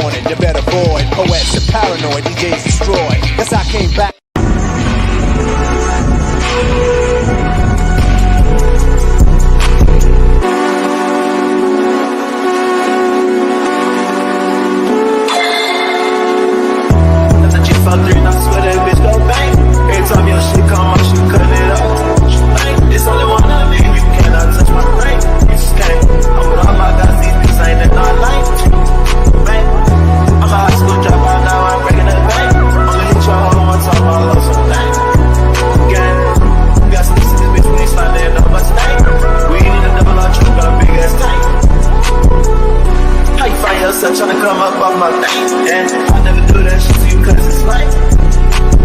morning, you better avoid poets and paranoid, DJs destroy. Guess I came back. And I swear that bitch go bang. Every time your shit come out, she cutting it up. It's only one of me, you cannot touch my brain. You just can't. I'm with all my guys, these bitches ain't in our lane. Man, I'm a high school dropout, now I'm breaking the bank. I'ma hit your hoe one time, I'll love some thing. Gang, got some this bitch, we ain't sliding up my snake. We ain't need a double R truck, got a big ass tank. How you find yourself trying to come up off my thing? Yeah, I never do that shit to you cause it's lame.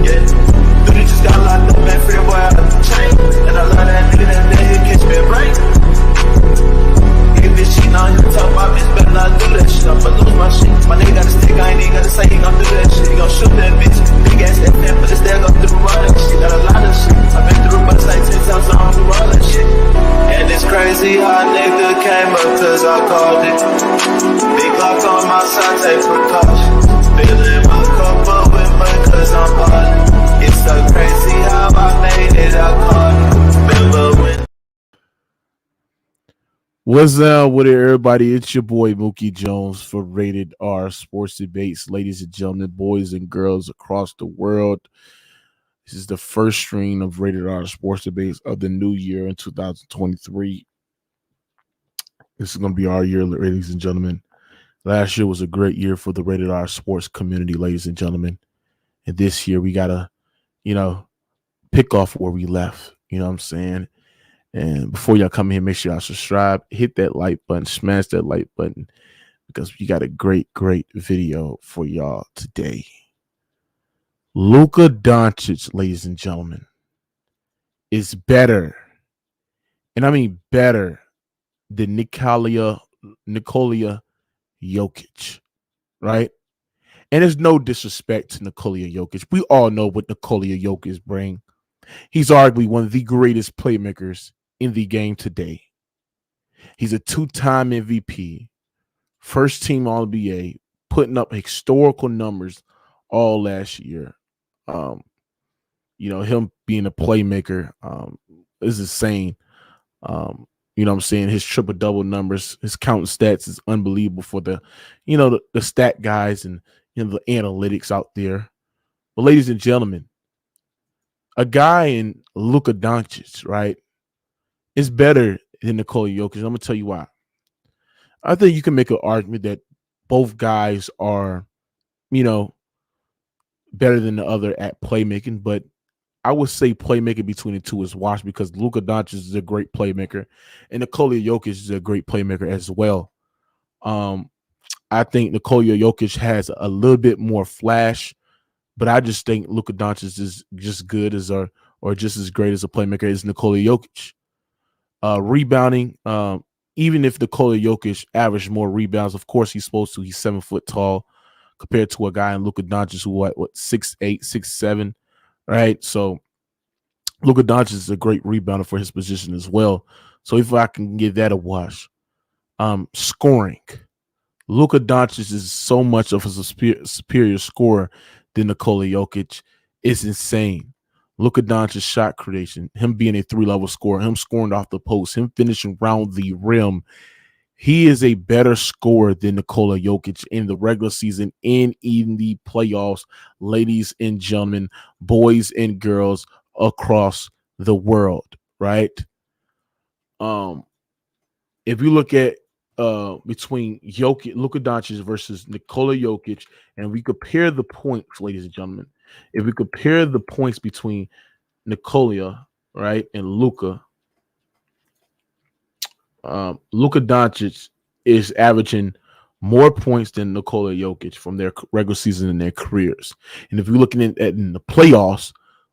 Yeah, dude, you just got locked up, man, free boy out of the chain. And I love that nigga that day, he'll catch me a break. Hey, bitch, cheating on you, talk my bitch, better not do that shit. I'ma lose my shit. My nigga got a stick, I ain't even gotta say he gon' do that shit. He gon' shoot that bitch. Big ass FM, but it's there, go through all that shit. Got a lot of shit. I've been through but it's like 10 times, I don't do all that shit. And it's crazy how a nigga came up cause I called it. Big lock on my side, take precautions. Filling my cup up with mud cause I'm ballin'. It's so crazy how I made it, I called it. Remember when... What's up with it, everybody? It's your boy Mookie Jones for Rated R Sports Debates. Ladies and gentlemen, boys and girls across the world, this is the first stream of Rated R Sports Debates of the new year in 2023. This is going to be our year, ladies and gentlemen. Last year was a great year for the Rated R Sports community, ladies and gentlemen. And this year we got to, pick off where we left. You know what I'm saying? And before y'all come here, make sure y'all subscribe, hit that like button, smash that like button, because we got a great, great video for y'all today. Luka Doncic, ladies and gentlemen, is better, and I mean better, than Nikola Jokic, right? And there's no disrespect to Nikola Jokic. We all know what Nikola Jokic brings. He's arguably one of the greatest playmakers in the game today. He's a two-time MVP, first-team All-NBA, putting up historical numbers all last year. Him being a playmaker is insane. You know what I'm saying? His triple-double numbers, his counting stats is unbelievable for the stat guys and the analytics out there. But ladies and gentlemen, a guy in Luka Doncic, right, is better than Nikola Jokic. I'm going to tell you why. I think you can make an argument that both guys are, better than the other at playmaking, but I would say playmaking between the two is washed because Luka Doncic is a great playmaker and Nikola Jokic is a great playmaker as well. I think Nikola Jokic has a little bit more flash, but I just think Luka Doncic is just good as or just as great as a playmaker as Nikola Jokic. Rebounding, even if Nikola Jokic averaged more rebounds, of course he's supposed to. He's 7 foot tall compared to a guy in Luka Doncic who what 6'8", 6'7", right? So Luka Doncic is a great rebounder for his position as well. So if I can give that a wash, scoring. Luka Doncic is so much of a superior scorer than Nikola Jokic. It's insane. Luka Doncic's shot creation, him being a three-level scorer, him scoring off the post, him finishing around the rim. He is a better scorer than Nikola Jokic in the regular season and in the playoffs, ladies and gentlemen, boys and girls across the world, right? If you look at between Luka Doncic versus Nikola Jokic, and we compare the points, ladies and gentlemen, if we compare the points between Nikola, right, and Luka, Luka Doncic is averaging more points than Nikola Jokic from their regular season and their careers. And if you're looking at in the playoffs,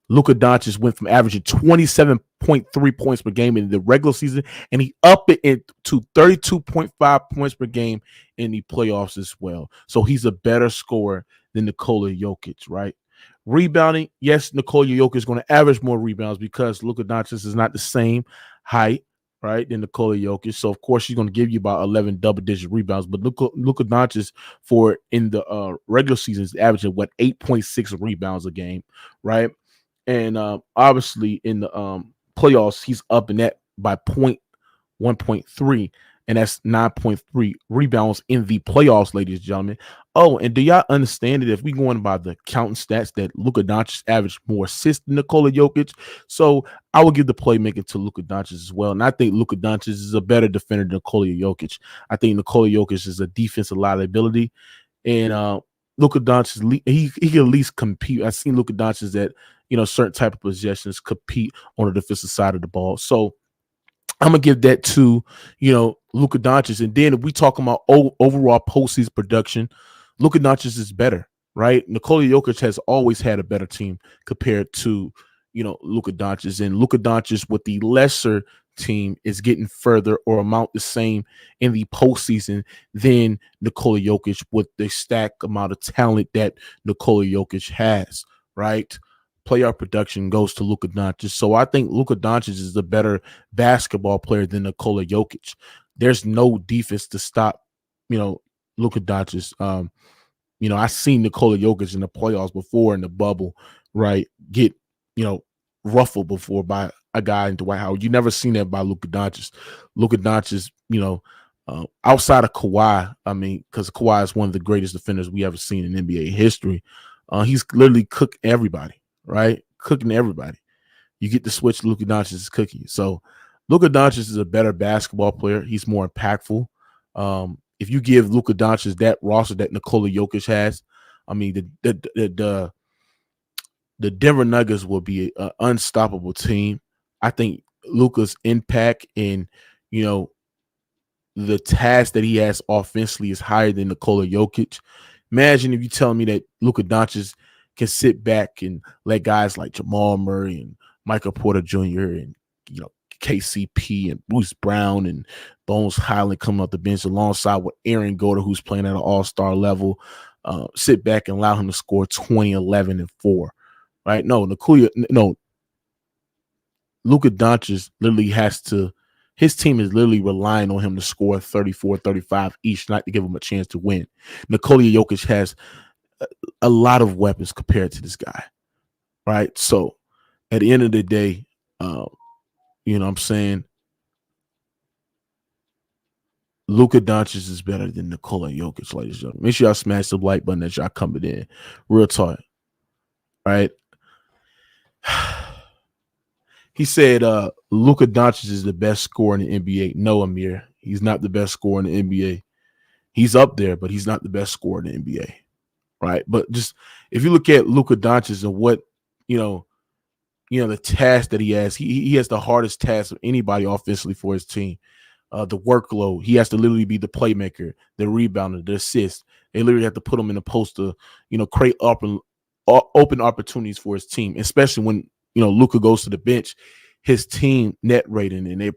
Luka Doncic went from averaging 27.3 points per game in the regular season, and he upped it to 32.5 points per game in the playoffs as well. So he's a better scorer than Nikola Jokic, right? Rebounding, yes, Nikola Jokic is going to average more rebounds because Luka Doncic is not the same height, right, than Nikola Jokic. So of course she's going to give you about 11 double-digit rebounds. But Luka Doncic for in the regular season is averaging 8.6 rebounds a game, right? And obviously in the playoffs he's up in that by 1.3, and that's 9.3 rebounds in the playoffs, ladies and gentlemen. Oh, and do y'all understand that if we going by the counting stats that Luka Doncic averaged more assists than Nikola Jokic? So I will give the playmaking to Luka Doncic as well. And I think Luka Doncic is a better defender than Nikola Jokic. I think Nikola Jokic is a defensive liability. And Luka Doncic, he can at least compete. I've seen Luka Doncic that, certain type of possessions compete on the defensive side of the ball. So I'm gonna give that to Luka Doncic, and then if we talk about overall postseason production, Luka Doncic is better, right? Nikola Jokic has always had a better team compared to Luka Doncic, and Luka Doncic with the lesser team is getting further or amount the same in the postseason than Nikola Jokic with the stack amount of talent that Nikola Jokic has, right? Playoff production goes to Luka Doncic. So I think Luka Doncic is a better basketball player than Nikola Jokic. There's no defense to stop, Luka Doncic. I've seen Nikola Jokic in the playoffs before in the bubble, right? Get, ruffled before by a guy in Dwight Howard. You never seen that by Luka Doncic. Luka Doncic, outside of Kawhi, because Kawhi is one of the greatest defenders we ever seen in NBA history. He's literally cooked everybody. Right? Cooking everybody. You get the switch, Luka Doncic is cooking. So Luka Doncic is a better basketball player. He's more impactful. If you give Luka Doncic that roster that Nikola Jokic has, the Denver Nuggets will be an unstoppable team. I think Luka's impact and the task that he has offensively is higher than Nikola Jokic. Imagine if you tell me that Luka Doncic can sit back and let guys like Jamal Murray and Michael Porter Jr. and KCP and Bruce Brown and Bones Highland come off the bench alongside with Aaron Gordon, who's playing at an all-star level, sit back and allow him to score 20, 11, and 4. Right? Luka Doncic literally his team is literally relying on him to score 34, 35 each, not to give him a chance to win. Nikola Jokic has a lot of weapons compared to this guy, right? So at the end of the day, what I'm saying, Luka Doncic is better than Nikola Jokic, ladies and gentlemen. Make sure y'all smash the like button as y'all coming in. Real talk, right? He said Luka Doncic is the best scorer in the NBA. No, Amir, he's not the best scorer in the NBA. He's up there, but he's not the best scorer in the NBA. Right. But just if you look at Luka Doncic and what, the task that he has the hardest task of anybody offensively for his team. The workload. He has to literally be the playmaker, the rebounder, the assist. They literally have to put him in the post to, create open opportunities for his team, especially when, Luka goes to the bench. His team net rating and their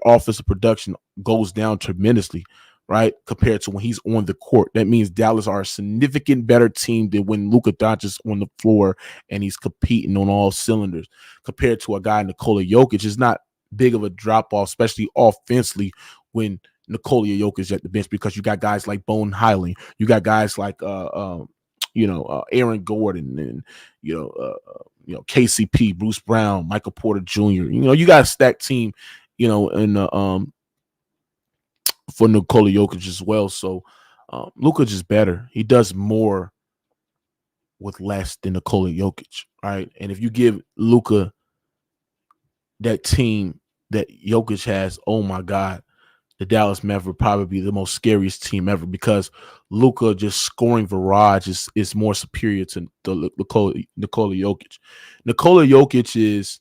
offensive production goes down tremendously. Right, compared to when he's on the court. That means Dallas are a significant better team than when Luka Doncic is on the floor and he's competing on all cylinders. Compared to a guy Nikola Jokic, is not big of a drop off, especially offensively when Nikola Jokic is at the bench, because you got guys like Bone Highland, you got guys like Aaron Gordon, and KCP, Bruce Brown, Michael Porter Jr. You got a stacked team, in the for Nikola Jokic as well. So Luka is better. He does more with less than Nikola Jokic, right? And if you give Luka that team that Jokic has, oh my God, the Dallas Mavericks probably be the most scariest team ever, because Luka just scoring barrage is more superior to Nikola Jokic. Nikola Jokic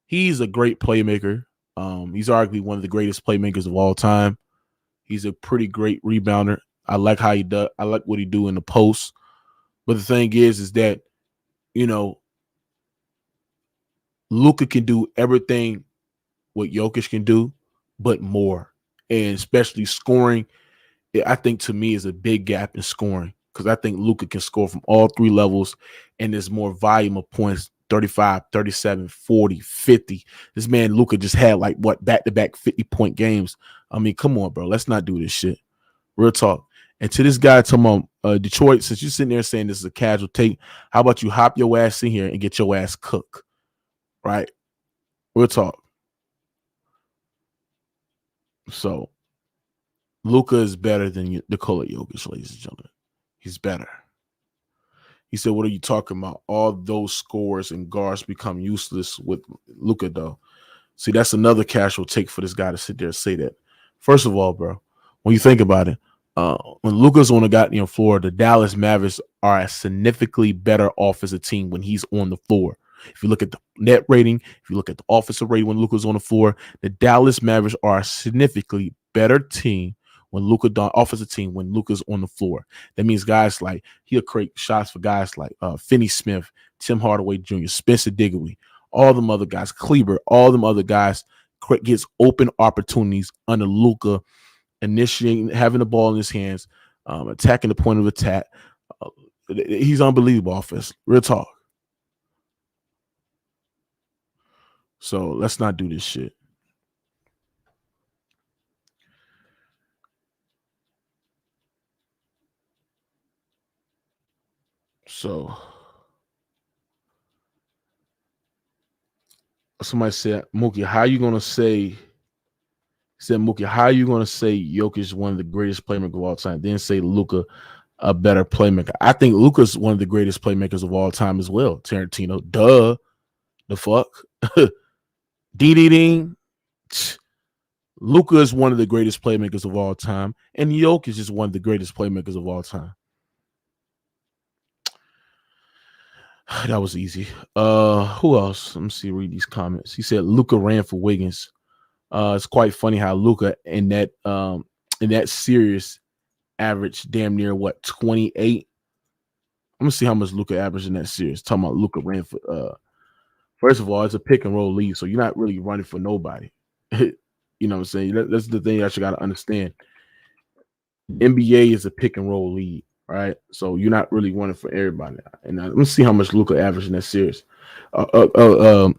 he's a great playmaker. He's arguably one of the greatest playmakers of all time. He's a pretty great rebounder. I like how he does. I like what he do in the post. But the thing is that, Luka can do everything what Jokic can do, but more. And especially scoring, I think to me is a big gap in scoring, because I think Luka can score from all three levels, and there's more volume of points 35, 37, 40, 50. This man Luka just had like what back-to-back 50-point games. I mean, come on, bro. Let's not do this shit. Real talk. And to this guy talking about Detroit, since you're sitting there saying this is a casual take, how about you hop your ass in here and get your ass cooked? Right? Real talk. So Luka is better than Nikola Jokic, ladies and gentlemen. He's better. He said, what are you talking about? All those scores and guards become useless with Luka, though. See, that's another casual take for this guy to sit there and say that. First of all, bro, when you think about it, when Luka's on the goddamn floor, the Dallas Mavericks are a significantly better offensive team when he's on the floor. If you look at the net rating, if you look at the offensive rating when Luka's on the floor, the Dallas Mavericks are a significantly better team when offensive team when Luka's on the floor. That means guys like he'll create shots for guys like Finney Smith, Tim Hardaway Jr., Spencer Dinwiddie, all them other guys, Kleber, all them other guys gets open opportunities under Luka, initiating, having the ball in his hands, attacking the point of attack. He's unbelievable offense. Real talk. So let's not do this shit. So somebody said, Mookie, how are you gonna say? Said Mookie, how are you gonna say Jokic is one of the greatest playmakers of all time? Then say Luka a better playmaker. I think Luka's one of the greatest playmakers of all time as well. Tarantino, duh, the fuck, ding. Luka is one of the greatest playmakers of all time, and Jokic is one of the greatest playmakers of all time. That was easy. Who else? Let me see. Read these comments. He said Luka ran for Wiggins. It's quite funny how Luka in that series averaged damn near what 28. I'm gonna see how much Luka averaged in that series. Talking about Luka ran for. First of all, it's a pick and roll league, so you're not really running for nobody. You know what I'm saying? That's the thing that you got to understand. NBA is a pick and roll league, right? So you're not really running for everybody. And let me see how much Luka averaged in that series. That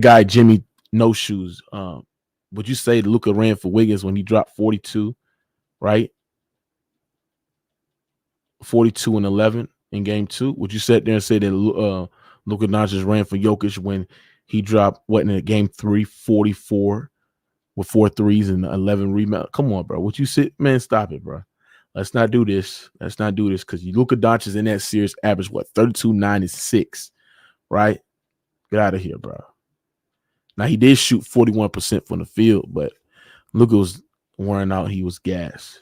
guy Jimmy No Shoes. Would you say Luka ran for Wiggins when he dropped 42, right? 42 and 11 in game 2. Would you sit there and say that Luka Doncic ran for Jokic when he dropped in game 3, 44 with 4 threes and 11 rebounds? Come on, bro. Would you sit, man? Stop it, bro. Let's not do this. Let's not do this because Luka Doncic in that series averaged 32, 9, and 6, right? Get out of here, bro. Now he did shoot 41% from the field, but Luka was wearing out. He was gassed.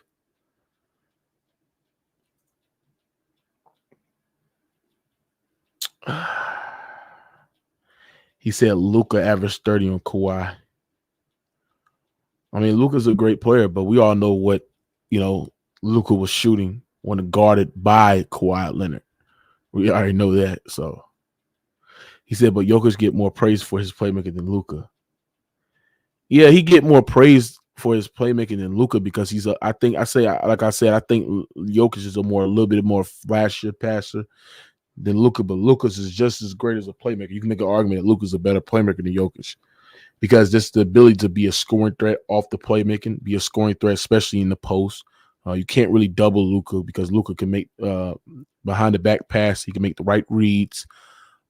He said Luka averaged 30 on Kawhi. I mean, Luka's a great player, but we all know what, Luka was shooting when guarded by Kawhi Leonard. We already know that. So he said, but Jokic get more praise for his playmaking than Luka. Yeah, he get more praise for his playmaking than Luka because I think Jokic is a little bit more flashier passer than Luka, but Luka's is just as great as a playmaker. You can make an argument that Luka's a better playmaker than Jokic because just the ability to be a scoring threat off the playmaking, be a scoring threat, especially in the post. You can't really double Luka because Luka can make behind the back pass. He can make the right reads.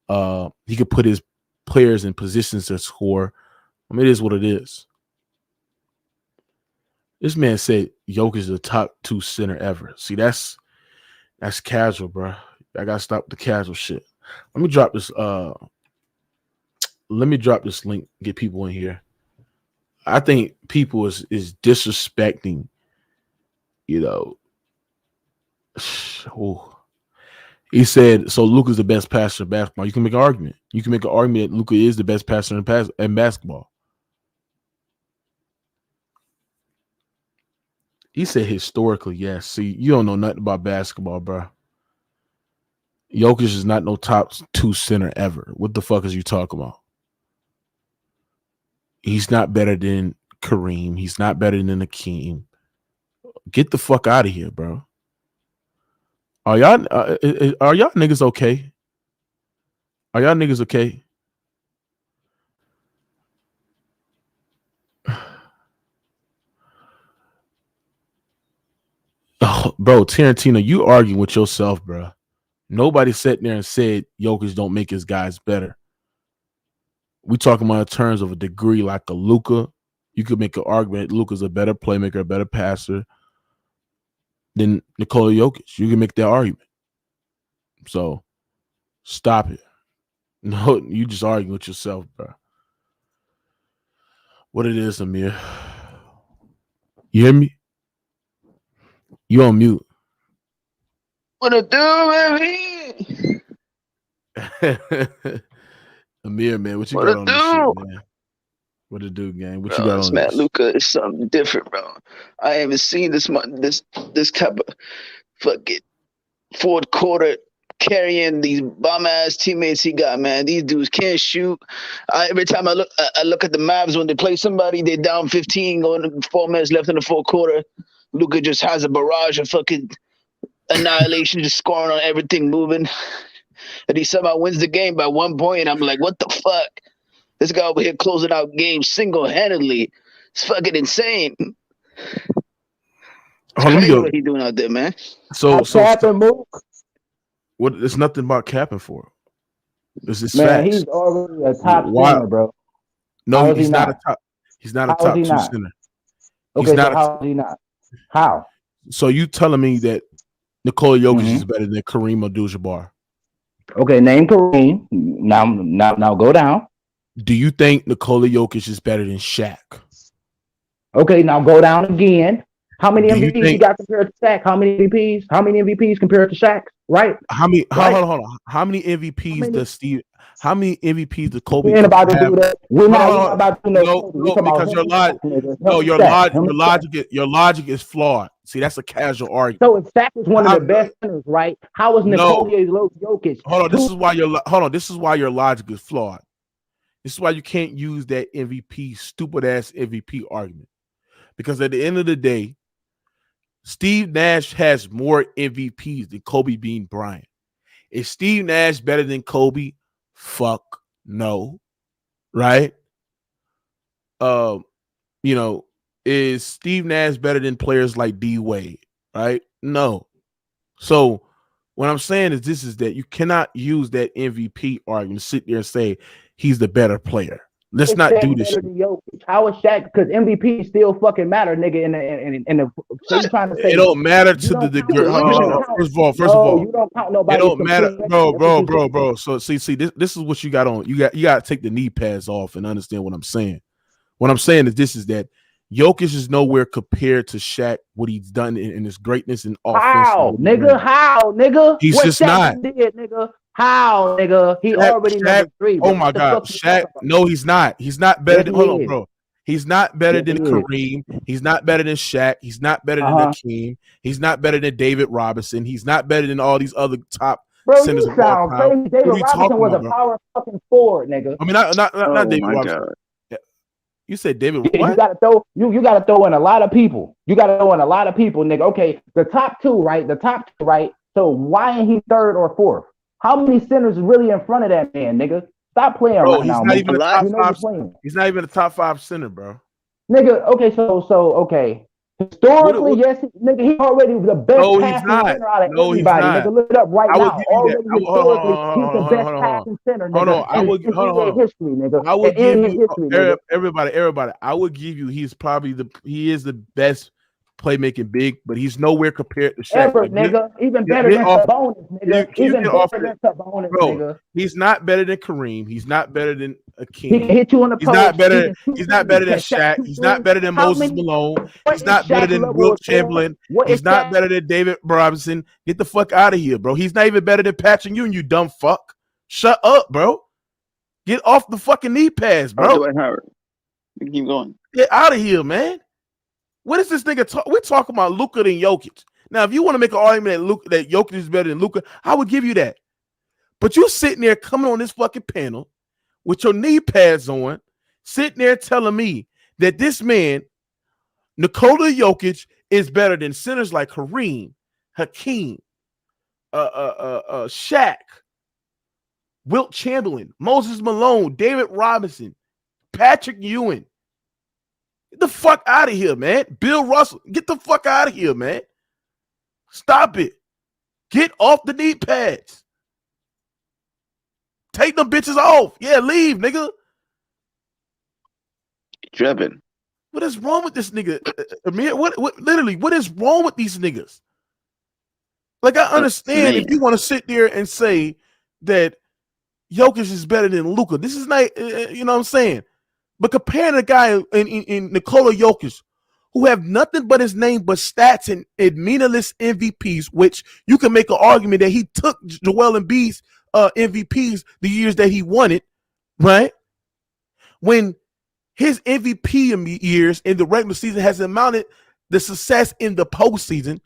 He can put his players in positions to score. I mean, it is what it is. This man said Jokic is the top 2 center ever. See, that's casual, bro. I gotta stop the casual shit. Let me drop this. Let me drop this link. Get people in here. I think people is disrespecting. He said so. Luka's the best passer in basketball. You can make an argument. You can make an argument that Luka is the best passer in basketball. He said historically, yes. See, you don't know nothing about basketball, bro. Jokic is not no top 2 center ever. What the fuck is you talking about? He's not better than Kareem. He's not better than Akeem. Get the fuck out of here, bro. Are y'all niggas okay? Are y'all niggas okay? Oh, bro, Tarantino, you arguing with yourself, bro. Nobody sat there and said Jokic don't make his guys better. We talking about in terms of a degree like a Luka. You could make an argument Luka's a better playmaker, a better passer than Nikola Jokic. You can make that argument. So stop it. No, you just arguing with yourself, bro. What it is, Amir? You hear me? You on mute. What it do, baby? Amir, man, what you What got it on do? this shit, man? What it do, gang? What you got This on man this? Luka is something different, bro. I haven't seen this type of fucking fourth quarter carrying these bum ass teammates he got, man. These dudes can't shoot. Every time I look at the Mavs when they play somebody, they down 15, going 4 minutes left in the fourth quarter. Luka just has a barrage of fucking annihilation, just scoring on everything moving. And he somehow wins the game by 1 point. I'm like, what the fuck? This guy over here closing out games single-handedly. It's fucking insane. It's crazy what he's doing out there, man. So capping move. What? It's nothing about capping for. It's just Man, facts. he's already a top center, bro. No, he's not a top. He's not a top two center. Okay, so how is he not? How? So you telling me that Nikola Jokic is better than Kareem Abdul-Jabbar? Okay, name Kareem. Now go down. Do you think Nikola Jokic is better than Shaq? Okay, now go down again. How many MVPs you got compared to Shaq? How many MVPs? How many MVPs compared to Shaq? Right? How many? Right? Hold on. How many MVPs does Steve? How many MVPs does Kobe We ain't about to have? do that. We're not about to do no, because your logic is flawed. See, that's a casual argument. So if Shaq is one of the best centers, right? How is Nikola Jokic? Hold on. This is why your logic is flawed. This is why you can't use that stupid ass MVP argument. Because at the end of the day, Steve Nash has more MVPs than Kobe Bean Bryant. Is Steve Nash better than Kobe? Fuck no. Right? Is Steve Nash better than players like D Wade? Right? No. So what I'm saying is that you cannot use that MVP argument, sit there and say he's the better player. Let's not do this. How is Shaq? Because MVP still fucking matter, nigga. In the so you trying to say it don't matter to the degree. First of all, you don't count nobody. It don't matter, bro. So see, this is what you got on. You got to take the knee pads off and understand what I'm saying. What I'm saying is that Jokic is nowhere compared to Shaq. What he's done in his greatness and offense. How, nigga? He's what just Shaq not. Did, nigga? How, nigga? He already number 3. Oh my God, Shaq! No, he's not. He's not better than. Hold on, bro. He's not better than Kareem. He's not better than Shaq. He's not better than Hakeem. He's not better than David Robinson. He's not better than all these other top centers of all time. David Robinson was a power fucking forward, nigga. I mean, not David Robinson. You said David. Yeah, what? You gotta throw in a lot of people. Nigga. Okay, the top two, right? So why ain't he third or fourth? How many centers is really in front of that man, nigga? Stop playing right now, man. He's not even a top 5 center, bro. Nigga, okay, so okay. Historically, yes, nigga, he already the best passing center out of everybody. Nigga, look it up right now. Already historically, he's the best passing center, nigga. History, nigga. I would give you everybody. I would give you he is the best playmaking big, but he's nowhere compared to Shaq. Ever, nigga. Even better than Sabonis, nigga. Even better than Sabonis, nigga. He's not better than Kareem. He's not better than Akeem. He can hit you on the post. He's not better than Shaq. He's not better than Moses Malone. He's not better than Wilt Chamberlain. He's not better than David Robinson. Get the fuck out of here, bro. He's not even better than Patrick Ewing, you dumb fuck. Shut up, bro. Get off the fucking knee pads, bro. Dwight Howard. Keep going. Get out of here, man. What is this nigga talk? We're talking about Luka than Jokic. Now, if you want to make an argument that Jokic is better than Luka, I would give you that. But you sitting there coming on this fucking panel with your knee pads on, sitting there telling me that this man, Nikola Jokic, is better than centers like Kareem, Hakeem, Shaq, Wilt Chamberlain, Moses Malone, David Robinson, Patrick Ewing. Get the fuck out of here, man. Bill Russell, get the fuck out of here, man. Stop it. Get off the knee pads. Take them bitches off. Yeah, leave, nigga. Tripping. What is wrong with this nigga? Amir, what literally, what is wrong with these niggas? Like, I understand if you want to sit there and say that Jokic is better than Luka. This is not, you know what I'm saying? But comparing a guy in Nikola Jokic, who have nothing but his name but stats and meaningless MVPs, which you can make an argument that he took Joel Embiid's MVPs the years that he won it, right? When his MVP years in the regular season has amounted the success in the postseason,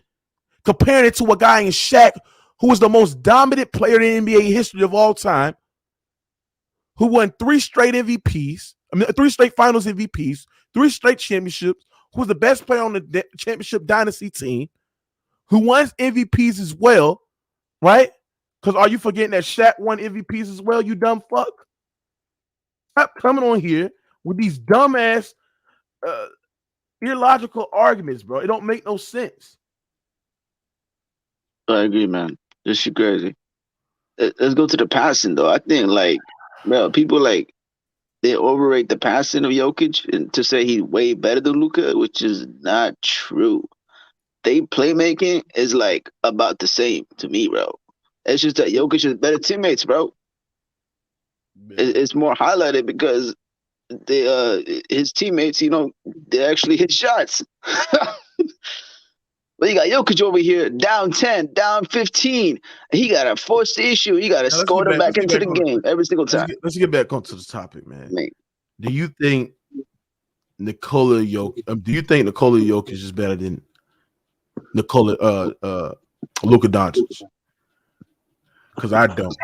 comparing it to a guy in Shaq, who was the most dominant player in NBA history of all time, who won 3 straight MVPs, 3 straight finals MVPs, 3 straight championships, who was the best player on the championship dynasty team, who won MVPs as well, right? Because are you forgetting that Shaq won MVPs as well, you dumb fuck? Stop coming on here with these dumbass, illogical arguments, bro. It don't make no sense. I agree, man. This shit crazy. Let's go to the passing, though. I think, like, bro, people, like, they overrate the passing of Jokic and to say he's way better than Luka, which is not true. They playmaking is, like, about the same to me, bro. It's just that Jokic is better teammates, bro. It's more highlighted because his teammates, you know, they actually hit shots. But you got Jokic over here, down 10, down 15. He got to force the issue. He got to score them back into the game every single time. Let's get back onto the topic, man. Do you think Nikola Jokic? Do you think Nikola Jokic is better than Luka Doncic? Because I don't.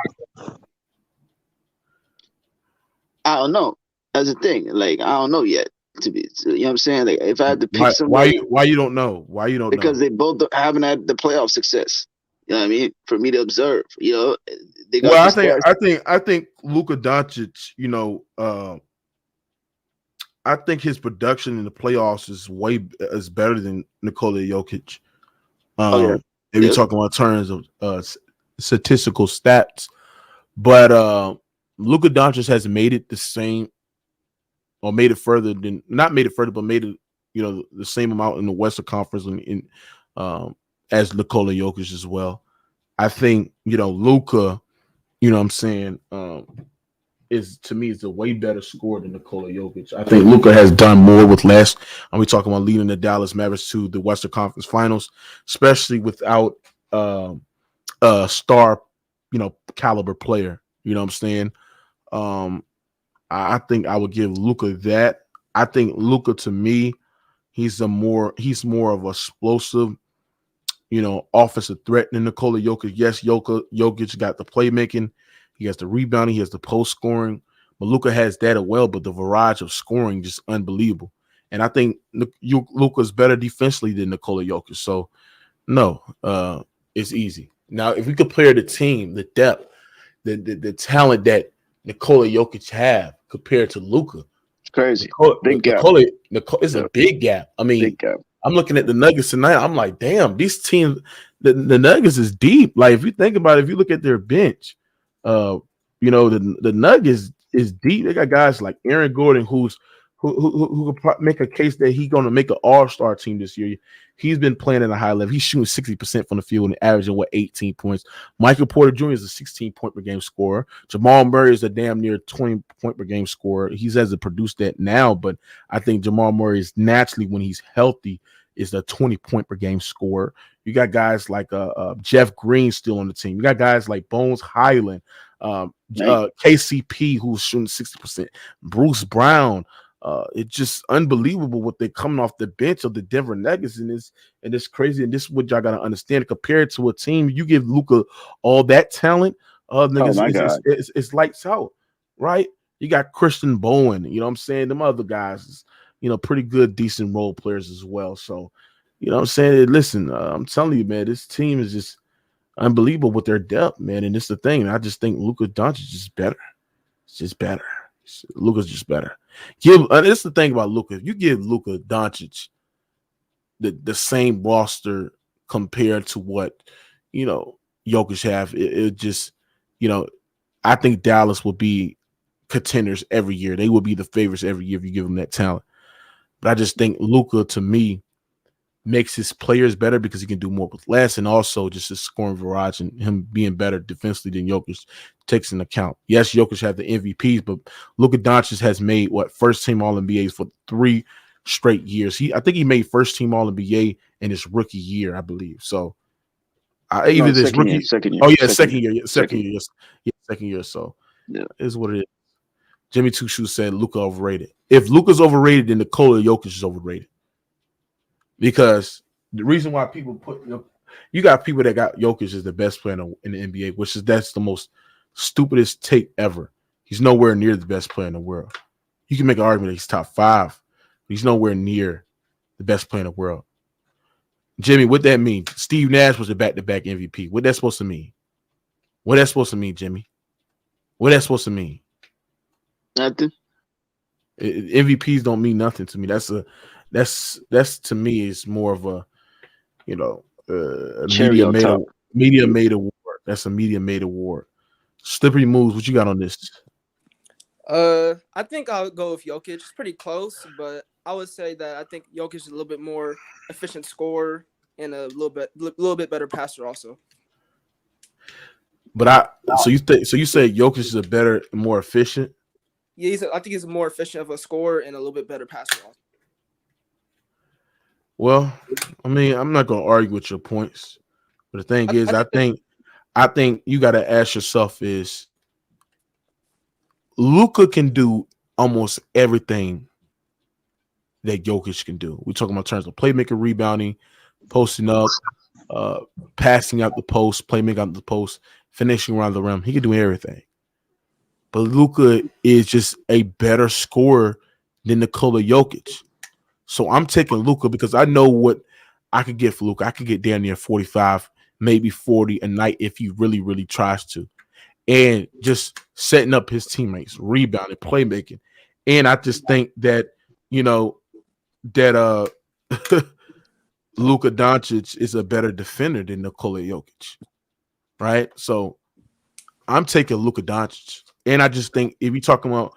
I don't know. That's the thing. Like, I don't know yet. You know what I'm saying? Like, if I had to pick somebody, why you don't know? Why you don't know? Because they both haven't had the playoff success. You know what I mean? For me to observe, you know, they got. Well, I think Luka Doncic, you know, I think his production in the playoffs is better than Nikola Jokic. If you're talking about terms of statistical stats, but Luka Doncic has made it the same. Or made it further than not made it further, but made it, you know, the same amount in the Western Conference as Nikola Jokic as well. I think, you know, Luka, you know what I'm saying, is to me is a way better scorer than Nikola Jokic. I think Luka has done more with less. And we're talking about leading the Dallas Mavericks to the Western Conference Finals, especially without a star, you know, caliber player. You know what I'm saying? I think I would give Luka that. I think Luka, to me, he's more of a explosive, you know, offensive threat than Nikola Jokic. Yes, Jokic got the playmaking, he has the rebounding, he has the post scoring, but Luka has that as well. But the variety of scoring just unbelievable. And I think Luka is better defensively than Nikola Jokic. So no, it's easy. Now, if we compare the team, the depth, the talent that Nikola Jokic have compared to Luka, it's crazy. Big gap. It's a big gap. I mean, I'm looking at the Nuggets tonight. I'm like, damn, these teams, the Nuggets is deep. Like, if you think about it, if you look at their bench, you know, the Nuggets is deep. They got guys like Aaron Gordon, who could make a case that he's going to make an all-star team this year. He's been playing at a high level. He's shooting 60% from the field and averaging 18 points. Michael Porter Jr. is a 16-point per game scorer. Jamal Murray is a damn near 20-point per game scorer. He hasn't produced that now, but I think Jamal Murray is naturally, when he's healthy, is a 20-point per game scorer. You got guys like Jeff Green still on the team. You got guys like Bones Highland, KCP, who's shooting 60%, Bruce Brown. It's just unbelievable what they're coming off the bench of the Denver Nuggets, and it's crazy. And this is what y'all gotta understand. Compared to a team, you give Luka all that talent, it's lights out, right? You got Christian Bowen, you know what I'm saying? Them other guys, you know, pretty good, decent role players as well. So, you know what I'm saying? Listen, I'm telling you, man, this team is just unbelievable with their depth, man. And it's the thing. I just think Luka Doncic is better. It's just better. Luka's just better. It's the thing about Luka. If you give Luka Doncic the same roster compared to what Jokic have, it just I think Dallas will be contenders every year. They will be the favorites every year if you give them that talent. But I just think Luka, to me, makes his players better because he can do more with less, and also just his scoring barrage and him being better defensively than Jokic takes into account. Yes, Jokic had the MVPs, but Luka Doncic has made first team All NBAs for 3 straight years. I think he made first team All NBA in his rookie year, I believe. So even this rookie, second year. So yeah, is what it is. Jimmy Two Shoes said Luka overrated. If Luka's overrated, then Nikola Jokic is overrated. Because the reason why people you got people that got Jokic as the best player in the NBA, that's the most stupidest take ever. He's nowhere near the best player in the world. You can make an argument that he's top 5, but he's nowhere near the best player in the world. Jimmy, what that mean? Steve Nash was a back-to-back MVP. What that's supposed to mean? What that's supposed to mean, Jimmy? What that's supposed to mean? Nothing. MVPs don't mean nothing to me. That's to me is more of a media made award. That's a media made award. Slippery moves. What you got on this? I think I'll go with Jokic. It's pretty close, but I would say that I think Jokic is a little bit more efficient scorer and a little bit better passer also. But you say Jokic is a better, more efficient? Yeah, I think he's more efficient of a scorer and a little bit better passer also. Well, I mean, I'm not going to argue with your points, but the thing is, I think you got to ask yourself is Luka can do almost everything that Jokic can do. We're talking about in terms of playmaking, rebounding, posting up, passing out the post, playmaking out the post, finishing around the rim. He can do everything. But Luka is just a better scorer than Nikola Jokic. So I'm taking Luka because I know what I could get for Luka. I could get down near 45, maybe 40 a night if he really, really tries to. And just setting up his teammates, rebounding, playmaking. And I just think that, Luka Doncic is a better defender than Nikola Jokic. Right? So I'm taking Luka Doncic. And I just think if you're talking about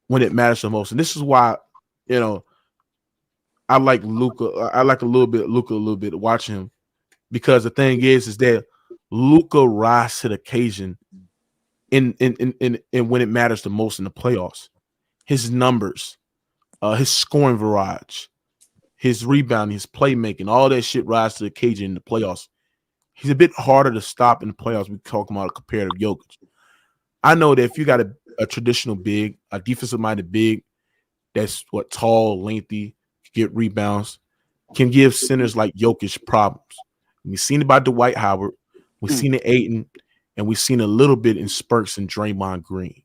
when it matters the most, and this is why, I like Luka. I like Luka a little bit watching him because the thing is that Luka rises to the occasion in when it matters the most in the playoffs. His numbers, his scoring barrage, his rebounding, his playmaking, all that shit rises to the occasion in the playoffs. He's a bit harder to stop in the playoffs. We talk about a comparative Jokic. I know that if you got a traditional big, a defensive-minded big, that's tall, lengthy, get rebounds, can give centers like Jokic problems. We've seen it by Dwight Howard, we've seen it Ayton, and we've seen a little bit in spurts in Draymond Green.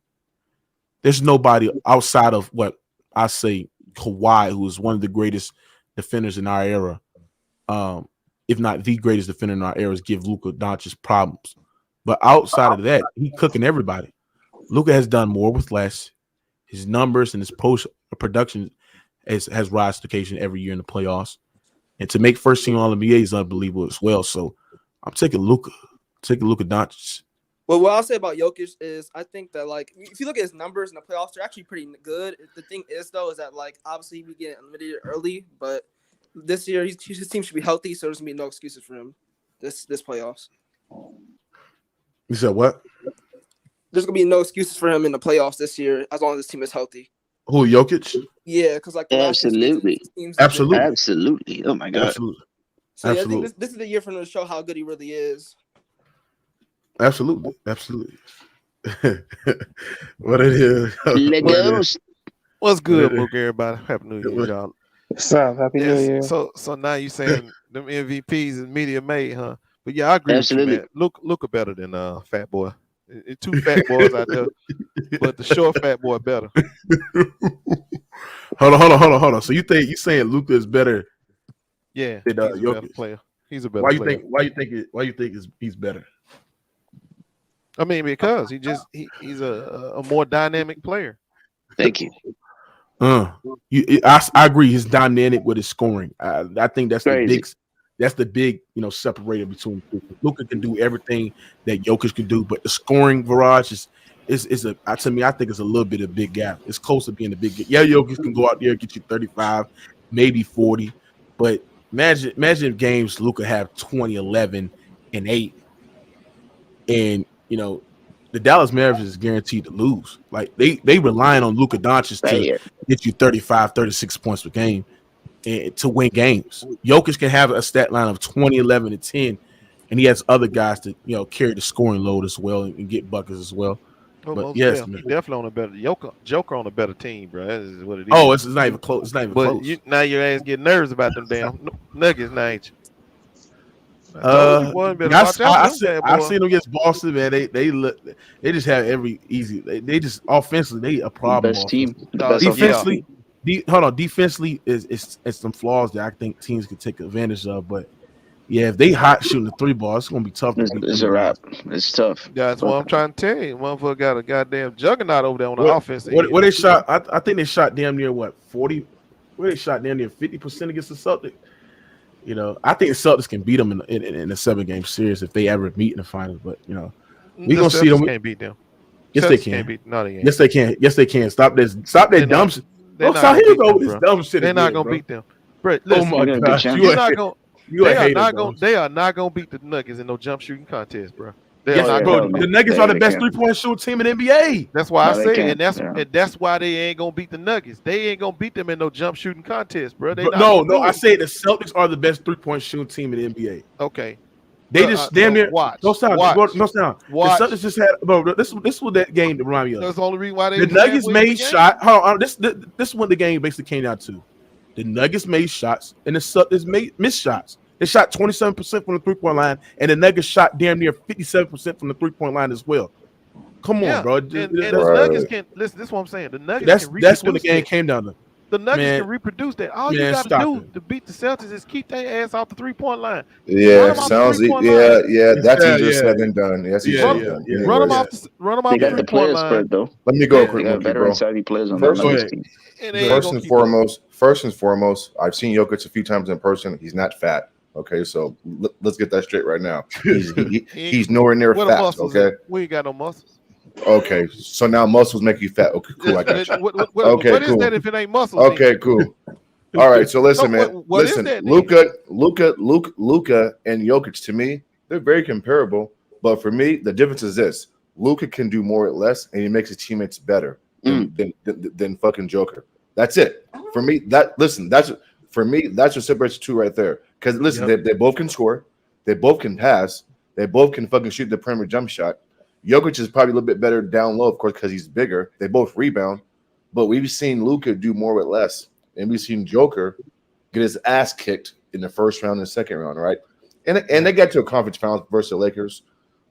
There's nobody outside of what I say Kawhi, who is one of the greatest defenders in our era, if not the greatest defender in our era, give Luka Doncic problems. But outside of that, he's cooking everybody. Luka has done more with less. His numbers and his post production has rise to occasion every year in the playoffs. And to make first team All NBA is unbelievable as well. So I'm taking Luka. Luka Doncic. Well, what I'll say about Jokic is I think that, if you look at his numbers in the playoffs, they're actually pretty good. The thing is, though, is that, obviously we get eliminated early, but this year his team should be healthy, so there's going to be no excuses for him this playoffs. You said what? There's going to be no excuses for him in the playoffs this year as long as his team is healthy. Who, Jokic? Yeah, because absolutely. Oh, my God. Absolutely. So yeah, I think this is the year for him to show how good he really is. Absolutely. What it is. What's good, Luke, everybody? Happy New Year, y'all. What's up? Happy New Year. So now you saying them MVPs is media made, huh? But yeah, I agree with you, man. Look better than Fat Boy. It's 2 fat boys out there, but the short fat boy better. Hold on. So you saying Luka is better? Yeah, than he's a better player. He's a better player. Why you think he's better? I mean, because he's a more dynamic player. Thank you. I agree. He's dynamic with his scoring. I think that's the big separator between Luka can do everything that Jokic can do, but the scoring barrage is to me, I think it's a little bit of a big gap. It's close to being a big gap. Yeah, Jokic can go out there and get you 35, maybe 40, but imagine if games Luka have 20, 11, and 8, and the Dallas Mavericks is guaranteed to lose. Like they relying on Luka Doncic to get you 35, 36 points per game and to win games. Jokic can have a stat line of 20, 11, and 10, and he has other guys to carry the scoring load as well and get buckets as well. But yes, he definitely on a better Joker on a better team, bro. That is what it is. Oh, it's not even close. It's not even close. Now your ass get nervous about them damn Nuggets, now ain't you? I seen them against Boston, man. They just have every easy. They just offensively they a problem. Best team. Defensively, defensively is some flaws that I think teams can take advantage of. But yeah, if they hot shooting the 3 ball, it's gonna be tough. It's a wrap. It's tough. Yeah, that's what I'm trying to tell you. Motherfucker got a goddamn juggernaut over there on the offense. What they shot? I think they shot damn near 40. Where they shot damn near 50% against the Celtics. I think the Celtics can beat them in a 7-game series if they ever meet in the finals. But we gonna see them. Can't beat them. Yes, they can. No, they ain't. Yes, they can. Yes, they can. Stop that dumb shit. Oh, here you go with this dumb shit. They're not gonna beat them. Bro, listen, oh my gosh, they are not gonna beat the Nuggets in no jump shooting contest, bro. The Nuggets are the best 3-point shooting team in the NBA. That's why I say, and that's why they ain't gonna beat the Nuggets. They ain't gonna beat them in no jump shooting contest, bro. No. I say the Celtics are the best 3-point shooting team in the NBA. Okay, they just damn near watch. No sound. No sound. The Celtics just had This was that game to remind me of. That's the only reason why the Nuggets made shot. Hold on, this is what the game basically came down to. The Nuggets made shots and the Celtics missed shots. They shot 27% from the 3-point line, and the Nuggets shot damn near 57% from the 3-point line as well. Come on, bro. And the Nuggets can listen. This is what I'm saying. The Nuggets that's what the game came down to. The Nuggets can reproduce that. All you got to do to beat the Celtics is keep their ass off the 3-point line. Yeah, sounds that's easier said than done. Yes, Run them off the 3-point line. Though. Let me go quick, veteran savvy players on First and foremost, I've seen Jokic a few times in person. He's not fat. Okay, so let's get that straight right now. He's nowhere near fat. Okay, we ain't got no muscles. Okay, so now muscles make you fat. Okay, cool. I got you. What is that if it ain't muscles? Okay, cool. All right, so listen, man. Listen, Luka, and Jokic to me, they're very comparable. But for me, the difference is this: Luka can do more with less, and he makes his teammates better than fucking Joker. That's it. For me, that's what separates the two right there. Because listen, they both can score, they both can pass, they both can fucking shoot the perimeter jump shot. Jokic is probably a little bit better down low, of course, because he's bigger. They both rebound, but we've seen Luka do more with less, and we've seen Joker get his ass kicked in the first round and the second round, right? And they got to a conference finals versus the Lakers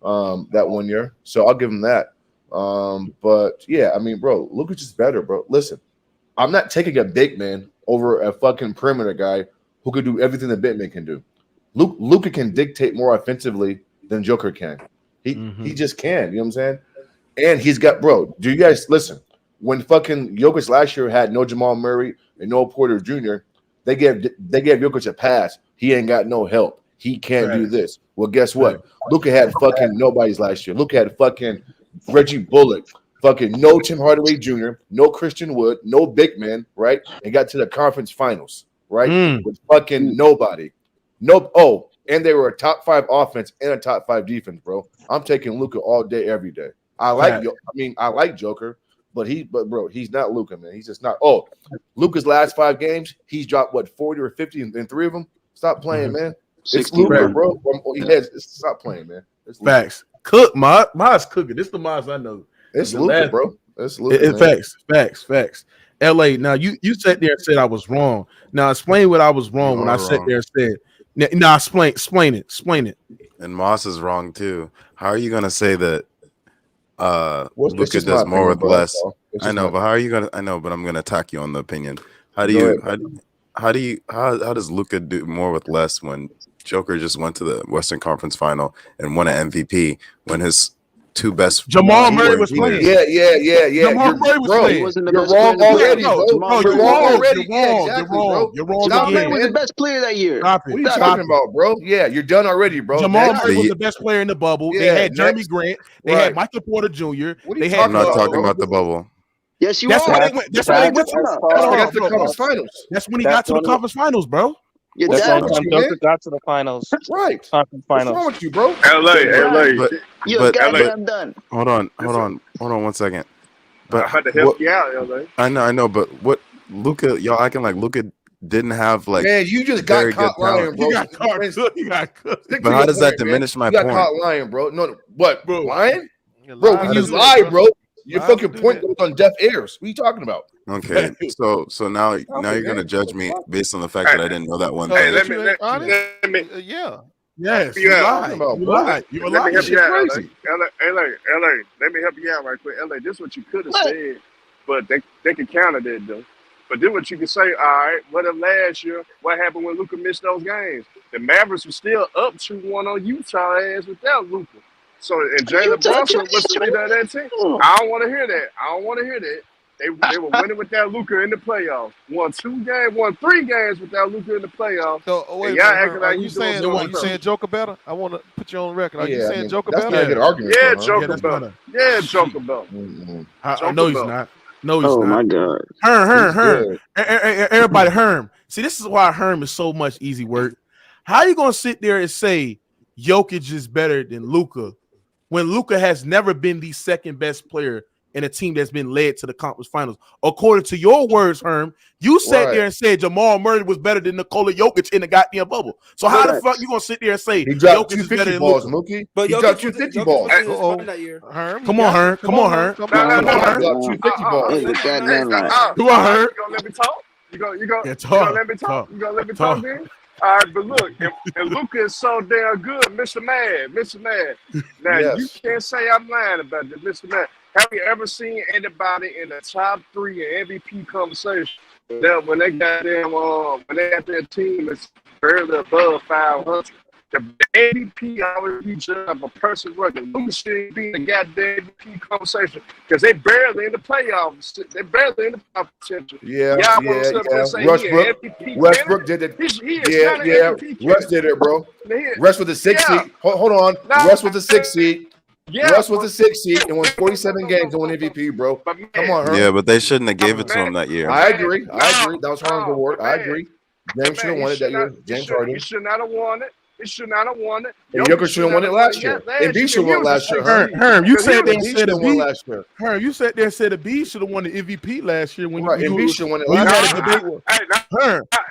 that one year, so I'll give them that. But yeah, I mean, bro, Luka is better, bro. Listen, I'm not taking a big man over a fucking perimeter guy who could do everything that big man can do. Luka can dictate more offensively than Joker can. He just can. You know what I'm saying? And he's got, bro. Do you guys listen? When fucking Jokic last year had no Jamal Murray and no Porter Jr., they gave Jokic a pass. He ain't got no help. He can't do this. Well, guess what? Luka had fucking nobody's last year. Luka had fucking Reggie Bullock, fucking no Tim Hardaway Jr., no Christian Wood, no big man, right? And got to the conference finals, right? With fucking nobody. And they were a top 5 offense and a top 5 defense, bro. I'm taking Luka all day, every day. I like Joker, but bro, he's not Luka, man. He's just not. Oh, Luka's last 5 games, he's dropped 40 or 50 in 3 of them. Stop playing, man. It's Luka, bro. Stop playing, man. Facts. Cook, Ma's cooking. This is the Ma's I know. It's Luka, bro. It's Luka. Facts. LA. Now you sat there and said I was wrong. Now explain what I was wrong when I sat there and said. Now explain it. And Moss is wrong too. How are you gonna say that Luka does more with less? I know, but how are you gonna? I know, but I'm gonna attack you on the opinion. How does Luka do more with less when Joker just went to the Western Conference Final and won an MVP when his two best Jamal Murray was playing. Yeah. Jamal Murray was playing. You're wrong already, bro. You're wrong already. You're wrong. Jamal Murray was the best player that year. Stop it. What are you talking about, bro? Yeah, you're done already, bro. Jamal Murray was the best player in the bubble. They had Jeremy Grant. They had Michael Porter Jr. I'm not talking about the bubble. Yes, you That's are. when they went. That's when they went to the conference finals. That's when he got to the conference finals, bro. That's the only time Joker got to the finals. Right. Conference finals. What's wrong with you, bro? LA. You're goddamn done. Hold on 1 second. But I had to help you out, LA. I know, but what Luka, y'all acting like Luka didn't have like. Man, you just got caught lying, bro. You got caught. But how does that diminish my point? You got caught lying, bro. No, what, bro? Lying? Bro, when you lie, bro, your fucking point goes on deaf ears. What are you talking about? Okay, so now you're gonna judge me based on the fact that I didn't know that one. Hey, Yes. You lied. You Let me help you out, crazy. LA. Let me help you out right quick. LA, this is what you could have said, but they can counter that though. But then what you can say, all right, what if last year, what happened when Luka missed those games? The Mavericks were still up 2-1 on Utah ass without Luka. So, and Jalen Brunson was the leader of that team. I don't want to hear that. They were winning without Luka in the playoffs. Won 3 games without Luka in the playoffs. So wait, y'all acting like are you saying Joker better? I want to put you on record. Are you saying Joker that's better? not a good argument. Yeah, bro, Joker better. Yeah, Joker better. No, he's not. No, he's not. Oh my God. Herm. Everybody, Herm. See, this is why Herm is so much easy work. How you gonna sit there and say Jokic is better than Luka when Luka has never been the second best player in a team that's been led to the conference finals? According to your words, Herm, you sat there and said Jamal Murray was better than Nikola Jokic in the goddamn bubble. So how the fuck you gonna sit there and say he dropped Jokic is better 250 than balls, Luka? Mookie? But He Jokic dropped was 250 balls. Herm, Come on, Herm. No, He dropped 250 balls. Hey, the goddamn lie. Come on, Herm. You gonna let me talk? You gonna let me talk? Talk. You gonna let me talk then? All right, but look, and Luka is so damn good, Mr. Mad. Now, you can't say I'm lying about this, Mr. Mad. Have you ever seen anybody in the top 3 in MVP conversation that when they got their team is barely above 500? The MVP always be judged of a person working. Luka should be in the goddamn MVP conversation because they barely in the playoffs. They barely in the playoff potential. Yeah. Say Westbrook did it. Russ did it, bro. Russ with the 6 seed. Hold on. Russ with the 6 seed. Russ was the 6th seed and won 47 games and won MVP, bro. Come on, Herm. Yeah, but they shouldn't have gave it to him that year. I agree. That was Herm's award. I agree. James should have won it that year. James Harden. He should not have won it. And Jokic should have won it last year. And B should have won last year. Herm, you said there and said won last year. Herm, you sat there and said B should have won the MVP last year when and B should have won it you last had a debate.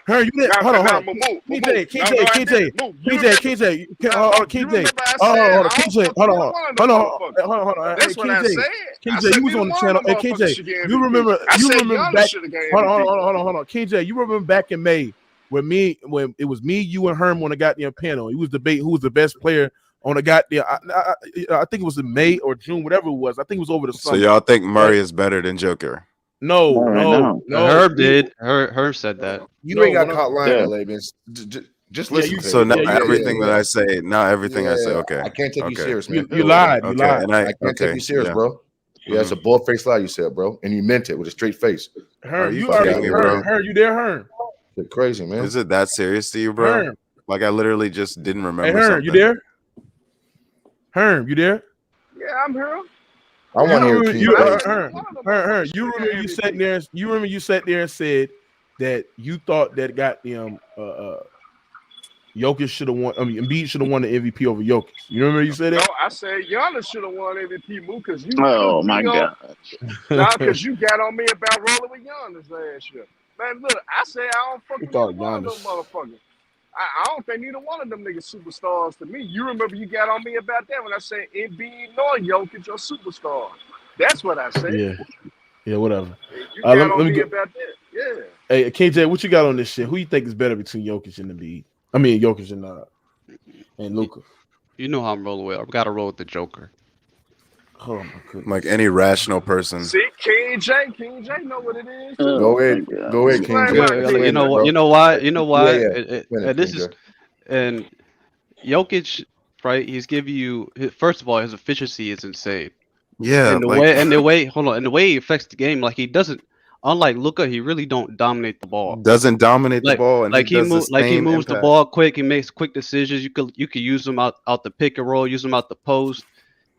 Herm, you didn't. Hold on. KJ. Hold on. That's what I said. KJ, you was on the channel. Hey, KJ, you remember back. Hold on. KJ, you remember back in May when it was me, you, and Herm on the goddamn panel. It was debate who was the best player on the goddamn. I think it was in May or June, whatever it was. I think it was over the summer. So y'all think Murray is better than Joker? No. Herb did. Herb said that. You ain't got caught lying, Labens. Just listen. So now everything that I say, I say, okay. I can't take you serious, man. You lied. Okay, You lied. and I can't take you serious, bro. Yeah, it's a bull-faced lie you said, bro, and you meant it with a straight face. Herm, you there, Herm? It's crazy, man. Is it that serious to you, bro? Herm. Like I literally just didn't remember. Hey, Herm, something. you there? Herm, you there? Yeah, I'm here. I want to hear Herm. You remember you sat there? You remember you sat there and said that you thought that goddamn Jokic should have won. I mean, Embiid should have won the MVP over Jokic. You remember you said that? No, I said Giannis should have won MVP, because you. Oh my God! Nah, because you got on me about rolling with Giannis last year. Man, look, I say I don't fucking with one of them motherfuckers. I don't think neither one of them niggas superstars to me. You remember you got on me about that when I said Embiid nor Jokic are superstars. That's what I said. Yeah, whatever. You got on me about that. Yeah. Hey, KJ, what you got on this shit? Who you think is better between Jokic and Embiid? I mean, Jokic and Luka. You know how I'm rolling with. I got to roll with the Joker. Oh my goodness. Like any rational person. See, King J know what it is. Go ahead, King J. You know why? Yeah, and this is, and Jokic, right? He's giving you first of all, his efficiency is insane. Yeah, and the way he affects the game, like he doesn't. Unlike Luka, he really don't dominate the ball. Doesn't dominate the ball, and he moves the ball quick. He makes quick decisions. You could use him out the pick and roll, use him out the post.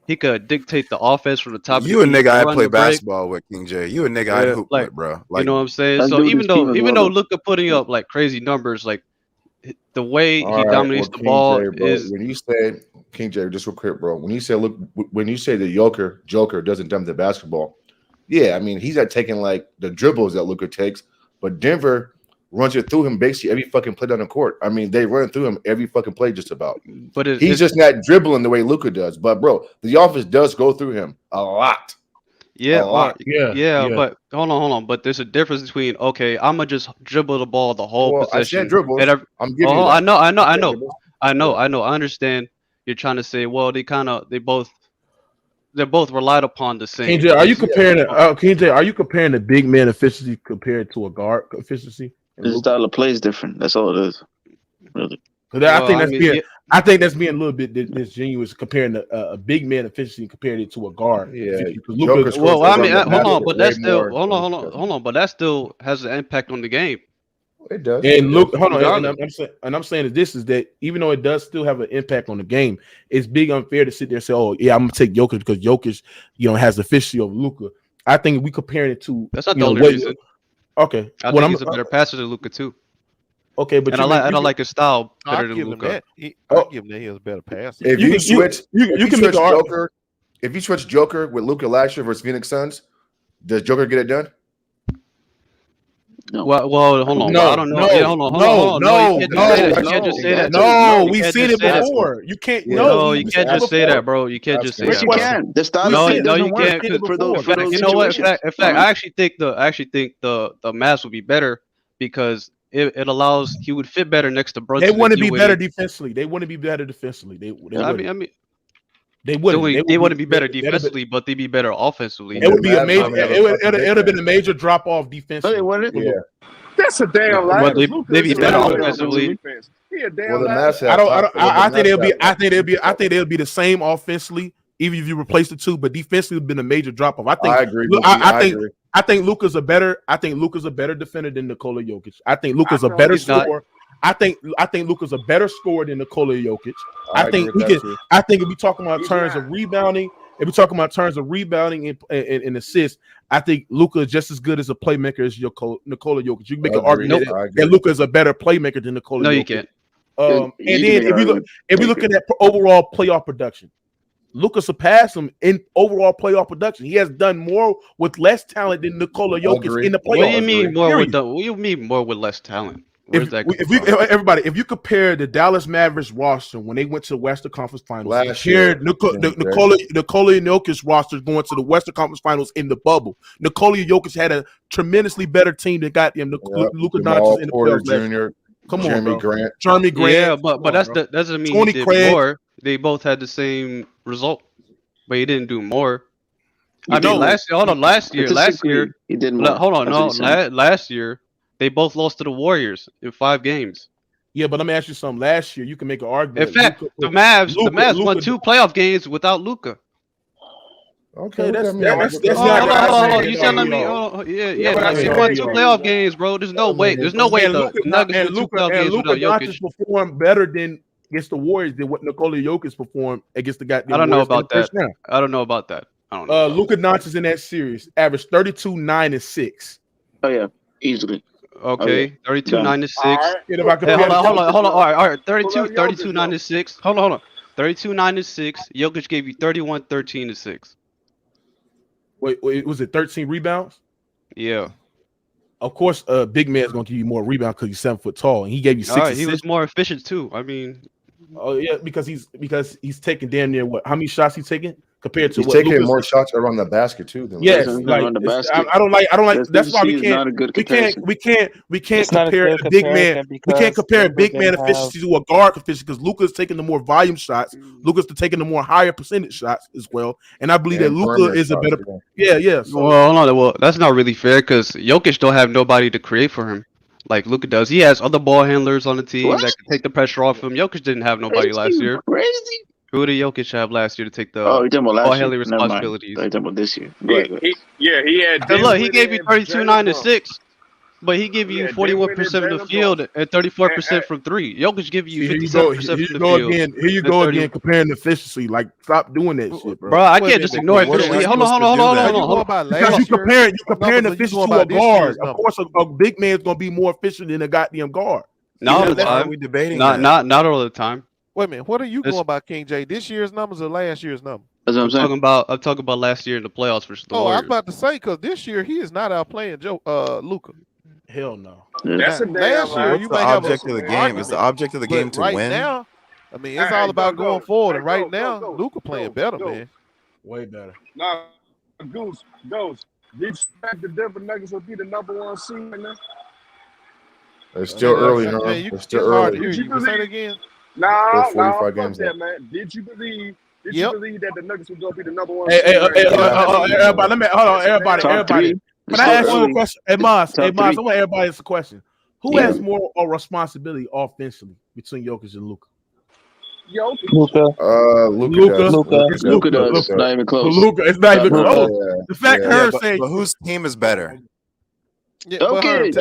He could dictate the offense from the top. You a nigga I play basketball with, King J. You a nigga I hoop with, bro. Like, you know what I'm saying? So even though Luka putting up like crazy numbers, like the way he dominates the ball is when you say King J, just real quick, bro. When you say the Joker doesn't dominate the basketball, yeah, I mean he's not taking like the dribbles that Luka takes, but Denver runs it through him basically every fucking play down the court. I mean they run through him every fucking play just about. But he's just not dribbling the way Luka does. But bro, the offense does go through him a lot. Yeah, but hold on. But there's a difference between I'm gonna just dribble the ball the whole possession. I said dribbles. I'm giving you that. I know. I understand. You're trying to say, well, they're both relied upon the same. KJ, are you comparing the big man efficiency compared to a guard efficiency? The style of play is different. That's all it is. Really. I think that's being a little bit disingenuous comparing a big man efficiency compared it to a guard. Yeah. Hold on, but that still has an impact on the game. It does. And look, hold on, I'm saying that even though it does still have an impact on the game, it's big unfair to sit there and say, "Oh, yeah, I'm gonna take Jokic because Jokic, has efficiency over Luka." I think we comparing it to that's not the only reason. Okay, I think he's a better passer than Luka too. Okay, but I like his style better than Luka. I'll give him that he has a better passer. If you switch Joker, if you switch Joker with Luka last year versus Phoenix Suns, does Joker get it done? No. Well, hold on. No, I don't know. No, you can't just say that. No, we've seen it before. You can't. No, you can't just say that, bro. You can't just say that. Yes, you can. The style No, of play you can't. for those You know what? In situations. fact, I actually think the Mavs would be better because it allows he would fit better next to Brunson. They want to be better defensively. They want to be better defensively. They wouldn't be better defensively, but they'd be better offensively. It would be a major. It would have been a major drop off defensively. Yeah. That's a damn lie. They be better offensively. I think they'll be the same offensively, even if you replace the two. But defensively would have been a major drop off. I agree. I think Luka's a better defender than Nikola Jokic. I think Luka's a better scorer. I think Luka's a better scorer than Nikola Jokic. I think if we talking about terms of rebounding, and assists, I think Luka is just as good as a playmaker as Nikola Jokic. You can make an argument that Luka is a better playmaker than Nikola Jokic. No, you can't. And then if we look at that overall playoff production, Luka surpassed him in overall playoff production. He has done more with less talent than Nikola Jokic in the playoffs. What do you mean more with less talent? If you compare the Dallas Mavericks roster when they went to the Western Conference Finals, Nikola Jokic roster going to the Western Conference Finals in the bubble. Nikola Jokic had a tremendously better team that got him. Luka Doncic in the playoffs. Jr. Come on, Jeremy Grant. Yeah, but that doesn't mean he did more. They both had the same result, but he didn't do more. Last year he did more. Last year they both lost to the Warriors in 5 games. Yeah, but let me ask you something. Last year, you can make an argument. In fact, the Mavs won 2 playoff games without Luka. Okay, that's not right. You telling me? They won 2 playoff games, bro. There's no way. The Nuggets won 2 playoff games without Jokic. Performed better than against the Warriors than what Nikola Jokic performed against the goddamn. I don't know about that. I don't know. Luka Doncic in that series averaged 32, 9, and 6. Oh yeah, easily. Okay, 32, 9 to 6. Hold on. All right. 32, 9 to 6. Hold on. 32, 9 to 6. Jokic gave you 31, 13 to 6. Wait, was it 13 rebounds? Yeah. Of course, big man's gonna give you more rebounds because he's 7 foot tall, and he gave you 6. He was more efficient too. I mean, oh yeah, because he's taking damn near what? How many shots he's taking compared to he's taking more shots around the basket too. Than around the basket. I don't like. That's why we can't compare a big man. We can't compare a big man efficiency to a guard efficiency because Luka's taking the more volume shots. Luka's taking the more higher percentage shots as well, and I believe that Luka is a better. Yeah. Well, that's not really fair because Jokic don't have nobody to create for him. like Luka does. He has other ball handlers on the team that can take the pressure off him. Jokic didn't have nobody last year. Crazy. Who did Jokic have last year to take the you're talking about ball last handling year. responsibilities? You're talking about this year. He had. And look, he gave you 32, 9, and 6. But he give you 41% of the field and 34% from three. Jokic give you 57% from the field. Here you go again comparing efficiency. Like, stop doing that shit, bro. Bro, I can't just ignore efficiency. Hold on. Because you comparing efficiency to a guard. Of course, a big man's gonna be more efficient than a goddamn guard. Not all the time. We debating not all the time. Wait a minute. What are you going by, King J? This year's numbers or last year's numbers? That's what I'm saying. I'm talking about last year in the playoffs versus the Warriors. I was about to say because this year he is not outplaying Luka. Hell no. That's a damn last year you may have object of the game. It's the object of the game to right win. Now, I mean, it's all about going forward. And right now, Luka playing better, man. Way better. Nah, Goose. Did you expect the Denver Nuggets would be the #1 seed right now? It's still early, huh? It's still early. Did you say it again? Nah, 45 games that, man. Did you believe that the Nuggets would go be the #1 seed? Everybody, let me hold on. Everybody. Can I ask you a question? Hey, Maz, I want everybody to ask a question. Who has more responsibility offensively between Jokic and Luka? Luka does. It's not even close. It's not even close. The fact her saying, but whose team is better? Jokic.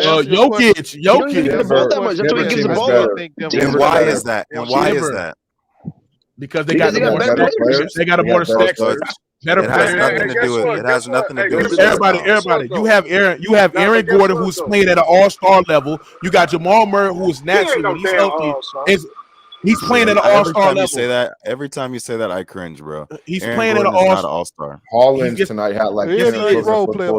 And why is that? Because they got more players. They got more stacks. Better It has nothing to do with it. Everybody. You have Aaron Gordon who's playing at an all-star level. You got Jamal Murray who is naturally when he's healthy. He's playing at an all-star level. Every time you say that, I cringe, bro. He's playing at an all-star. Holland tonight had like role player.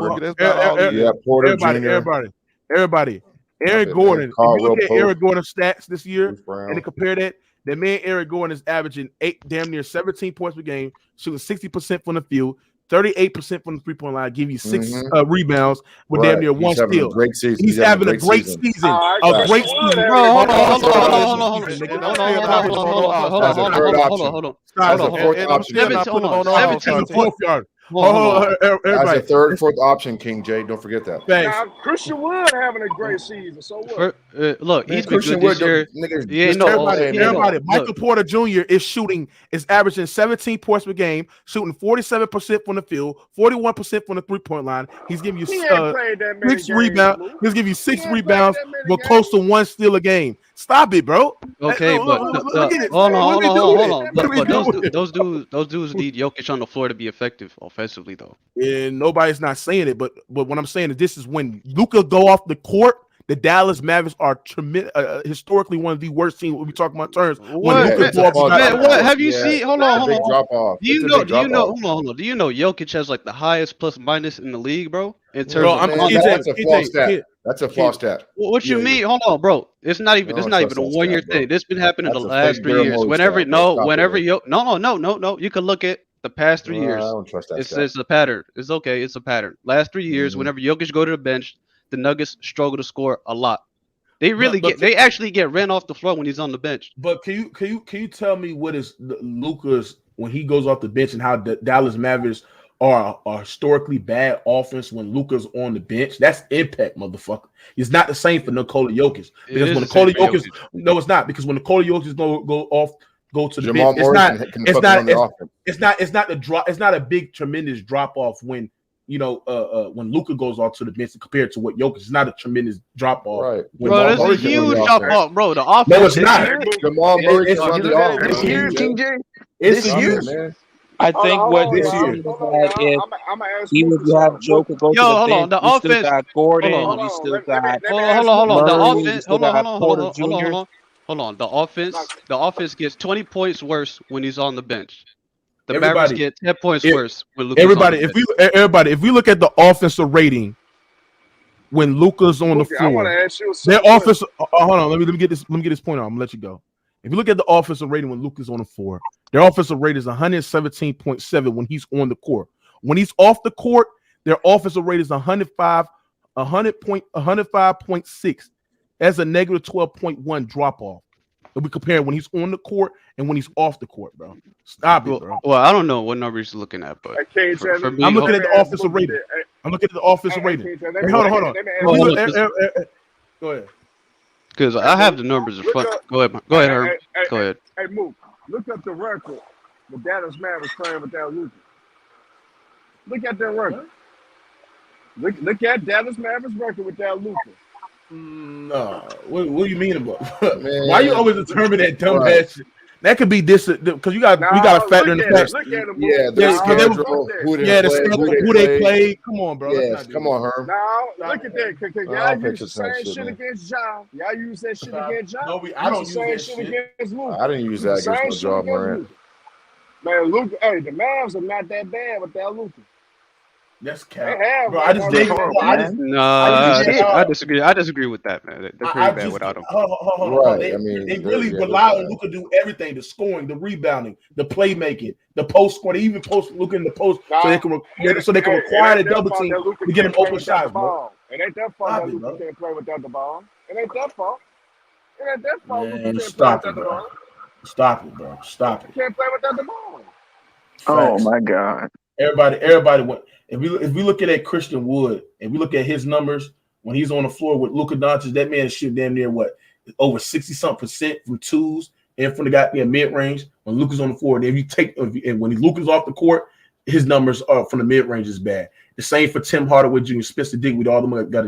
Everybody. Aaron Gordon. If you look at Aaron Gordon's stats this year and to compare that, the man Aaron Gordon is averaging damn near 17 points per game, shooting 60% from the field, 38% from the three-point line, give you 6 rebounds with damn near 1 steal. He's having a great season. A great season. Hold on. As a third, fourth option, King J. Don't forget that. Now, Christian Wood having a great season. So what? Look, he's been good this year. Everybody. Michael Porter Jr. is averaging 17 points per game, shooting 47% from the field, 41% from the three-point line. He's giving you 6 rebounds. He's giving you 6 rebounds, but close to 1 steal a game. Stop it, bro. Okay, but hold on. But those dudes need Jokic on the floor to be effective offensively, though. And nobody's not saying it, but what I'm saying is this is when Luka go off the court. The Dallas Mavericks are historically one of the worst teams when we talk about terms. What have you seen? Hold on. Do you know? Do you know Jokic has like the highest plus minus in the league, bro? In terms that's a false stat. That's a false stat. What you mean? Hold on, bro. It's not even. It's not even a 1 year thing. This been happening the last 3 years. Whenever you can look at the past 3 years. I don't trust that. It's a pattern. It's okay. It's a pattern. Last 3 years, whenever Jokic go to the bench, the Nuggets struggle to score a lot. They actually get ran off the floor when he's on the bench. But can you tell me what is Luka's when he goes off the bench and how the Dallas Mavericks are historically bad offense when Luka's on the bench? That's impact, motherfucker. It's not the same for Nikola Jokic because when Nikola Jokic, no, it's not because when Nikola Jokic go to the Jamal bench, it's not a big tremendous drop off when. When Luka goes off to the bench compared to what Jokic, it's not a tremendous drop off. Right. Bro, there's a huge drop off, bro. The offense. No, it's not. Jamal Murray can run the offense. This year, King J. It's huge, man. I think what this year is that even if you have Joker go to the bench, you still got Gordon, you still got hold on. The offense, hold on. The offense gets 20 points worse when he's on the bench. The Mavericks get 10 points worse when Luka's if we look at the offensive rating when Luka's on the floor, their offense. Hold on, let me get this point on. I'm gonna let you go. If you look at the offensive rating when Luka's on the floor, their offensive rate is 117.7 when he's on the court. When he's off the court, their offensive rate is 105.6. That's a negative 12.1 drop off. If we compare when he's on the court and when he's off the court, bro. Stop it, bro. Well, I don't know what numbers you're looking at, but I'm looking at the offensive rating. Hold on. Go ahead. Because I have the numbers in front. Go ahead, Herb. Go ahead. Hey, Mook, look up the record. The Dallas Mavericks playing without Luka. Look at that record. Look at Dallas Mavericks record without Luka. No, what do you mean about? Why you always determine that dumb ass shit? That could be this because we got to factor in the fact. The schedule, who they played. Come on, bro. Yes, come on, Herb. Now look at that. Y'all use the same shit against John. Y'all use that shit against John. No, I don't use that shit against Luka. I didn't use that against no John Morant. Man, Luka. Hey, the Mavs are not that bad without Luka. That's cap. Bro, I disagree. I disagree with that, man. They're pretty bad without him. Right. They really rely on Luka to do everything: the scoring, the rebounding, the playmaking, the post score. They even post Luka in the post so they can require the double team to get him open shots, bro. It ain't that fault that Luka can't play without the ball. It ain't that fault. Man, stop it, bro. Stop it, bro. Stop it. Can't play without the ball. Oh my God. Everybody went. If we look at Christian Wood and we look at his numbers when he's on the floor with Luka Doncic, that man shoot damn near over 60% from twos and from the goddamn mid range. When Luka's on the floor, then when Luka's off the court, his numbers are from the mid range is bad. The same for Tim Hardaway Jr., Spencer Dinwiddie, all them got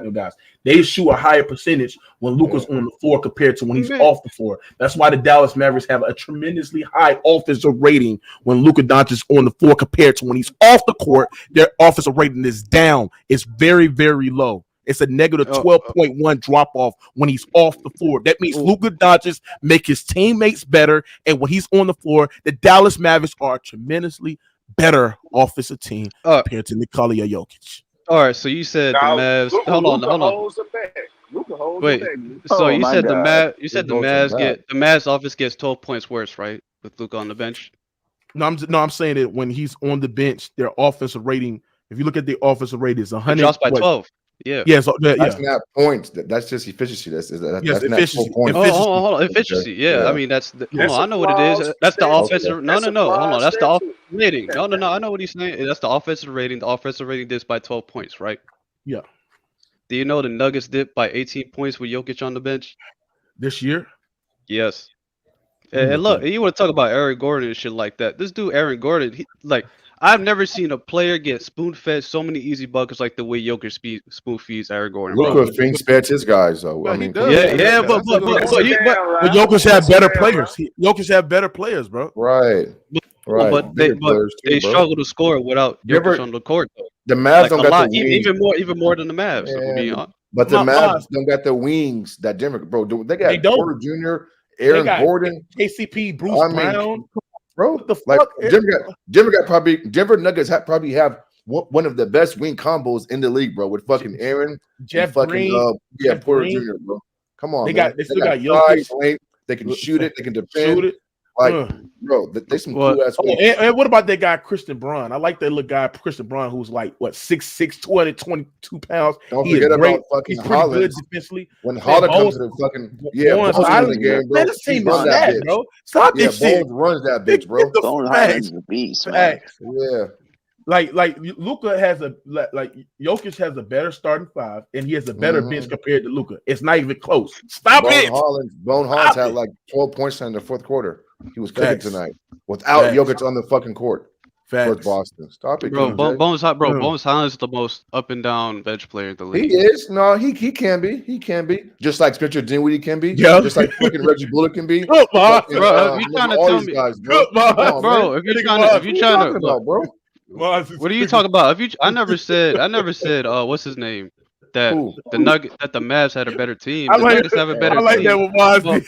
no guys. They shoot a higher percentage when Luka's on the floor compared to when he's off the floor. That's why the Dallas Mavericks have a tremendously high offensive rating when Luka Doncic is on the floor compared to when he's off the court. Their offensive rating is down. It's very, very low. It's a negative 12.1 drop off when he's off the floor. That means Luka Doncic make his teammates better, and when he's on the floor, the Dallas Mavericks are tremendously better offensive team compared to Nikola Jokic. All right, so you said the Mavs. Hold on. Wait, so you said the Mavs offense gets 12 points worse, right? With Luka on the bench. No, I'm saying that when he's on the bench, their offensive rating. If you look at the offensive rating, it's 100. It drops by 12. Yeah. Yeah. So that's not points. That's just efficiency. That's efficiency. Hold on. Efficiency. Yeah. I mean, that's I know what it is. That's the offensive. No. Hold on. That's the offensive rating. No. I know what he's saying. That's the offensive rating. The offensive rating dips by 12 points, right? Yeah. Do you know the Nuggets dipped by 18 points with Jokic on the bench this year? Yes. And look, you want to talk about Aaron Gordon and shit like that. This dude, Aaron Gordon, I've never seen a player get spoon-fed so many easy buckets like the way Jokic spoon-feeds Aaron Gordon. Luka fed his guys, though. I mean, but Jokic have better players. Jokic have better players, bro. Right. But they struggle to score without Jokic on the court, though. The Mavs don't got the wings. even more than the Mavs. But the Mavs don't got the wings that Denver, bro. They got Porter Jr., Aaron Gordon, KCP, Bruce Brown. Bro, what the fuck? Denver Nuggets probably have one of the best wing combos in the league, bro. With fucking Aaron, Jeff Green, Porter Jr., bro. Come on, they still got Jokic. They can shoot it. They can defend. Bro, they some cool ass. And what about that guy Christian Braun? I like that little guy Christian Braun, who's like 6'6", 222 pounds. Don't forget about fucking Holland. Defensively. When Holland comes to the fucking Bones in the game, bro. This team is that, bro. Stop this shit. Bones runs that bitch, bro. Bones is a beast, man. Yeah. Like Luka has Jokic has a better starting five, and he has a better bench compared to Luka. It's not even close. Stop it. Bone Hollins had 12 points in the fourth quarter. He was cooking tonight without Jokic on the fucking court. Towards Boston. Stop it, bro. Bones Hollins is the most up and down bench player in the league. He is. No, he can be. He can be. Just like Spencer Dinwiddie can be. Yeah. Just like fucking Reggie Bullock can be. Bro, if you're trying to tell me, bro, if you're trying to, bro. What are you talking about? I never said what's his name? That the Mavs had a better team. The Nuggets have a better team. I like that with Mozzie.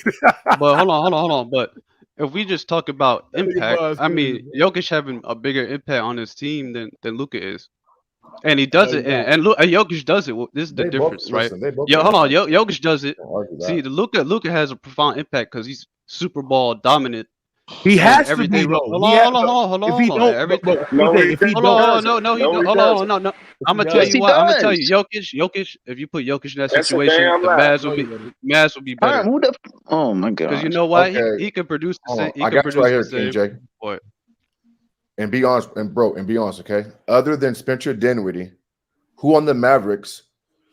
But hold on. But if we just talk about impact, I mean, Jokic having a bigger impact on his team than Luka is, and he does it. And Jokic does it. This is the difference, right? Hold on. Jokic does it. See, Luka has a profound impact because he's Super Bowl dominant. He has to be. Hold on. If he don't, no. I'm gonna tell you what. I'm gonna tell you, Jokic. If you put Jokic in that situation, the Mavs will be better. Oh my god! Because you know why? He can produce the same. I got you right here, KJ. What? And be honest, okay. Other than Spencer Dinwiddie, who on the Mavericks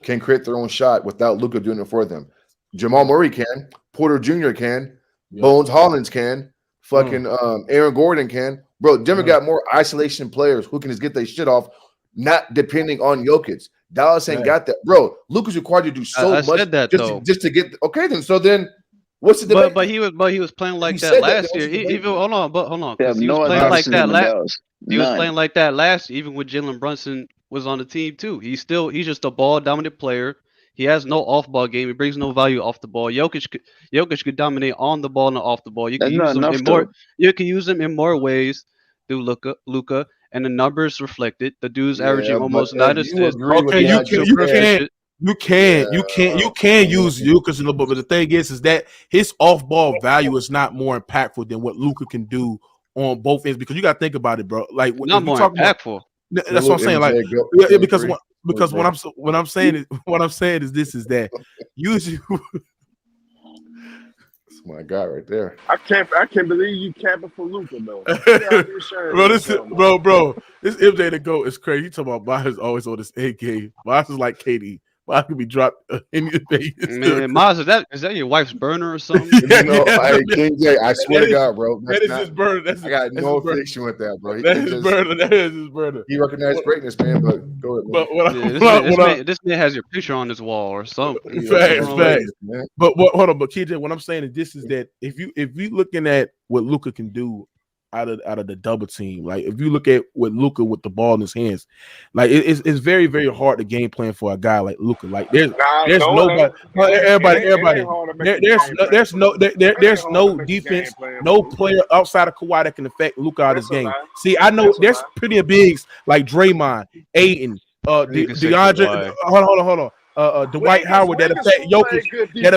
can create their own shot without Luka doing it for them. Jamal Murray can. Porter Jr. can. Bones Hollins can. Fucking Aaron Gordon can. Bro, Denver got more isolation players who can just get their shit off, not depending on Jokic. Dallas ain't got that. Bro, Luka's required to do so much said that, just to get – okay, then. So then what's the debate? But he was playing like that last year. Hold on. He was playing like that last. He was playing like that last year, even when Jalen Brunson was on the team too. He's just a ball dominant player. He has no off ball game. He brings no value off the ball. Jokic could dominate on the ball and off the ball. You can use him in more. You can use him in more ways through Luka, and the numbers reflect it. The dude's averaging almost 9 assists. Okay, you can use Lucas in the book, but the thing is that his off ball value is not more impactful than what Luka can do on both ends, because you got to think about it, bro. Like not more impactful. That's what I'm saying. Like because what I'm saying is that usually. That's my guy right there. I can't believe you capping for Luka though. Bro, this MJ the GOAT is crazy. You talking about Myers always on this A game. Myers is like KD. Myers could be dropped any day. Man, Myers, is that your wife's burner or something? King J, I swear to God, bro. That is his burner. I got no affliction with that, bro. That is his burner. He recognized greatness, man. But go ahead. But this man has your picture on his wall or something. Facts. But hold on, but KJ, what I'm saying is that if you looking at what Luka can do out of the double team, like if you look at what Luka with the ball in his hands, like it's very, very hard to game plan for a guy like Luka. Like there's nobody, there's no defense, no player outside of Kawhi that can affect Luka out of his game. See, I know there's pretty bigs like Draymond, Ayton, DeAndre. Hold on. Dwight Howard that affect Jokic, that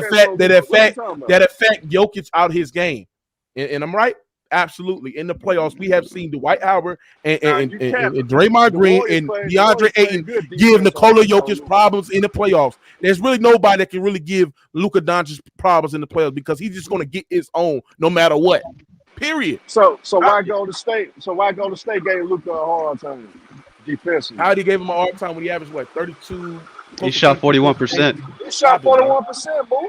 affect Jokic out of his game, and I'm right. Absolutely. In the playoffs, we have seen Dwight Howard and Draymond Green and DeAndre Ayton give Nikola Jokic problems in the playoffs. There's really nobody that can really give Luka Doncic problems in the playoffs because he's just going to get his own no matter what. Period. So why go to State? So why go to State gave Luka a hard time defensively? How did he give him a hard time when he averaged 32? He shot 41%. He shot 41%, boy.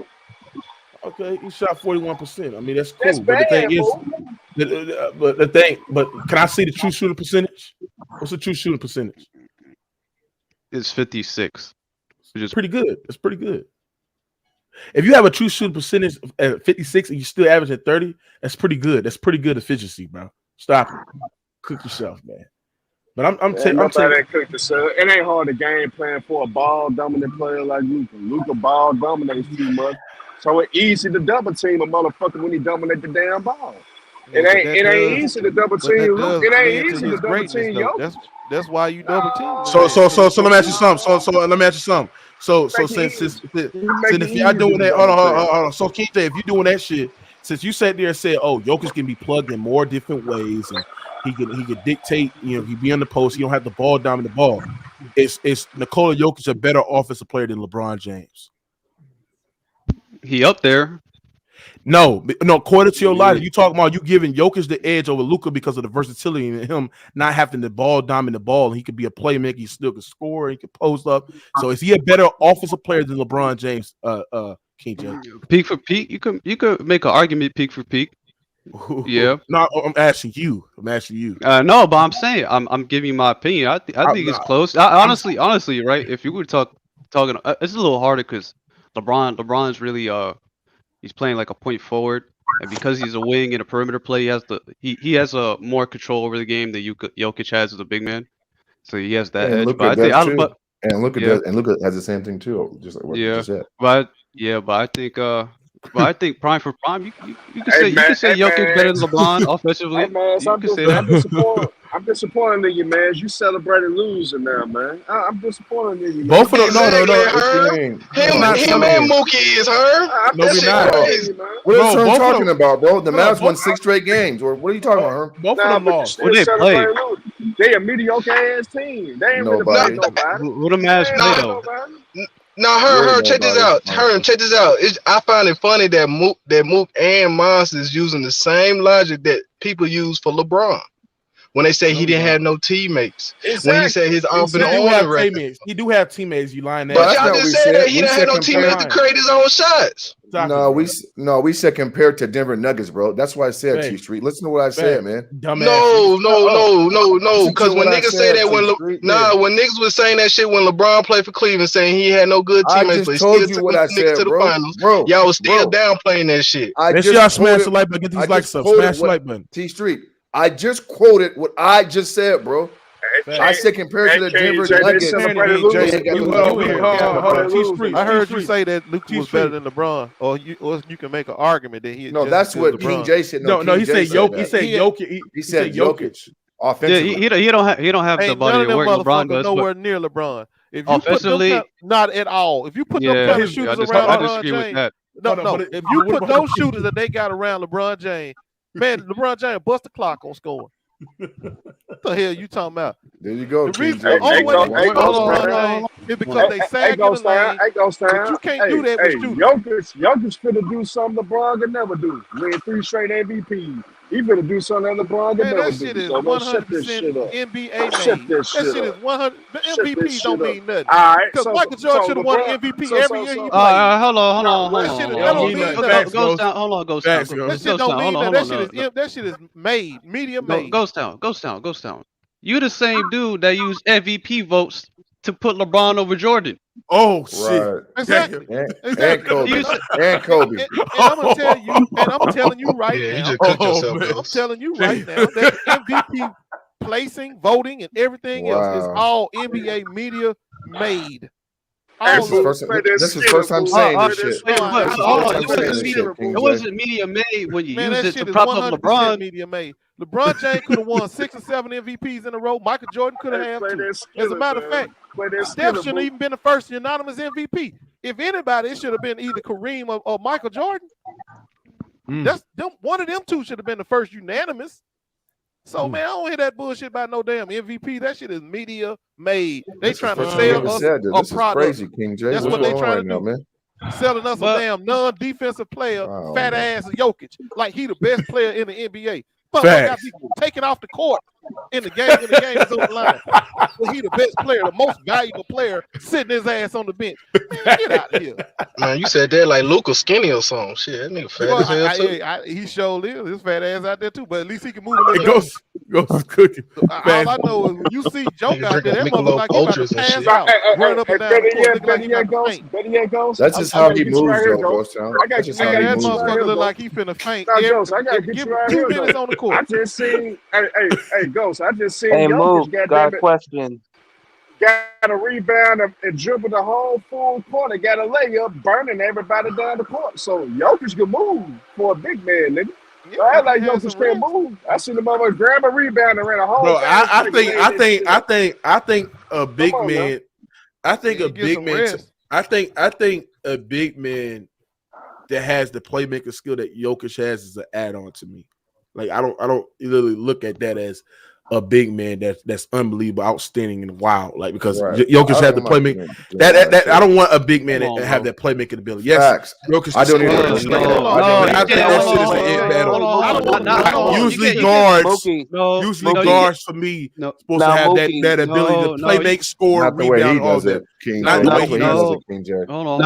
Okay, he shot 41%. I mean, that's cool. That's but the thing is, but can I see the true shooting percentage? What's the true shooting percentage? It's 56. Which is pretty good. It's pretty good. If you have a true shooting percentage at 56 and you still average at 30, that's pretty good. That's pretty good efficiency, bro. Stop it. Cook yourself, man. But I'm telling you, it ain't hard to game plan for a ball dominant player like Luka. Luka ball dominates too much. So it's easy to double team a motherfucker when he dominate the damn ball. It ain't easy to double team. It ain't easy to double team. That's why you double team. So let me ask you something. So let me ask you something. So since if y'all doing that, hold on. So Keith, if you doing that shit, since you sat there and said, "Oh, Jokic can be plugged in more different ways and he could dictate, he be on the post, he don't have the ball dominate the ball." Is Nikola Jokic a better offensive player than LeBron James? He up there. No. According to your logic, you talking about you giving Jokic the edge over Luka because of the versatility in him not having the ball dominate the ball, and he could be a playmaker. He still could score. He could post up. So is he a better offensive player than LeBron James? King James. Peak for peak, you could make an argument. Peak for peak. Yeah. No, I'm asking you. No, but I'm saying I'm giving you my opinion. I think it's close. Honestly, right? If you were talking, it's a little harder because LeBron's really he's playing like a point forward, and because he's a wing and a perimeter play, he has a more control over the game than Jokic has as a big man. So he has that edge. Luka Luka has the same thing too. Just like what you just said. But I think prime for prime, you can say Jokic better than LeBron offensively. Hey, man, you can say that. I'm disappointed in you, man. You celebrated losing now, man. I'm disappointed in you. Man. Both of them, no. Him and Mookie is her. No, we're not. What are you talking about, bro? The Mavs won 6 straight games. Or what are you talking about, Herm? Both of them lost. What they play? They a mediocre ass team. They ain't really playing nobody. What the Mavs play though? No, her. Check this out. Check this out. I find it funny that Mook and Moss is using the same logic that people use for LeBron. when they say he didn't have no teammates. Exactly. When he said his teammates. He do have teammates. You lying there. But y'all just said that he didn't have no teammates to create his own shots. We said compared to Denver Nuggets, bro. That's why I said T Street. Listen to what I said, man. No. Because when niggas say that when niggas was saying that shit when LeBron played for Cleveland, saying he had no good teammates, but he still took the Knicks to the finals. Y'all was still downplaying that shit. Y'all smash the like button. Get these likes up. Smash the like button. T Street. I just quoted what I just said, bro. I said compared to the Denver Nuggets. I heard you say that Luka was better than LeBron, or you can make an argument that he. No, that's what King J said. No, he said Jokic. He said Jokic. Offensively, he don't have the body of work LeBron does. Nowhere near LeBron. If you offensively, not at all. If you put those kind of shooters around LeBron James, no. If you put those shooters that they got around LeBron James, man, LeBron James bust the clock on scoring. What the hell you talking about? There you go. The reason is because they sag in the lane. But you can't do that with shooters. Jokic finna do something LeBron could never do. Win 3 straight MVPs. He finna do something that LeBron could never do. That shit is 100% NBA made. That shit is 100. The MVPs don't mean nothing. All right. Because Michael Jordan should have won an MVP every year he played. Hold on. That shit don't mean nothing. That shit is made. Media made. Ghost Town. You the same dude that used MVP votes to put LeBron over Jordan. Oh shit! Right. Exactly. And Kobe. And Kobe. And I'm gonna tell you. And I'm telling you right now. You just cut yourself I'm telling you right now that MVP placing, voting, and everything else is all NBA media made. This is first time saying this shit. It wasn't media made when you used it to prop up LeBron. Media made. LeBron James could have won 6 or 7 MVPs in a row. Michael Jordan could have had 2. As a matter of fact, Steph shouldn't even been the first unanimous MVP. If anybody, it should have been either Kareem or Michael Jordan. That's them. One of them two should have been the first unanimous. So man, I don't hear that bullshit about no damn MVP. That shit is media made. They trying to sell us a product. Crazy, King J. That's what they trying to do. Selling us a damn non-defensive player, fat ass Jokic, like he the best player in the NBA. But got people taken off the court in the game is on the line. But he the best player, the most valuable player, sitting his ass on the bench. Man, get out of here. Man, you said that like Luka skinny or something. Shit, that nigga fat as hell too. He sure is. His fat ass out there too, but at least he can move a little. Goes cooking. All I know is when you see Joke out there, that motherfucker like he about to pass out, run up and down the court. Better yet goes. That's just how he moves, though, Ghost Town. I got you. That motherfucker look like he finna faint. I gotta get you right here. 2 minutes on the court. I just seen. Hey, Ghost. I just seen. Hey, Mook, got a question. Got a rebound and dribbled the whole full court and got a layup, burning everybody down the court. So Jokic can move for a big man, nigga. So I like Jokic can move. I seen the mother grab a rebound and ran a whole. Bro, I think a big man. I think a big man. I think a big man that has the playmaker skill that Jokic has is an add-on to me. Like I don't literally look at that as a big man that's unbelievable, outstanding, and wild. Like because Jokic had the playmaker. That I don't want a big man that have that playmaking ability. Yes, Jokic. I don't even understand. I think that shit is an usually guards for me supposed to have that ability to play, make, score, rebound, all that. Not the way he does it, King J. No,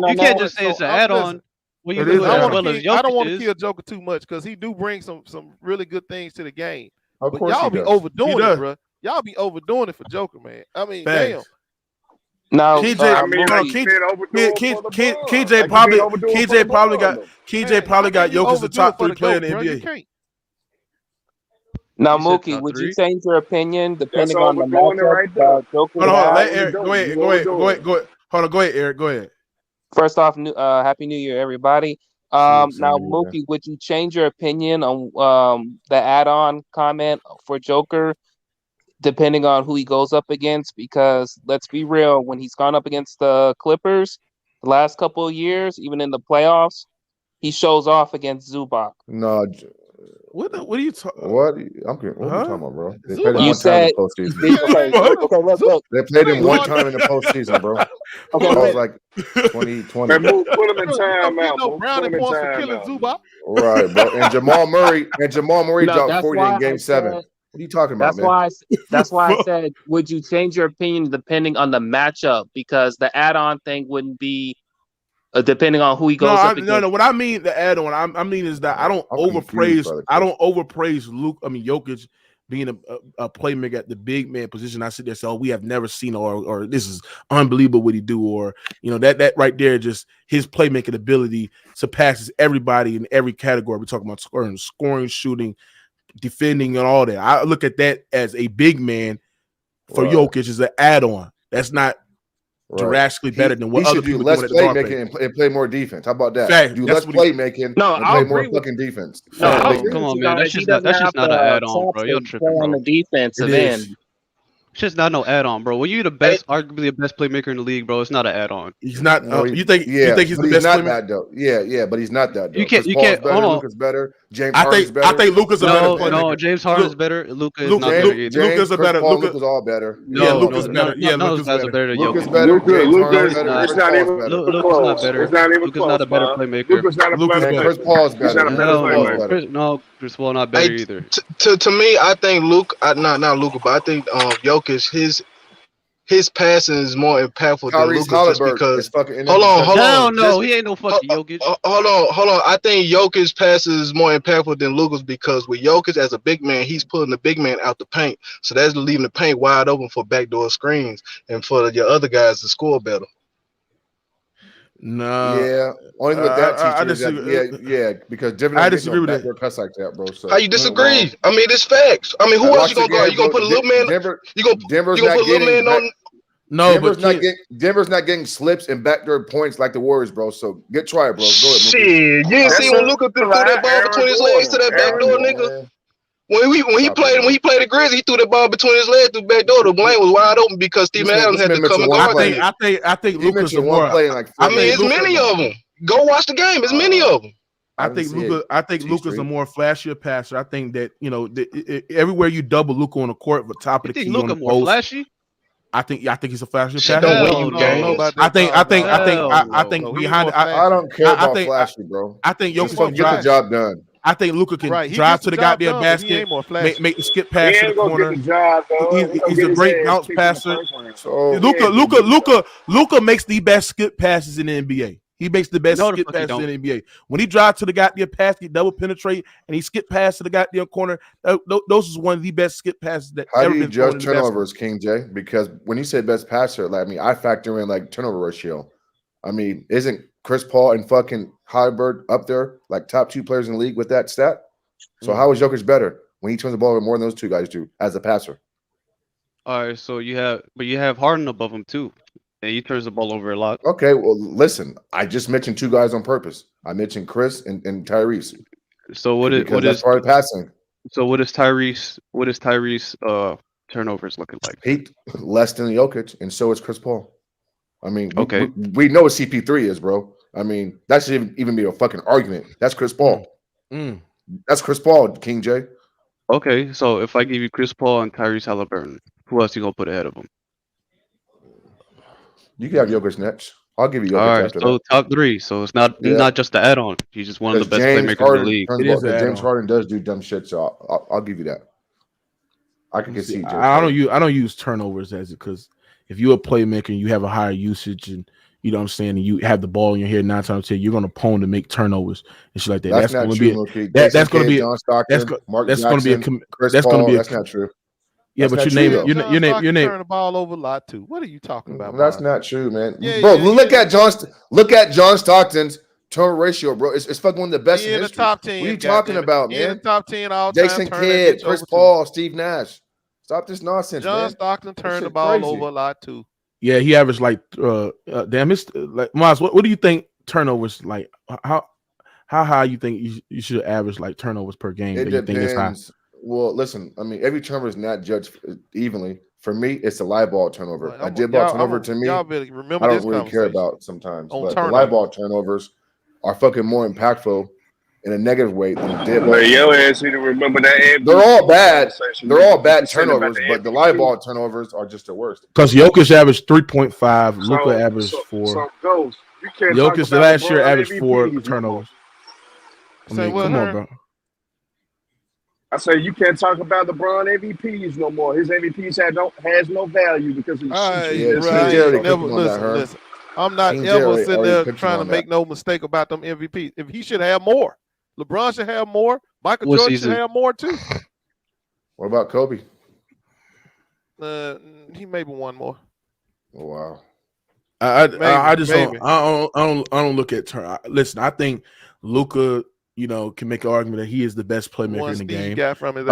you can't just say it's an add-on. I don't want to kill Joker too much because he do bring some really good things to the game. Of but course y'all be overdoing it, bro. Y'all be overdoing it for Joker, man. I mean, damn. No, KJ probably got Jokic as the top 3 player in the NBA. Now, Mookie, would you change your opinion depending on the matchup? Go ahead. Hold on, go ahead, Eric. Go ahead. First off, Happy New Year, everybody. Now, Mookie, would you change your opinion on the add-on comment for Joker, depending on who he goes up against? Because let's be real, when he's gone up against the Clippers the last couple of years, even in the playoffs, he shows off against Zubac. No. What are you talking? What are you talking about, bro? They played him one time in the postseason. They played him one time in the postseason, bro. Okay, I was like 2020. Man, put him in time out. No brownie points for killing Zubac. Right, bro. And Jamal Murray dropped 40 in Game 7. What are you talking about, man? That's why I said, would you change your opinion depending on the matchup? Because the add-on thing wouldn't be depending on who he goes up against. No. What I mean, the add-on, I mean is that I don't overpraise Luke. I mean, Jokic being a playmaker at the big man position. I sit there, so we have never seen, or this is unbelievable what he do, or that right there, just his playmaking ability surpasses everybody in every category. We're talking about scoring, shooting, defending, and all that. I look at that as a big man for Jokic as an add-on. That's not drastically better than what other people do. Less playmaking and play more defense. How about that? Fact. Do less playmaking and play more fucking defense. No, come on, man. That's just not an add-on, bro. You're tripping, bro. On the defensive end. It's just not no add-on, bro. When you're the best, arguably the best playmaker in the league, bro, it's not an add-on. He's not. You think he's the best playmaker? Not that though. Yeah, but he's not that though. You can't. Hold on. Luka's better. James Harden's better. I think Luka's a better playmaker. No, James Harden's better. Luka is not better either. Luka's a better. Luka's all better. Luka's better. Yeah, Luka's better than Jokic. Luka's better. Luka's not even Luka's not better. It's not even Luka's close, not a better playmaker. Luka's not a better player. Chris Paul's better. No, Chris Paul not better either. To me, I think not Luka, but I think Jokic, his passing is more impactful than Luka just because. Hold on. No, he ain't no fucking Jokic. Hold on. I think Jokic's passes is more impactful than Luka's because with Jokic as a big man, he's pulling the big man out the paint, so that's leaving the paint wide open for backdoor screens and for your other guys to score better. No. Yeah. Only with that because I disagree with that. Cuss like that, bro. So how you disagree? I mean, it's facts. I mean, who else you gonna go? You gonna put a little man? You gonna put a little man on? No, Denver's not getting slips and backdoor points like the Warriors, bro. So try it, bro. Go ahead. Shit, you didn't see when Luka threw that ball between his legs to that backdoor, nigga. When he played the Grizzlies, he threw that ball between his legs through the back door. The lane was wide open because Steven Adams had to come and guard it. I think Luka's more. I mean, it's many of them. Go watch the game. It's many of them. I think Luka's a more flashier passer. I think that everywhere you double Luka on the court, but top of the key Luka on the more post. flashy? I think he's a flashier passer. I think behind. I don't care about flashy, bro. I think Jokic can get the job done. I think Luka can drive to the goddamn basket, make the skip pass to the corner. He's a great bounce passer. Luka makes the best skip passes in the NBA. He makes the best skip passes in the NBA. When he drives to the goddamn basket, double penetrate, and he skip pass to the goddamn corner, those is one of the best skip passes that ever been. How do you judge turnovers, King J? Because when you say best passer, I factor in turnover ratio. I mean, isn't Chris Paul and fucking Hybrid up there, top 2 players in the league with that stat? So how is Jokic better when he turns the ball over more than those 2 guys do as a passer? All right, so you have Harden above him too, and he turns the ball over a lot. Okay, well, listen, I just mentioned 2 guys on purpose. I mentioned Chris and Tyrese. So what is part of passing? So what is Tyrese turnovers looking like? He less than Jokic, and so is Chris Paul. I mean, okay, we know what CP3 is, bro. I mean, that should even be a fucking argument. That's Chris Paul. That's Chris Paul, King J. Okay, so if I give you Chris Paul and Tyrese Halliburton, who else you gonna put ahead of him? You can have Jokic next. I'll give you Jokic. All right, so top 3. So it's not just the add-on. He's just one of the best playmakers in the league. James Harden does do dumb shit, so I'll give you that. I can concede. I don't use turnovers as it because if you're a playmaker and you have a higher usage and you know what I'm saying, and you have the ball in your head 9 times out of 10, you're going to prone to make turnovers and shit like that. That's going to be that's going to be John Stockton, that's going to be that's not true. Yeah, but your name turn the ball over a lot too. What are you talking about? That's not true, man. Look at John Stockton's turnover ratio, bro. It's fucking one of the best in history. Top 10. What are you talking about, man? In the top 10 all time. Jason Kidd, Chris Paul, Steve Nash. Stop this nonsense, John Stockton turned the ball over a lot too. Yeah, he averaged Miles, what do you think turnovers like? How high you think you should average turnovers per game? It depends. You think it's high? Well, listen, I mean, every turnover is not judged evenly. For me, it's a live ball turnover. A dead ball turnover to me, I don't really care about sometimes. But the live ball turnovers are fucking more impactful in a negative way than he did. Well, your ass need to remember that. MVP They're all bad. They're all bad saying about turnovers, the but the MVP. live ball turnovers are just the worst. Because Jokic averaged 3.5, Luka averaged 4. So goes. You can't Jokic talk about last year LeBron averaged MVPs 4 no turnovers. I Say mean, what, come on, Herm? bro. I say you can't talk about LeBron MVPs no more. His MVPs has no value because he's Listen. I'm not ever sitting there trying to make no mistake about them MVPs. If he should have more, LeBron should have more. Michael Jordan should have more too. What about Kobe? He maybe one more. Oh, wow. I don't look at turn. Listen, I think Luka, can make an argument that he is the best playmaker in the game. Guy from his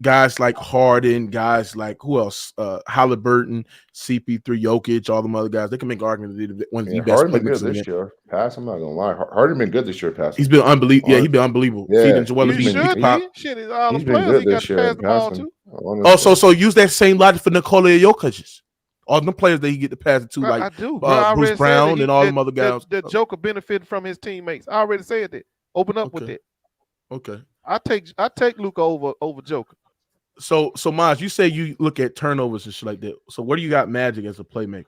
guys like Harden, guys like who else? Halliburton, CP3, Jokic, all them other guys. They can make an argument that they're one of the best Harden been good playmakers this year. Pass, I'm not gonna lie. Harden been good this year. Pass. He's been unbelievable. Yeah, he's been unbelievable. Yeah, Feeding Joel he's Embiid. Shit, all he's the been players good he got this to year. pass the ball to. Oh, so use that same logic for Nikola and Jokic. All the players that he get to pass it to, like I do. Bruce Brown and all them other guys. That Joker benefited from his teammates. I already said that. Open up with it. Okay. I take Luka over Joker. So Maj, you say you look at turnovers and shit like that. So where do you got Magic as a playmaker?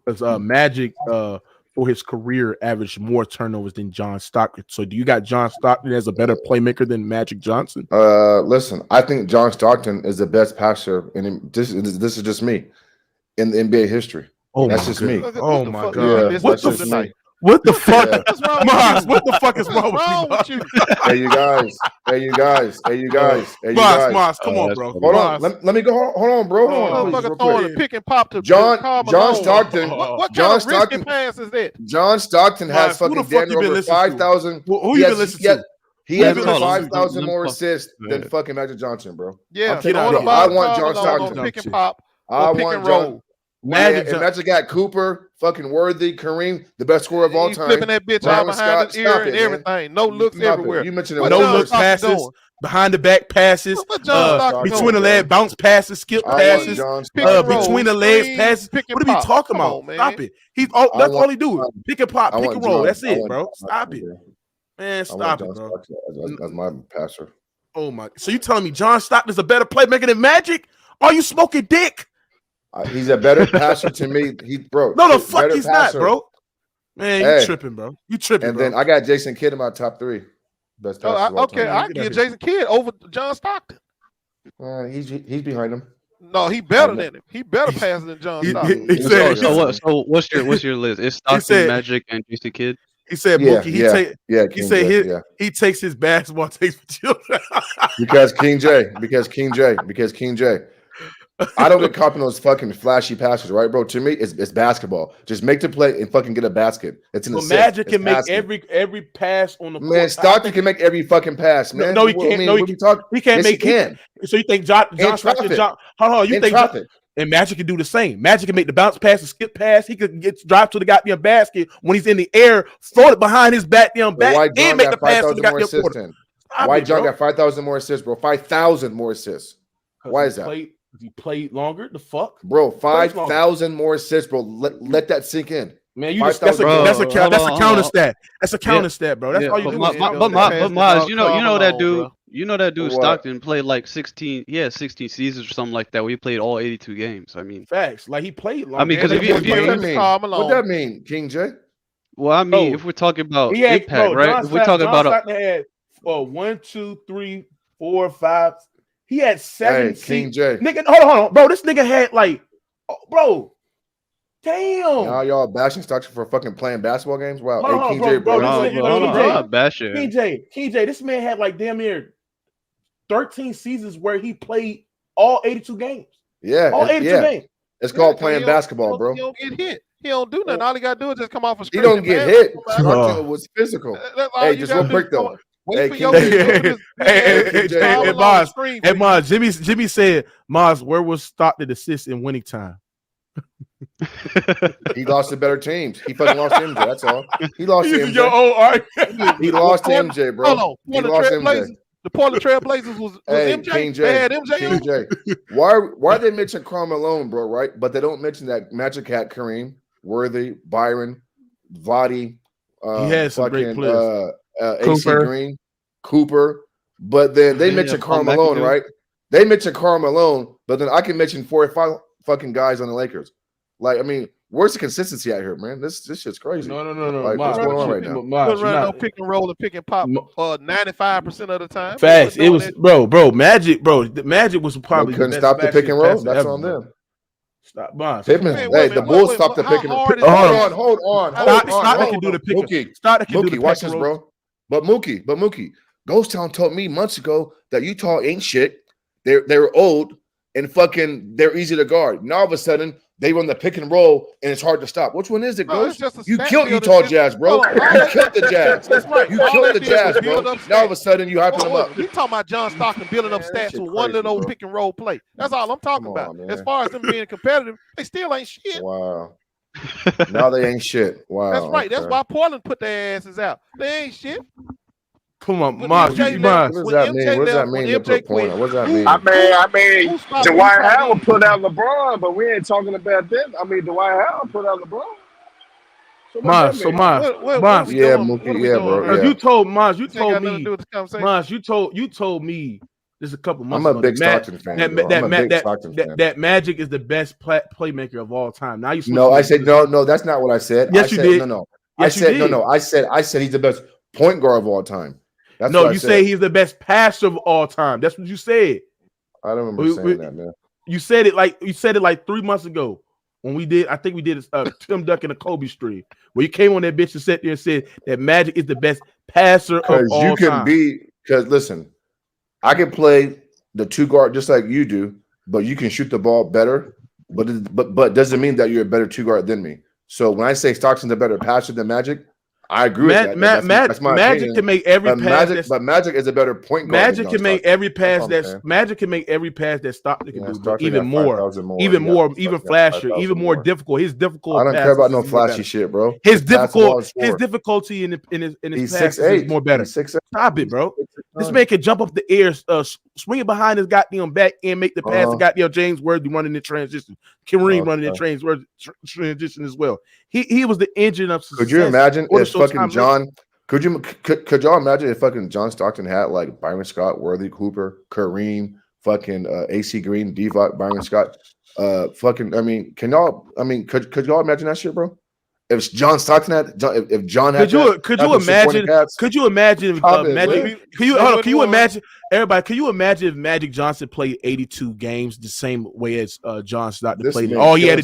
Because Magic for his career averaged more turnovers than John Stockton. So do you got John Stockton as a better playmaker than Magic Johnson? Listen, I think John Stockton is the best passer, and this is just me in the NBA history. Oh, that's just me. Oh my god! Yeah, what the fuck? What the fuck? Maz, what the fuck is wrong with you? Hey, you guys. Maz, come on, bro. Hold on. Let me go. Hold on, bro. Motherfucker throwing a pick and pop to John Stockton. What kind of risky pass is that? John Stockton has fucking damn near over 5,000. Who you been listening to? He has over 5,000 more assists than fucking Magic Johnson, bro. Yeah, I want John Stockton. Pick and pop. I want John. Magic got Cooper, fucking Worthy, Kareem, the best scorer of all time. Flipping that bitch out behind his ear and everything. No looks everywhere. You mentioned no looks passes, behind the back passes, between the leg bounce passes, skip passes, between the legs passes. What are we talking about? Stop it. That's all he do. Pick and pop, pick and roll. That's it, bro. Stop it, man. Stop it, bro. That's my passer. Oh my! So you telling me John Stockton is a better playmaker than Magic? Are you smoking dick? He's a better passer to me. No, the fuck he's not, bro. Man, you tripping, bro. You tripping, and then I got Jason Kidd in my top 3. Best passer. Okay, I get Jason Kidd over John Stockton. He's behind him. No, he better than him. He better pass than John Stockton. So what's your list? It's Stockton, Magic, and Jason Kidd. He said, Mookie, he takes his basketball takes for children. because King J. I don't get caught in those fucking flashy passes, right, bro? To me, it's basketball. Just make the play and fucking get a basket. It's an assist. Magic can make every pass on the court. Man, Stockton can make every fucking pass, man. No, he can't. He can't make. He can. So you think John Stockton? Hold on. You think and Magic can do the same? Magic can make the bounce pass, the skip pass. He could drive to the goddamn basket when he's in the air, throw it behind his back, and make the pass to the goddamn quarter. Why John got 5,000 more assists, bro? 5,000 more assists. Why is that? He played longer. The fuck, bro? 5,000 more assists, bro. Let that sink in. Man, that's a counter stat. That's a counter stat, bro. That's all you do. But Maz, you know that dude. You know that dude Stockton played like 16. Yeah, 16 seasons or something like that. Where he played all 82 games. I mean, facts. Like he played long. I mean, because if you what that mean, King J? Well, I mean, if we're talking about impact, right? If we're talking about Stockton had 1, 2, 3, 4, 5. He had 7 King J. Nigga, hold on, bro. This nigga had bro. Damn. Now y'all bashing Stockton for fucking playing basketball games? Wow. King J, bro. King J, this man had like damn near 13 seasons where he played all 82 games. Yeah. All 82 games. It's called playing basketball, bro. He don't get hit. He don't do nothing. All he got to do is just come off a screen. He don't get hit. Stockton was physical. Hey, just one break though. Hey, Maz, Jimmy said, Maz, where was Stockton assist in winning time? He lost to better teams. He fucking lost to MJ. That's all. He lost to MJ. Your own argument. He lost to MJ, bro. He lost to MJ. The Portland Trail Blazers was MJ. King J. They had MJ. King J. Why they mention Karl Malone, bro? Right, but they don't mention that Magic had Kareem, Worthy, Byron, Vladdy, He has some great players. AC Green, Cooper, but then they mentioned Karl Malone, right? They mentioned Karl Malone, but then I can mention 4 or 5 fucking guys on the Lakers. Like, I mean, where's the consistency out here, man? This shit's crazy. No. Like, what's going on right now? Couldn't run no pick and roll and pick and pop 95% of the time. Facts. It was Magic, The Magic was probably couldn't stop the pick and roll. That's on them. Stop, Mons. The Bulls stopped the pick and roll. Hold on. Stockton can do the pick and roll. Mookie, watch this, bro. But Mookie, Ghost Town told me months ago that Utah ain't shit. They were old and fucking they're easy to guard. Now all of a sudden they run the pick and roll and it's hard to stop. Which one is it, Ghost? You killed Utah Jazz, bro. You killed the Jazz. That's right. You killed the Jazz, bro. Now all of a sudden you hyping them up. You talking about John Stockton building up stats with one little pick and roll play. That's all I'm talking about. As far as them being competitive, they still ain't shit. Wow. Now they ain't shit. Wow. That's right. That's why Portland put their asses out. They ain't shit. Come on, Mons. What does that mean? What does that mean? What does that mean? I mean, Dwight Howard put out LeBron, but we ain't talking about that. I mean, Dwight Howard put out LeBron. Mons. Yeah, Mookie. Yeah, bro. Yeah. You told me there's a couple months ago. I'm a big Stockton fan. That Magic is the best playmaker of all time. Now you I said no. That's not what I said. Yes, you did. No. I said no. I said he's the best point guard of all time. That's no, you say he's the best passer of all time. That's what you said. I don't remember saying that, man. You said it like 3 months ago when we did. I think we did Tim Duck and a Kobe stream where you came on that bitch and sat there and said that Magic is the best passer of all time. Because listen, I can play the 2 guard just like you do, but you can shoot the ball better. But doesn't mean that you're a better 2 guard than me. So when I say Stockton's a better passer than Magic, I agree with that. That's my Magic opinion. Can make every pass. But Magic is a better point guard. Magic can make every pass Magic can make every pass that Stockton can do. Even flashier, even more difficult. His difficult. I don't care about no flashy shit, bro. His difficulty in his passes is more better. Stop it, bro. This man can jump up the air, swing it behind his goddamn back, and make the pass to goddamn James Worthy running in transition. Kareem running in transition as well. He was the engine of success. Could you imagine if fucking John? Could y'all imagine if fucking John Stockton had like Byron Scott, Worthy, Cooper, Kareem, fucking AC Green, Divac, Byron Scott, fucking? I mean, could y'all imagine that shit, bro? If John Stockton had, if John had, could you imagine if Magic? Can you imagine? Everybody, can you imagine if Magic Johnson played 82 games the same way as John Stockton played? All he had to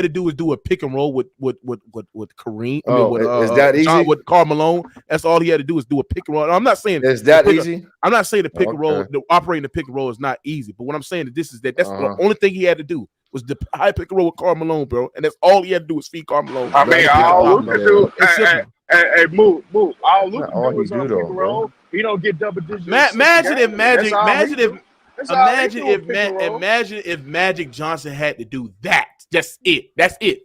do was do a pick and roll with Kareem. Is that easy? With Karl Malone, that's all he had to do is do a pick and roll. I'm not saying is that easy. I'm not saying the pick and roll, operating the pick and roll is not easy. But what I'm saying is that's the only thing he had to do. Was the high pick and roll with Karl Malone, bro, and that's all he had to do was feed Karl Malone. I mean, all Luka do, move. All Luka do is on pick and roll. He don't get double digits. Imagine if Magic Johnson had to do that. That's it.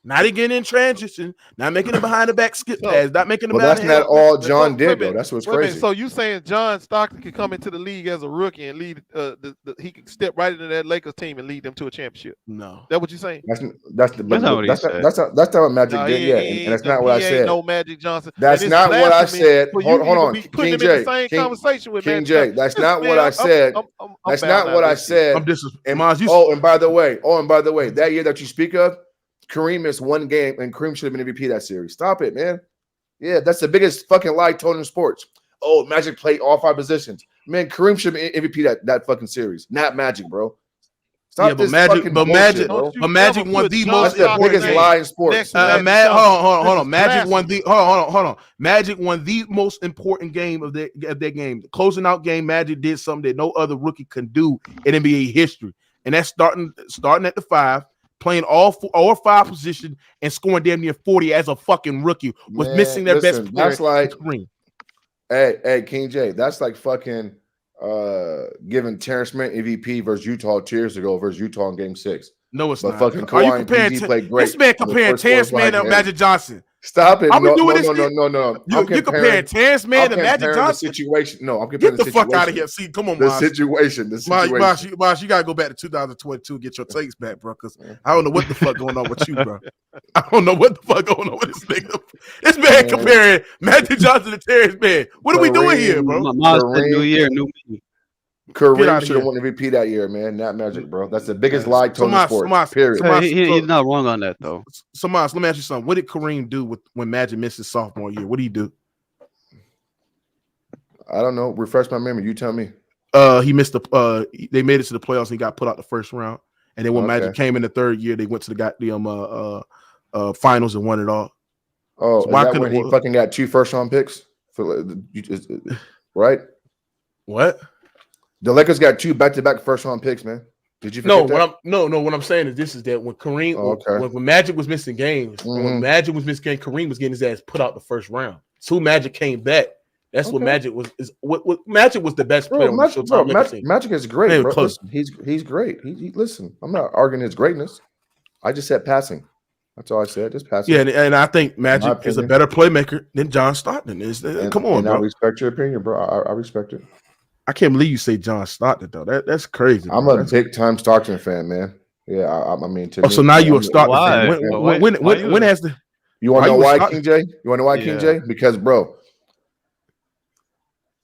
Not again in transition, not making it behind the back skip pass, not making it behind the head. That's not all John did, though. That's what's crazy. So you saying John Stockton could come into the league as a rookie and lead he could step right into that Lakers team and lead them to a championship? No. That what you saying? That's not what he said. That's not what Magic did, yeah. And that's not what I said. No Magic Johnson. That's not what I said. Hold on. King J. King J. That's not what I said. That's not what I said. And by the way, that year that you speak of, Kareem missed one game, and Kareem should have been MVP that series. Stop it, man. Yeah, that's the biggest fucking lie told in sports. Oh, Magic played all 5 positions. Man, Kareem should be MVP that fucking series, not Magic, bro. Stop this fucking bullshit, bro. Magic won the most important biggest lie in sports. Hold on. Magic won the most important game of their game. The closing out game, Magic did something that no other rookie can do in NBA history, and that's starting at the 5. Playing all 5 positions and scoring damn near 40 as a fucking rookie was missing their best player. That's like, hey, King J, that's like fucking giving Terrence Mann MVP versus Utah 2 years ago versus Utah in Game 6. No, it's not. Fucking Kawhi and PG played great. This man comparing Terrence Mann to Magic Johnson. Stop it. I'm No. You're comparing Terrence Mann to Magic Johnson? The situation. No, I'm comparing Get the fuck out of here. See, come on, The situation. Mosh, you got to go back to 2022 and get your takes back, bro, because I don't know what the fuck going on with you, bro. I don't know what the fuck going on with this nigga. This man comparing Magic Johnson to Terrence Mann. What are we doing here, bro? New year, new me. Kareem should have won MVP that year, man. Not Magic, bro. That's the biggest lie told in sports. Period. He's not wrong on that, though. So, Moss, let me ask you something. What did Kareem do when Magic missed his sophomore year? What did he do? I don't know. Refresh my memory. You tell me. He missed they made it to the playoffs and he got put out the first round. And then when Magic came in the third year, they went to the goddamn finals and won it all. Oh, so why couldn't he fucking got 2 first-round picks? Right? What? The Lakers got 2 back-to-back first-round picks, man. Did you forget that? What I'm saying is that when Kareem when Magic was missing games, Kareem was getting his ass put out the first round. So Magic came back. That's what Magic was. What Magic was the best player on the Showtime. Magic is great, bro. Listen, he's great. Listen, I'm not arguing his greatness. I just said passing. That's all I said. Just passing. Yeah, and I think Magic is a better playmaker than John Stockton is. Come on, bro. I respect your opinion, bro. I respect it. I can't believe you say John Stockton though. That's crazy. I'm a big time Stockton fan, man. Yeah, I mean, to me, so now you're a Stockton fan. When has the? You want to know why, King J? You want to know why, King J? Because, bro,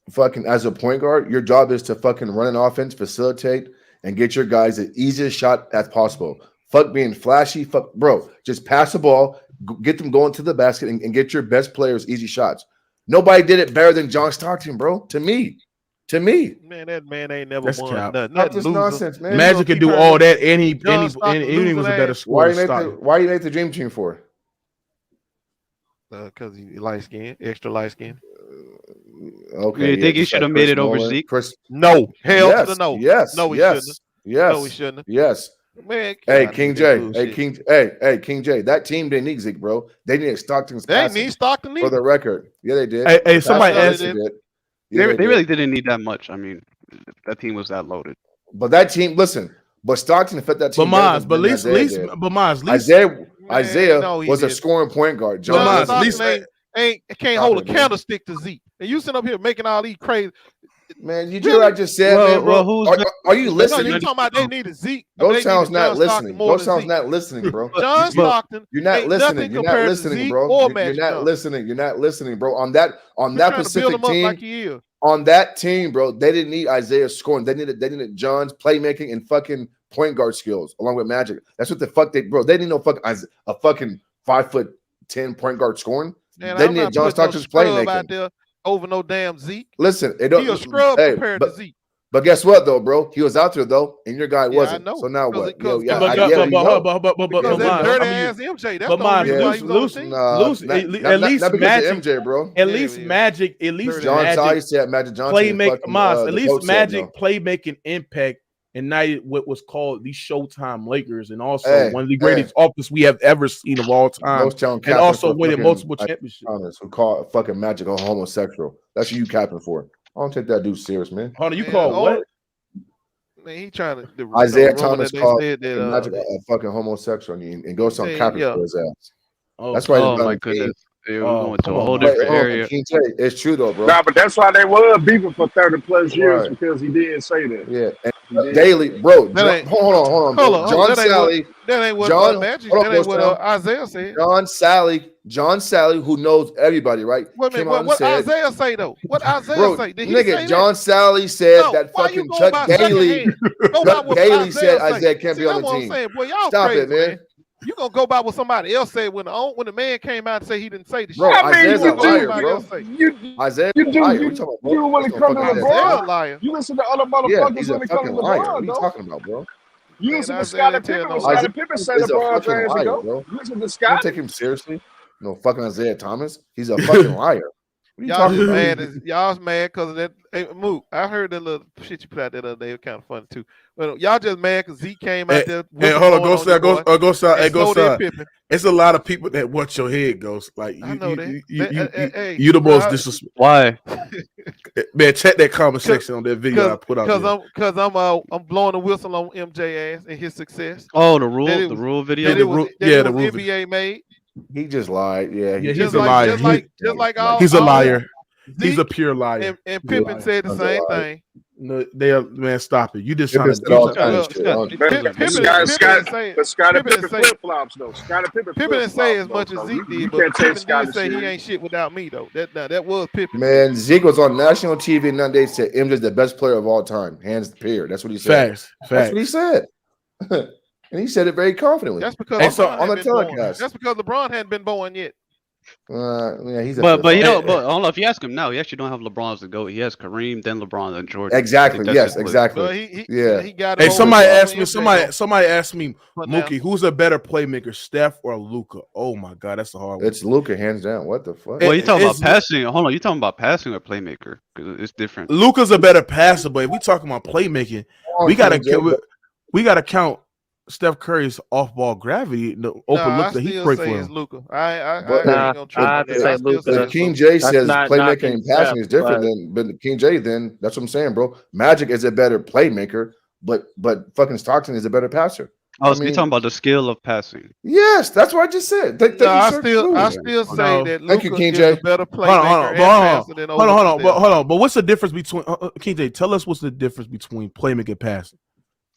fucking as a point guard, your job is to fucking run an offense, facilitate, and get your guys the easiest shot as possible. Fuck being flashy. Fuck, bro, just pass the ball, get them going to the basket, and get your best players easy shots. Nobody did it better than John Stockton, bro. To me. Man, that man ain't never won nothing. Not this nonsense, man. Magic can do all that, and he was a better scorer. Why you make the dream team for? Because he light skin, extra light skin. Okay. You think he should have made it over Zeke? No. Hell to the no. Yes. No, he shouldn't. Yes. No, he shouldn't. Yes. Man, hey, King J. Hey, King J. That team didn't need Zeke, bro. They needed Stockton's passing. They need Stockton for the record. Yeah, they did. Hey, somebody asked it. They really didn't need that much. I mean, that team was that loaded. But that team, listen. But Stockton fit that team. But Isaiah was a scoring point guard. John Stockton can't hold a candlestick to Zeke. And you sit up here making all these crazy. Man, you hear what I just said, man, bro? Are you listening? You talking about they needed Zeke? Those sounds not listening. Those sounds not listening, bro. John Stockton, you're not listening. You're not listening, bro. You're not listening. You're not listening, bro. On that specific team, on that team, bro, they didn't need Isaiah scoring. They needed John's playmaking and fucking point guard skills along with Magic. That's what the fuck they didn't know a fucking 5'10" point guard scoring. Man, they needed John Stockton's playmaking out there over no damn Zeke. Listen, he a scrub compared to Zeke. But guess what, though, bro? He was out there though, and your guy wasn't. So now what? But dirty ass MJ. That's at least Magic, MJ, bro. At least Magic. John Sally said Magic Johnson. At least Magic playmaking impact ignited what was called the Showtime Lakers, and also one of the greatest offense we have ever seen of all time, and also winning multiple championships. Who call fucking Magic a homosexual? That's who you capping for. I don't take that dude serious, man. Hold on, you call what? Man, he trying to. Isaiah Thomas called Magic a fucking homosexual and goes on capping for his ass. That's why. Oh my goodness. We're going to a whole different area. It's true though, bro. Nah, but that's why they were beefing for 30+ years because he didn't say that. Yeah, and daily, bro. Hold on. John Sally. That ain't what Magic. That ain't what Isaiah said. John Sally, who knows everybody, right? Wait a minute, what Isaiah say though? What Isaiah say? Did he say John Sally said that fucking Chuck Daly. Chuck Daly said Isaiah can't be on the team. Boy, y'all stop crazy, it, man. You gonna go by what somebody else said when the man came out and say he didn't say the shit. Bro, Isaiah's a liar, bro. Isaiah, you when it comes to LeBron, you listen to other motherfuckers when it comes to LeBron. What are you talking about, bro? You listen to Scottie Pippen. Scottie Pippen said LeBron James ago. You listen to Scottie. Don't take him seriously. No fucking Isaiah Thomas. He's a fucking liar. Y'all mad because of that. Hey, Mook, I heard that little shit you put out there the other day. It was kind of funny too. But y'all just mad because Zeke came out there. Hey, hold on, go side. It's a lot of people that watch your head, Ghost. Like you the most disrespectful. Why? Man, check that comment section on that video I put out. Because I'm blowing the whistle on MJ ass and his success. Oh, the rule video. The rule NBA made. He just lied. Yeah, he's a liar. He's a liar. He's a pure liar. And Pippen said the same thing. No, man, stop it. You just Pippen trying to Scottie Pippen flip flops though. Scottie Pippen didn't say as much as Zeke did, but Pippen did say he ain't shit without me though. That was Pippen. Man, Zeke was on national TV and they said MJ's the best player of all time, hands period. That's what he said. Facts. That's what he said. And he said it very confidently. That's because on the telecast. That's because LeBron hadn't been born yet. Yeah, he's but you know, but I don't know if you ask him now, he actually don't have LeBron as the GOAT. He has Kareem, then LeBron, then Jordan. Exactly. Yes, exactly. He got hey, somebody asked me, Mookie, who's a better playmaker, Steph or Luka? Oh my God, that's a hard one. It's Luka, hands down. What the fuck? Well, you talking about passing? Hold on, you talking about passing or playmaker? Because it's different. Luka's a better passer, but if we talking about playmaking, we gotta count Steph Curry's off-ball gravity, the open look that he played for him. Luka. King J says playmaking and passing is different than King J. Then that's what I'm saying, bro. Magic is a better playmaker, but fucking Stockton is a better passer. You're talking about the skill of passing. Yes, that's what I just said. I still say that Luka is a better playmaker. Hold on. But what's the difference between King J? Tell us what's the difference between playmaking and passing.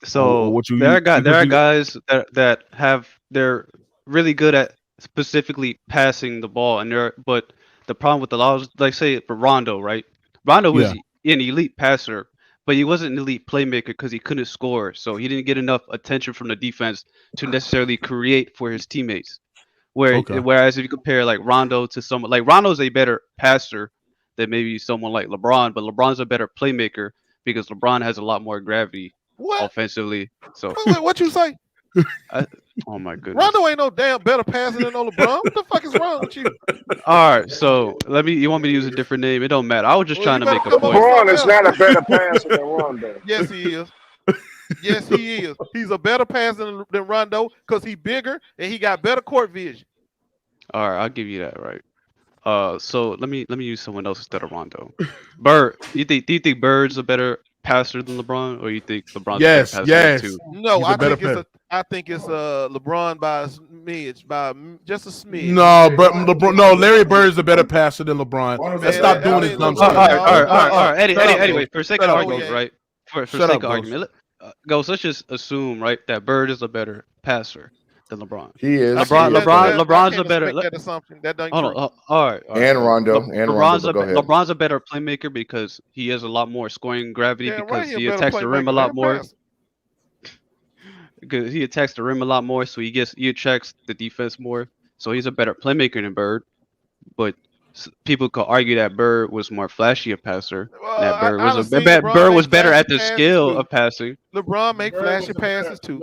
So there are guys that they're really good at specifically passing the ball, but the problem with like say for Rondo, right? Rondo was an elite passer, but he wasn't an elite playmaker because he couldn't score, so he didn't get enough attention from the defense to necessarily create for his teammates. Whereas if you compare like Rondo to someone like Rondo's a better passer than maybe someone like LeBron, but LeBron's a better playmaker because LeBron has a lot more gravity. Offensively, so wait, what you say? Oh my goodness, Rondo ain't no damn better passer than no LeBron. What the fuck is wrong with you? All right, so you want me to use a different name? It don't matter. I was just trying to make a point. LeBron is not a better passer than Rondo. Yes, he is. Yes, he is. He's a better passer than Rondo because he's bigger and he got better court vision. All right, I'll give you that. Right. So let me use someone else instead of Rondo. Bird. Do you think Bird's a better passer than LeBron, or you think LeBron's a better passer too? No, I think it's LeBron by a smidge, by just a smidge. No, but LeBron, Larry Bird is a better passer than LeBron. Let's stop doing this dumb stuff. All right. Anyway, for sake of argument, right? For sake of argument, let's just assume, right, that Bird is a better passer than LeBron. He is. LeBron's a better. That assumption. That don't. All right. And Rondo. LeBron's a better playmaker because he has a lot more scoring gravity because he attacks the rim a lot more. Because he attacks the rim a lot more, so he attracts the defense more. So he's a better playmaker than Bird. But people could argue that Bird was more flashy a passer. That Bird was better at the skill of passing. LeBron make flashy passes too.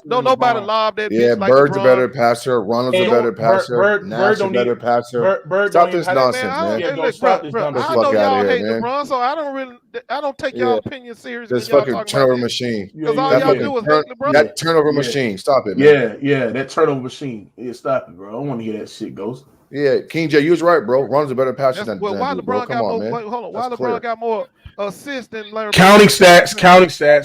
Nobody lobbed that. Yeah, Bird's a better passer. Ronald's a better passer. Nash a better passer. Stop this nonsense, man. Stop this nonsense. I know y'all hate LeBron, so I don't take y'all opinion seriously. This fucking turnover machine. Because all y'all do is hate LeBron. That turnover machine. Stop it, man. Yeah, that turnover machine. Yeah, stop it, bro. I don't want to hear that shit, Ghost. Yeah, King J, you was right, bro. Ron's a better passer than why LeBron Come on, man. Hold on. Why LeBron got more assists than Larry? Counting stats.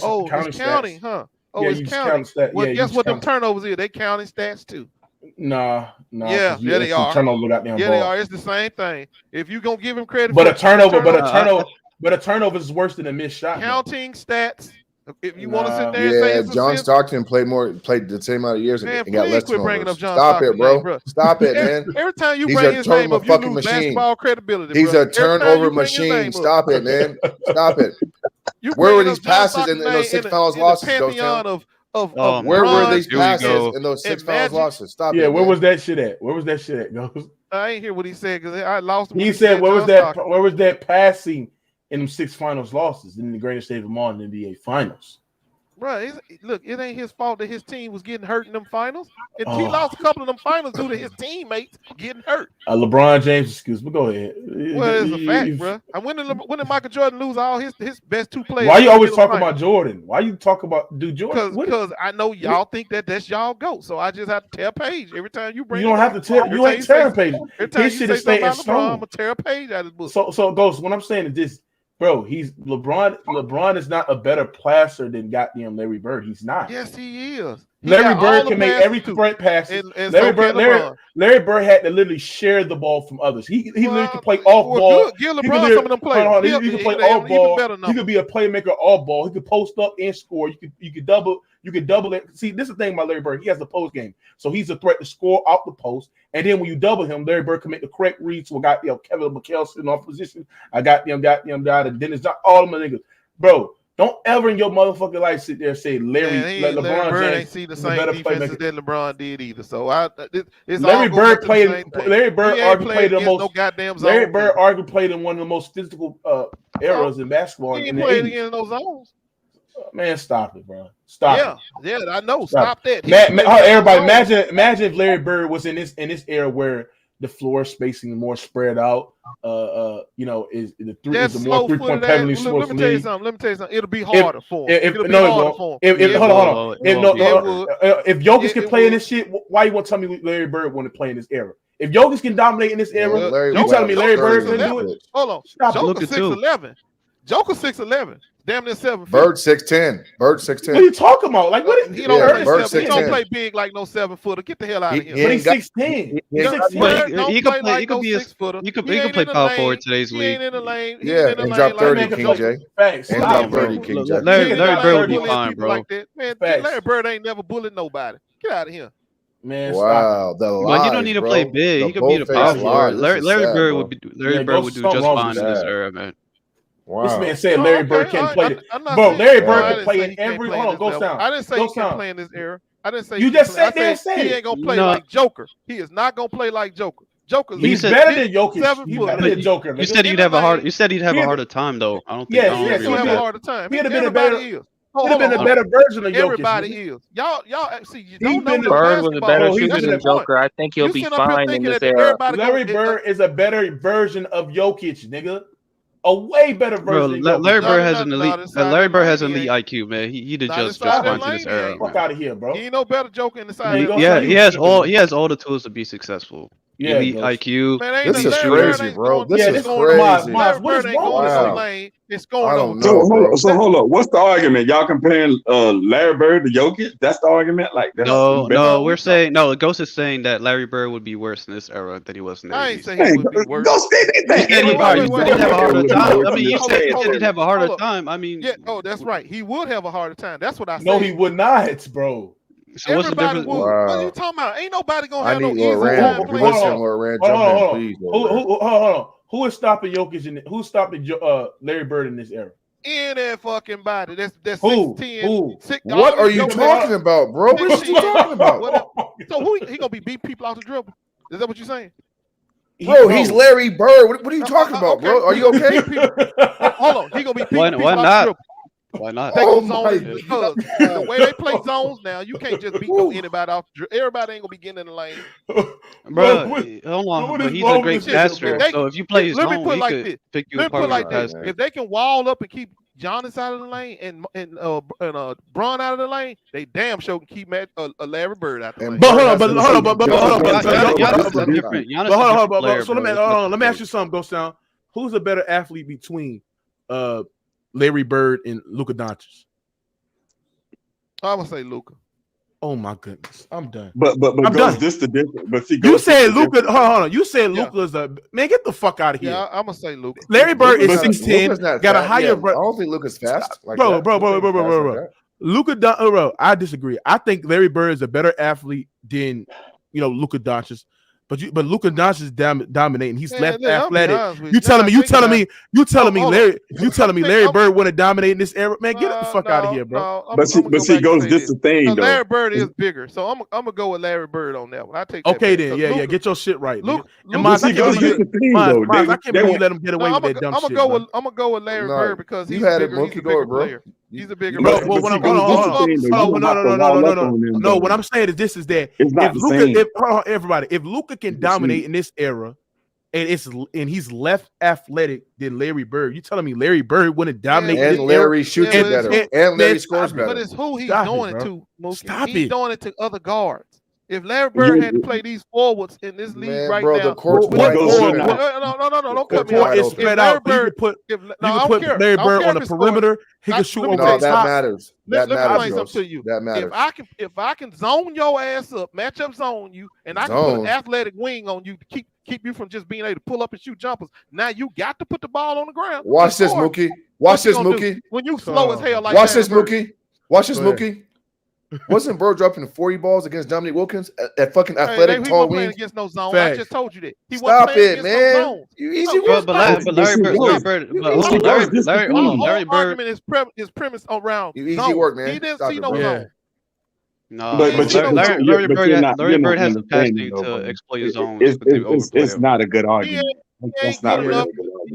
Oh, it's counting, huh? Oh, it's counting. Well, guess what them turnovers is? They counting stats too. Nah. Yeah, they are. Turnover goddamn ball. They are. It's the same thing. If you gonna give him credit, but a turnover is worse than a missed shot. Counting stats. If you want to sit there and say it's John Stockton played the same amount of years and got less turnovers. Stop it, bro. Stop it, man. Every time you bring his name up, you lose basketball credibility. He's a turnover machine. Stop it, man. Stop it. Where were these passes in those 6 fouls losses? Where were these passes in those 6 fouls losses? Stop it. Yeah, where was that shit at? Ghost? I ain't hear what he said because I lost him. He said, where was that passing in them 6 finals losses in the greatest state of them all in the NBA finals? Bro, look, it ain't his fault that his team was getting hurt in them finals. And he lost a couple of them finals due to his teammates getting hurt. LeBron James excuse, but go ahead. Well, it's a fact, bro. And when did Michael Jordan lose all his best 2 players? Why you always talk about Jordan? Why you talk about Jordan? Because I know y'all think that's y'all GOAT. So I just have to tear Page every time you bring. You don't have to tell. You ain't tearing Page. His shit is staying strong. I'm gonna tear Page out of the book. So Ghost, what I'm saying is this. Bro, LeBron is not a better passer than goddamn Larry Bird. He's not. Yes, he is. Larry Bird can make every sprint pass. Larry Bird had to literally share the ball from others. He literally could play off ball. Give LeBron some of them players. He could play off ball. He could be a playmaker off ball. He could post up and score. You could double it. See, this is the thing about Larry Bird. He has the post game, so he's a threat to score out the post. And then when you double him, Larry Bird can make the correct read. So I got Kevin McHale sitting off position. I got them guy, Dennis, all of my niggas, bro. Don't ever in your motherfucking life sit there and say Larry Bird ain't see the same defenses that LeBron did either. So Larry Bird arguably played in one of the most physical eras in basketball. He ain't played against those zones. Man, stop it, bro. Stop it. Yeah, I know. Stop that. Everybody, imagine if Larry Bird was in this era where the floor spacing more spread out. Is the more 3-point penalty sports Let me tell you something. It'll be harder for him. If Jokic can play in this shit, why you want to tell me Larry Bird want to play in this era? If Jokic can dominate in this era, you telling me Larry Bird can do it? Hold on. Joker 6'11". Joker 6'11". Damn near 7 feet. Bird 6'10". Bird 6'10". What are you talking about? Like what? He don't play big like no 7-footer. Get the hell out of here. But he's 6'10". He could play power forward today's league. He ain't in the lane. Yeah, and drop 30, King J. Facts. And drop 30, King J. Larry Bird will be fine, bro. Man, Larry Bird ain't never bullied nobody. Get out of here. Man, wow, the lies, well, you don't need to play big. He could be the power forward. Larry Bird would do just fine in this era, man. Wow. This man said Larry Bird can't play it. Bro, Larry Bird can play in every. Hold on, go sound. I didn't say he can't play in this era. I didn't say you just said that. He ain't gonna play like Joker. He is not gonna play like Joker. He's better than Jokic. He's better than Joker. You said he'd have a hard. You said he'd have a harder time though. I don't think. Yeah, he'll have a harder time. He'd have been a better. He'd have been a better version of Jokic. Everybody is. Y'all see. You don't know Bird was a better shooter than Joker. I think he'll be fine in this era. Larry Bird is a better version of Jokic, nigga. A way better version. Bro, Larry Bird has an elite. Larry Bird has an elite IQ, man. He did just fine to this era. Fuck out of here, bro. He ain't no better Joker in the side. Yeah, he has all the tools to be successful. Yeah, elite IQ. Man, this is crazy, bro. This is crazy. What is wrong with lane? It's going on. So hold up. What's the argument? Y'all comparing Larry Bird to Jokic? That's the argument? Like no, we're saying no. Ghost is saying that Larry Bird would be worse in this era than he was in the 80s. I ain't saying he would be worse. Ghost did he'd have a harder time. I mean, you said he'd have a harder time. I mean, yeah. Oh, that's right. He would have a harder time. That's what I said. No, he would not, bro. So what's the difference? Wow. What are you talking about? Ain't nobody gonna have no easy time. Hold on. Who is stopping Jokic? Who's stopping Larry Bird in this era? In that fucking body. That's who? 6'10". Who? What are you talking about, bro? What are you talking about? So who he gonna be beating people off the dribble? Is that what you're saying? Bro, he's Larry Bird. What are you talking about, bro? Are you okay? Hold on. He gonna be beating people off the dribble. Why not? Because the way they play zones now, you can't just beat anybody off. Everybody ain't gonna be getting in the lane. Bro, hold on. But he's a great passer. So if you play his zone, he could pick you apart like this. If they can wall up and keep Giannis out of the lane and Bron out of the lane, they damn sure can keep Larry Bird out the lane. So let me ask you something, Ghost Town. Who's a better athlete between Larry Bird and Luka Doncic? I would say Luka. Oh my goodness, I'm done. But I'm done. This the difference. But see, you said Luka. Hold on. You said Luka's a man. Get the fuck out of here. Yeah, I'm gonna say Luka. Larry Bird is 6'10". Got a higher. I don't think Luka's fast. Bro. Luka. I disagree. I think Larry Bird is a better athlete than Luka Doncic. But Luka Doncic is dominating. He's left athletic. You telling me Larry Bird wouldn't dominate in this era? Man, get the fuck out of here, bro. But see, goes this the thing though. Larry Bird is bigger, so I'm gonna go with Larry Bird on that one. I take that. Okay then, yeah, get your shit right. I can't believe you let him get away with that dumb shit. I'm gonna go with Larry Bird because he's a bigger player. He's a bigger player. No. What I'm saying is this: is that if Luka can dominate in this era, and he's left athletic than Larry Bird, you telling me Larry Bird wouldn't dominate? And Larry shoots better, and Larry scores better. But it's who he's doing it to. He's doing it to other guards. If Larry Bird had to play these forwards in this league right now, the court's wide open. No, don't cut me out. It's spread out. You can put Larry Bird on the perimeter. He can shoot over the top. That matters. Let me explain something to you. That matters. If I can zone your ass up, match up zone you, and I can put an athletic wing on you to keep you from just being able to pull up and shoot jumpers. Now you got to put the ball on the ground. Watch this, Mookie. Watch this, Mookie. When you slow as hell like Watch this, Mookie. Watch this, Mookie. Wasn't Bird dropping 40 balls against Dominique Wilkins at fucking athletic tall wing? He wasn't playing against no zone. I just told you that. He Stop it, man. You easy work. But Larry Bird. Larry Bird. Argument is premise around. You easy work, man. He didn't see no zone. No, Larry Bird has the capacity to exploit his zone. It's not a good argument. He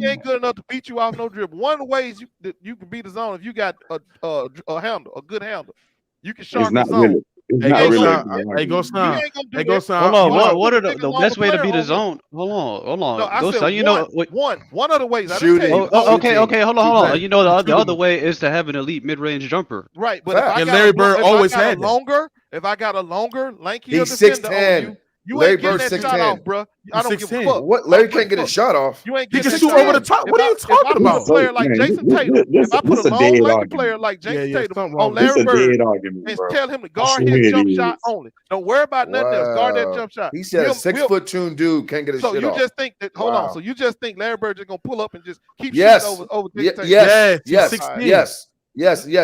ain't good enough to beat you off no dribble. One of the ways you can beat the zone if you got a handle, a good handle. You can shark the zone. Hey, go sound. Hold on. What are the best way to beat the zone? Hold on. No, one of the ways. Okay. Hold on. You know the other way is to have an elite mid-range jumper. Right, but if Larry Bird always had if I got a longer, lankier he's defender 6'10". on you Larry ain't getting Bird's that shot off, bro. I don't give a fuck. What? Larry can't get a shot off. You ain't He getting can shoot over the top. What are you talking about? A player like Jason Tatum, if I put a long lanky player like Jason Tatum on Larry Bird and tell him to guard his jump shot only, don't worry about nothing else. Guard that jump shot. He said a 6'2" dude can't get a shit off. So you just think that? Hold on. So you just think Larry Bird just gonna pull up and just keep shooting over Jason Tatum? Yes,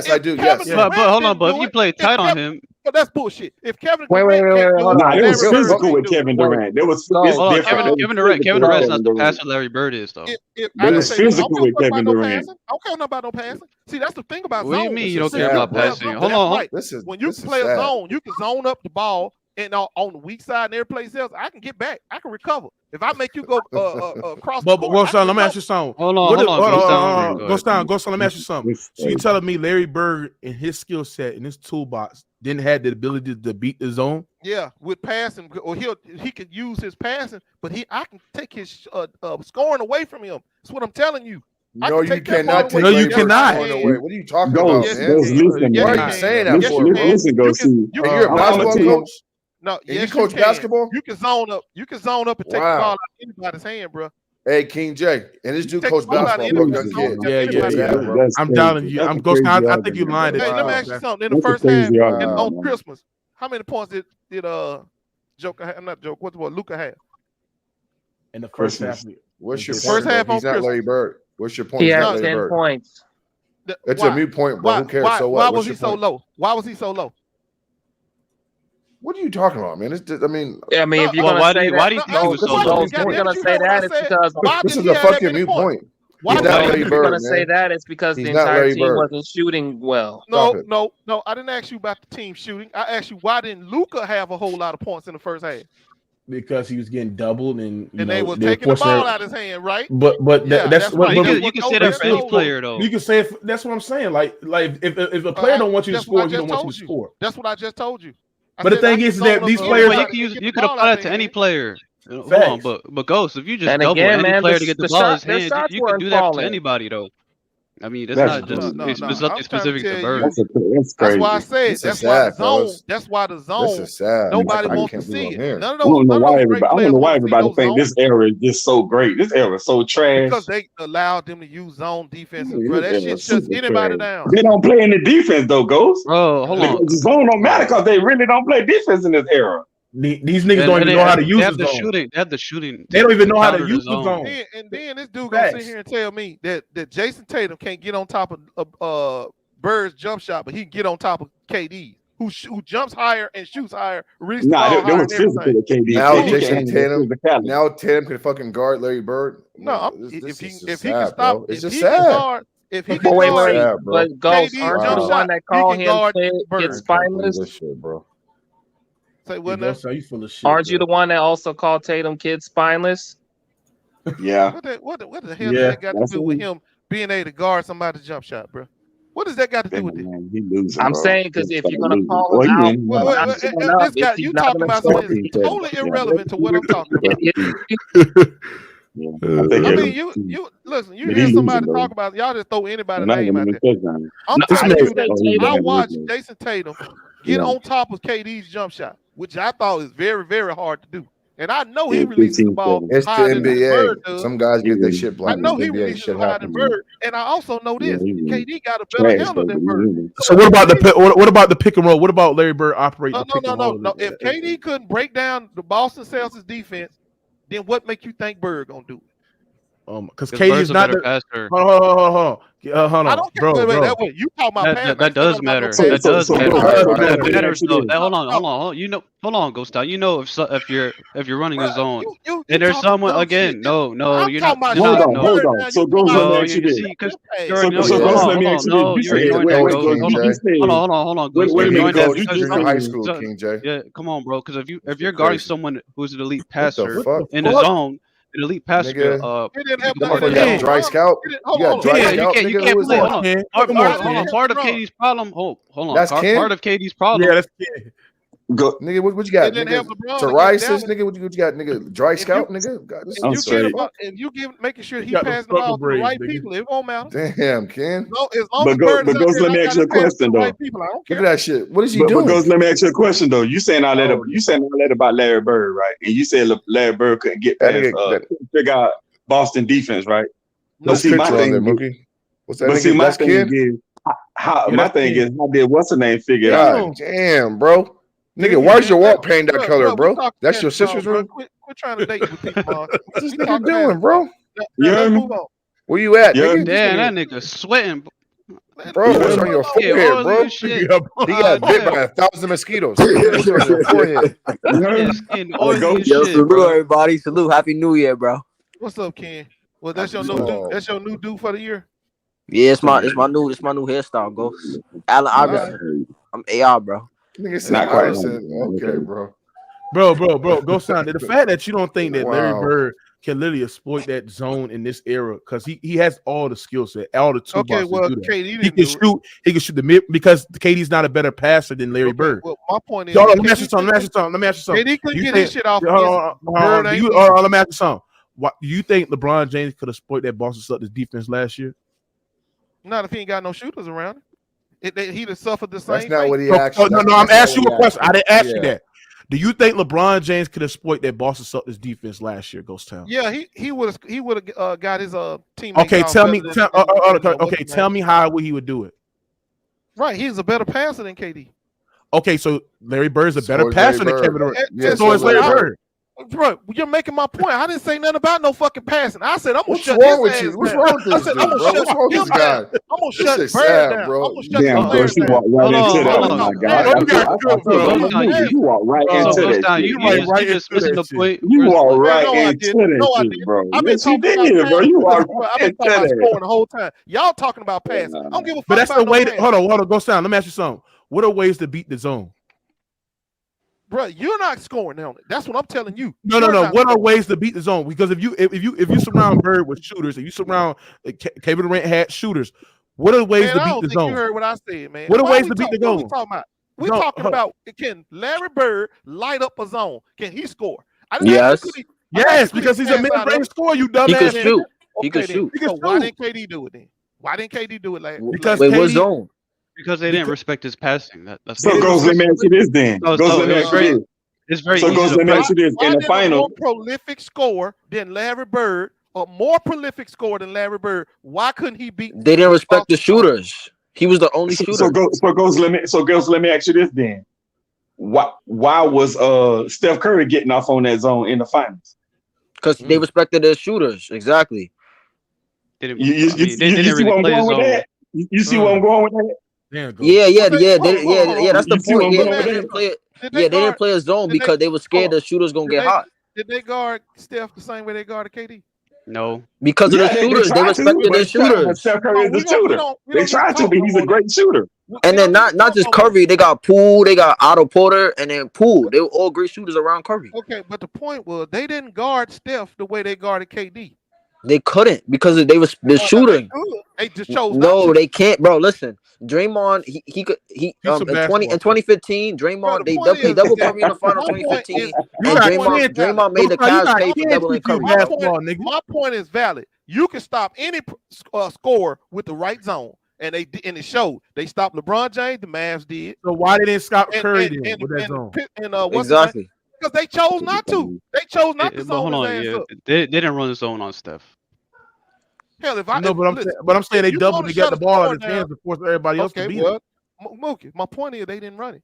I do. Yes. But hold on. But if you play tight on him. But that's bullshit. If Kevin Durant it was physical with Kevin Durant. There was Kevin Durant's not the passer Larry Bird is though. It was physical with Kevin Durant. I don't care about no passing. See, that's the thing about zone. What do you mean you don't care about passing? Hold on. When you play a zone, you can zone up the ball and on the weak side and every place else, I can get back. I can recover. If I make you go across the court, Go, let me ask you something. Hold on. Go, let me ask you something. So you telling me Larry Bird and his skill set in his toolbox didn't have the ability to beat the zone? Yeah, with passing, or he could use his passing, but I can take his scoring away from him. That's what I'm telling you. No, you cannot. No, you cannot. What are you talking about, man? Why are you saying that for? You're a basketball coach. No, you coach basketball. You can zone up. You can zone up and take the ball out of anybody's hand, bro. Hey, King J, and this dude coach basketball, bro. Yeah. I'm doubting you. I'm Ghost. I think you lied. Hey, let me ask you something. In the first half, on Christmas, how many points did Joker have? I'm not joke. What Luka have? In the first half. What's your first half on He's not Larry Bird. What's your point? He had 10 points. It's a mute point, bro. Who cares? So what? Why was he so low? Why was he so low? What are you talking about, man? It's just, if you're gonna say why do you think he was so low? If you're gonna say that, it's because this is a fucking mute point. If you're gonna say that, it's because the entire team wasn't shooting well. No. I didn't ask you about the team shooting. I asked you why didn't Luka have a whole lot of points in the first half? Because he was getting doubled and they were taking the ball out of his hand, right? But that's what you can say that for any player though. You can say that's what I'm saying. Like if a player don't want you to score, you don't want you to score. That's what I just told you. But the thing is that these players, you could apply that to any player. Hold on, but Ghost, if you just double any player to get the ball in his hand, you can do that to anybody though. I mean, it's not just it's nothing specific to Bird. That's why I said that's why the zone. Nobody wants to see it. I don't know why everybody think this era is just so great. This era is so trash because they allowed them to use zone defense, bro. That shit shuts anybody down. They don't play any defense though, Ghost. Oh, hold on. The zone don't matter because they really don't play defense in this era. These niggas don't even know how to use the zone. They have the shooting. They don't even know how to use the zone. And then this dude gonna sit here and tell me that Jason Tatum can't get on top of Bird's jump shot, but he can get on top of KD, who jumps higher and shoots higher. There was physical with KD. Now Tatum can fucking guard Larry Bird. No, if he can stop, it's just sad. If he can guard, but Ghost, aren't you the one that called him get spineless, bro? Say what? Aren't you the one that also called Tatum kid spineless? Yeah. What the hell does that got to do with him being able to guard somebody's jump shot, bro? What does that got to do with it? I'm saying because if you're gonna call him out, this guy, you talking about something that's totally irrelevant to what I'm talking about. I mean, you listen. You hear somebody talk about y'all just throw anybody's name out there. I'm telling you that I watched Jason Tatum get on top of KD's jump shot. which I thought is very, very hard to do. And I know he releases the ball. It's the NBA. Some guys get their shit blocked. I know he releases it higher than Bird, and I also know this: KD got a better handle than Bird. So what about the pick and roll? What about Larry Bird operating? No. If KD couldn't break down the Boston Celtics defense, then what make you think Bird gonna do it? Because KD's not the passer. Hold on, I don't care. Wait. You talking about that does matter. That does matter. Hold on. You know, hold on, Ghost Town. You know, if you're running a zone and there's someone again, no, you're not. Hold on. So Ghost, let me ask you this. Hold on. High school, King J. Yeah, come on, bro. Because if you're guarding someone who's an elite passer in the zone. An elite passer. You got dry scalp. You got dry scalp. You can't play. Hold on. Part of KD's problem. Hold on. That's part of KD's problem. Yeah, that's Ken. Go, nigga. What you got? Psoriasis, nigga. What you got, nigga? Dry scalp, nigga. And you making sure he passing the ball to the right people. It won't matter. Damn, Ken. But Ghost, let me ask you a question though. Look at that shit. What is he doing? But Ghost, let me ask you a question though. You saying all that about Larry Bird, right? And you said Larry Bird couldn't get past figure out Boston defense, right? No picture on there, Mookie. What's that? But see, my thing is how did what's the name figure out? Damn, bro. Nigga, why's your wall paint that color, bro? That's your sister's room? Quit trying to date with people, What's this nigga doing, bro? You heard me? Where you at, nigga? Damn, that nigga sweating. Bro, what's on your forehead, bro? He got bit by 1,000 mosquitoes. Yo, salute everybody. Salute. Happy New Year, bro. What's up, Ken? Well, that's your new dude for the year? Yeah, it's my new hairstyle, Ghost. Allen Iverson. I'm AR, bro. Nigga said Iverson. Okay, bro. Bro, go sound. The fact that you don't think that Larry Bird can literally exploit that zone in this era, because he has all the skill set, all the toolbox. Okay, well, KD he can shoot the mid, because KD's not a better passer than Larry Bird. Well, my point is, let me ask you something. KD couldn't get his shit off. Let me ask you something. What do you think LeBron James could exploit that Boston Celtics defense last year? Not if he ain't got no shooters around him. He'd have suffered the same. That's not what he asked. No, I'm asking you a question. I didn't ask you that. Do you think LeBron James could exploit that Boston Celtics defense last year, Ghost Town? Yeah, he would have got his team. Okay, tell me how he would do it. Right, he's a better passer than KD. Okay, so Larry Bird's a better passer than Kevin Durant. So is Larry Bird. Bro, you're making my point. I didn't say nothing about no fucking passing. I said I'm gonna shut wrong with you? What's wrong with this dude, bro? What's wrong with this guy? I'm gonna shut Bird down, bro. I'm gonna shut Damn, bro, you walked right into that, my guy. You walked right into that. You just missing the point. You walked right into that shit, bro. I've been talking about bro. You walked I've been talking about scoring the whole time. Y'all talking about passing. I don't give a fuck. But that's the way. Hold on, Ghost Town. Let me ask you something. What are ways to beat the zone? Bro, you're not scoring on it. That's what I'm telling you. No. What are ways to beat the zone? Because if you surround Bird with shooters, if you surround Kevin Durant had shooters, what are ways to beat the zone? You heard what I said, man. What are ways to beat the zone? We're talking about can Larry Bird light up a zone? Can he score? Yes, because he's a mid-range scorer. You dumbass. He can shoot. He can shoot. So why didn't KD do it then? Why didn't KD do it like? Because what zone? Because they didn't respect his passing. That's so goes. Let me ask you this then. It's very so easy. Let me ask you this. In the final, more prolific scorer than Larry Bird, or more prolific scorer than Larry Bird. Why couldn't he beat? They didn't respect the shooters. He was the only shooter. So goes. Let me ask you this then. Why was Steph Curry getting off on that zone in the finals? Because they respected their shooters. Exactly. You see where I'm going with that? You see where I'm going with that? Yeah. That's the point. They didn't play a zone because they were scared the shooters gonna get hot. Did they guard Steph the same way they guarded KD? No, because of the shooters. They respected their shooters. Steph Curry is a shooter. They tried to, but he's a great shooter. And then not just Curry. They got Poole. They got Otto Porter, and then Poole. They were all great shooters around Curry. Okay, but the point was they didn't guard Steph the way they guarded KD. They couldn't because they was the shooting. They just chose. No, they can't, bro. Listen, Draymond, he could in 2015, Draymond they double Curry in the final 2015, and Draymond made the Cavs pay for doubling Curry. My point is valid. You can stop any score with the right zone. and it showed. They stopped LeBron James. The Mavs did. So why they didn't stop Curry with that zone? Exactly. Because they chose not to. They chose not to zone his ass up. They didn't run the zone on Steph. Hell, if I but I'm saying they doubled to get the ball out of his hands to force everybody else to beat him. Mookie, my point is they didn't run it.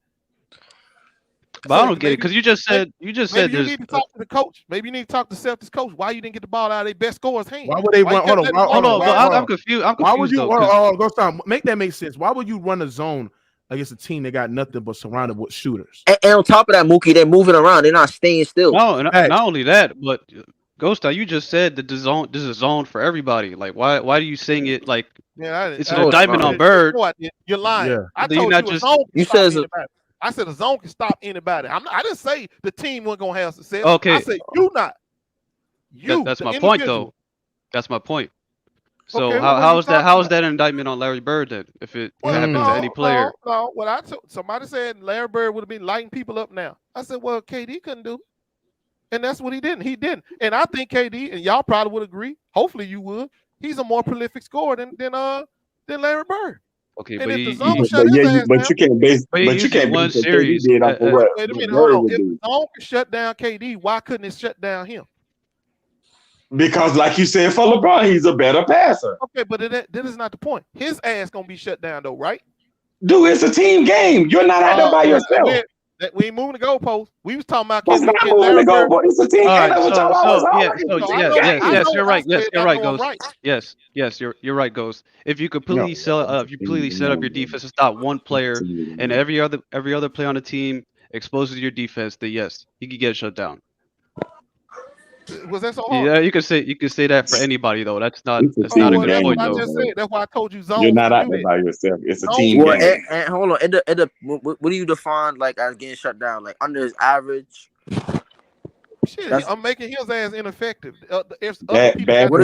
But I don't get it because you just said you need to talk to the coach. Maybe you need to talk to the Celtics coach. Why you didn't get the ball out of their best scorer's hands? Why would they run? Hold on. I'm confused. Why would you? Go stop. Make that make sense. Why would you run a zone against a team that got nothing but surrounded with shooters? And on top of that, Mookie, they're moving around. They're not staying still. No, not only that, but Ghost, you just said that this is a zone for everybody. Like, why do you sing it like it's an indictment on Bird? You're lying. Yeah. I told you a zone. You said I said a zone can stop anybody. I didn't say the team wasn't gonna have success. Okay. I said you not. That's my point, though. That's my point. So how is that an indictment on Larry Bird then? If it happened to any player? No. What somebody said Larry Bird would have been lighting people up now. I said, well, KD couldn't do it. And that's what he didn't. He didn't. And I think KD, and y'all probably would agree. Hopefully you would. He's a more prolific scorer than Larry Bird. Okay, and but you can't base one series. Wait a minute, hold on. If the zone can shut down KD, why couldn't it shut down him? Because, like you said, for LeBron, he's a better passer. Okay, but that is not the point. His ass gonna be shut down though, right? Dude, it's a team game. You're not out there by yourself. We ain't moving the goalpost. We was talking about it's not moving the goalpost. It's a team game. Yes, you're right. Yes, you're right, Ghost. Yes, you're right, Ghost. If you completely set up your defense to stop one player, and every other player on the team exposes your defense, then yes, you could get shut down. Was that so hard? Yeah, you can say that for anybody though. That's not a good point though. That's why I told you zone. You're not out there by yourself. It's a team game. And hold on, what do you define like as getting shut down? Like under his average? Shit, I'm making his ass ineffective. What does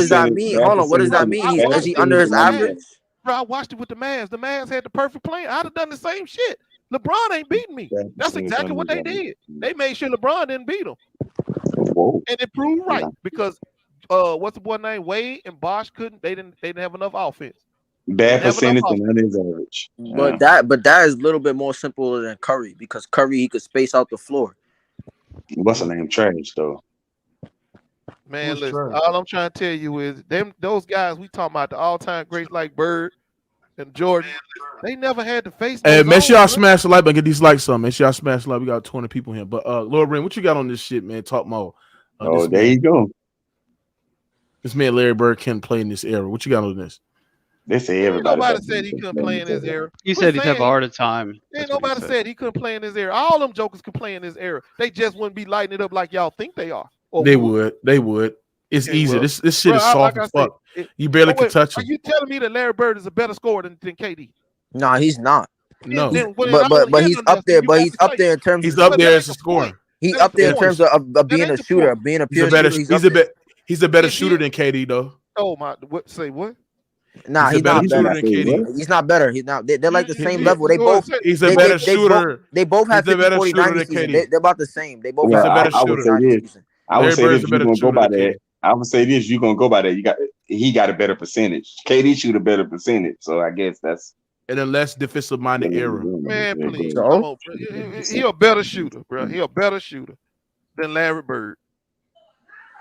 that mean? Hold on, what does that mean? Is he under his average? Bro, I watched it with the Mavs. The Mavs had the perfect plan. I'd have done the same shit. LeBron ain't beating me. That's exactly what they did. They made sure LeBron didn't beat him. Whoa. And it proved right because what's the boy name? Wade and Bosh they didn't have enough offense. Bad percentage and that is average. But that is a little bit more simple than Curry because Curry he could space out the floor. What's the name? Trash though. Man, listen, all I'm trying to tell you is those guys we talking about the all-time greats like Bird and Jordan, they never had to face. Hey, make sure y'all smash the like button, get these likes on. Make sure y'all smash the like. We got 20 people here. But Lord Rain, what you got on this shit, man? Talk more. There you go. This man Larry Bird can't play in this era. What you got on this? They say everybody. Nobody said he couldn't play in this era. He said he'd have a harder time. Ain't nobody said he couldn't play in this era. All them jokers could play in this era. They just wouldn't be lighting it up like y'all think they are. They would. It's easy. This shit is soft as fuck. You barely can touch him. Are you telling me that Larry Bird is a better scorer than KD? No, he's not. No, but he's up there. But he's up there in terms. He's up there as a scorer. He's up there in terms of being a shooter, being a pure shooter. He's a better shooter than KD though. Oh my! What? Say what? Nah, he's not better. He's not better. He's not. They're like the same level. They both. He's a better shooter. They both have 50-40-90 season. They're about the same. They both have a better shooter. I would say this. You're gonna go by that. I would say this. You're gonna go by that. He got a better percentage. KD shoot a better percentage. So I guess that's. In a less defensive-minded era. Man, please. Come on, bro. He a better shooter, bro. He a better shooter than Larry Bird.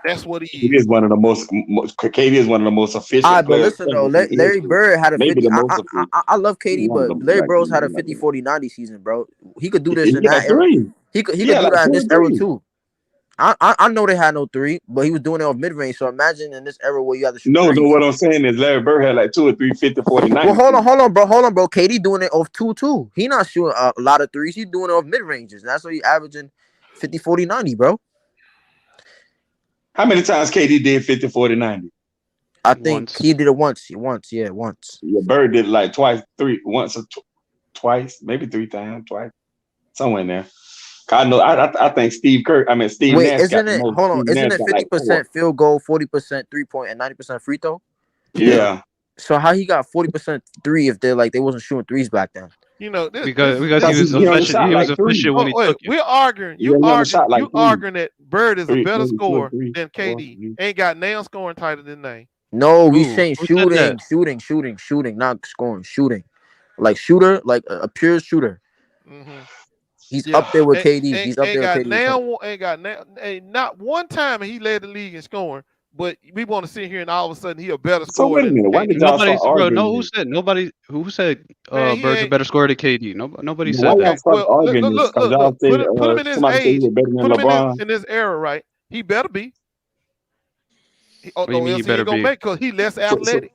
That's what he is. He is one of the most. KD is one of the most efficient. All right, but listen though, Larry Bird had a 50. I love KD, but Larry Bird's had a 50-40-90 season, bro. He could do this in that era. He could do that in this era too. I know they had no three, but he was doing it off mid-range. So imagine in this era where you have to shoot. No, what I'm saying is Larry Bird had like 2 or 3 50-40-90. Well, hold on, bro. KD doing it off 2 too. He not shooting a lot of threes. He's doing it off mid-ranges. That's why he's averaging 50-40-90, bro. How many times KD did 50-40-90? I think he did it once. Once. Yeah, Bird did it like twice, twice, maybe 3 times, twice, somewhere in there. I know. I think Steve Kerr. Steve. Wait, Nash isn't it? Hold on. Isn't it 50% field goal, 40% 3-point, and 90% free throw? Yeah. So how he got 40% three if they wasn't shooting threes back then? Because he was efficient. He was efficient when he took it. We're arguing. You arguing that Bird is a better scorer than KD. Ain't got nail scoring tighter than they. No, we saying shooting, not scoring. Shooting, like shooter, like a pure shooter. Mm-hmm. He's up there with KD. He's up there with KD. Ain't not one time he led the league in scoring. But we want to sit here and all of a sudden he a better scorer. So wait a minute, why did y'all start arguing? Who said Bird's a better scorer than KD? Nobody said why that. Y'all start arguing this? Because y'all say put him in his age. Better than LeBron. In this era, right? He better be. What do you mean he better be? Because he less athletic.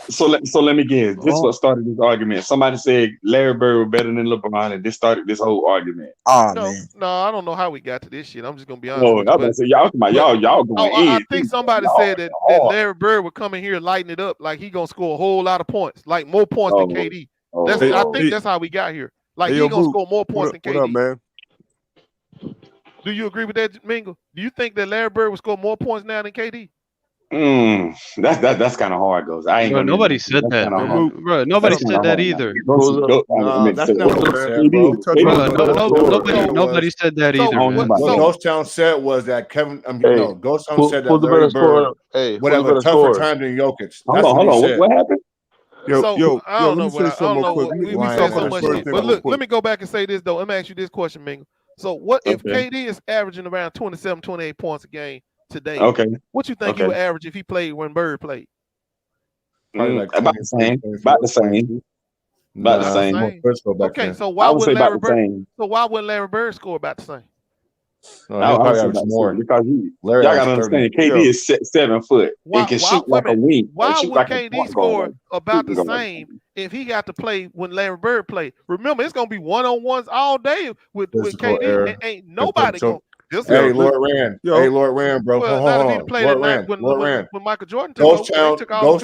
So let me guess. This is what started this argument. Somebody said Larry Bird was better than LeBron, and this started this whole argument. No, I don't know how we got to this shit. I'm just gonna be honest. No, I was say y'all going in. I think somebody said that Larry Bird would come in here and lighten it up, like he gonna score a whole lot of points, like more points than KD. I think that's how we got here. Like he gonna score more points than KD. What up, man? Do you agree with that, Mingle? Do you think that Larry Bird would score more points now than KD? That's kind of hard, goes. I ain't. Nobody said that, bro. Nobody said that either. Nobody said that either. What Ghost Town said was that Ghost Town said that Larry Bird would have a tougher time than Jokic. Hold on. What happened? I don't know. We said so much shit. But look, let me go back and say this though. Let me ask you this question, Mingle. So what if KD is averaging around 27, 28 points a game today? Okay. What you think he would average if he played when Bird played? About the same. About the same. Okay, so why wouldn't Larry Bird? So why wouldn't Larry Bird score about the same? More because y'all gotta understand. KD is 7 foot and can shoot like a wing. Why would KD score about the same if he got to play when Larry Bird played? Remember, it's gonna be one-on-ones all day with KD. Ain't nobody going. Hey, Lord Rand, bro. Hold on. Lord Rand. When Michael Jordan Ghost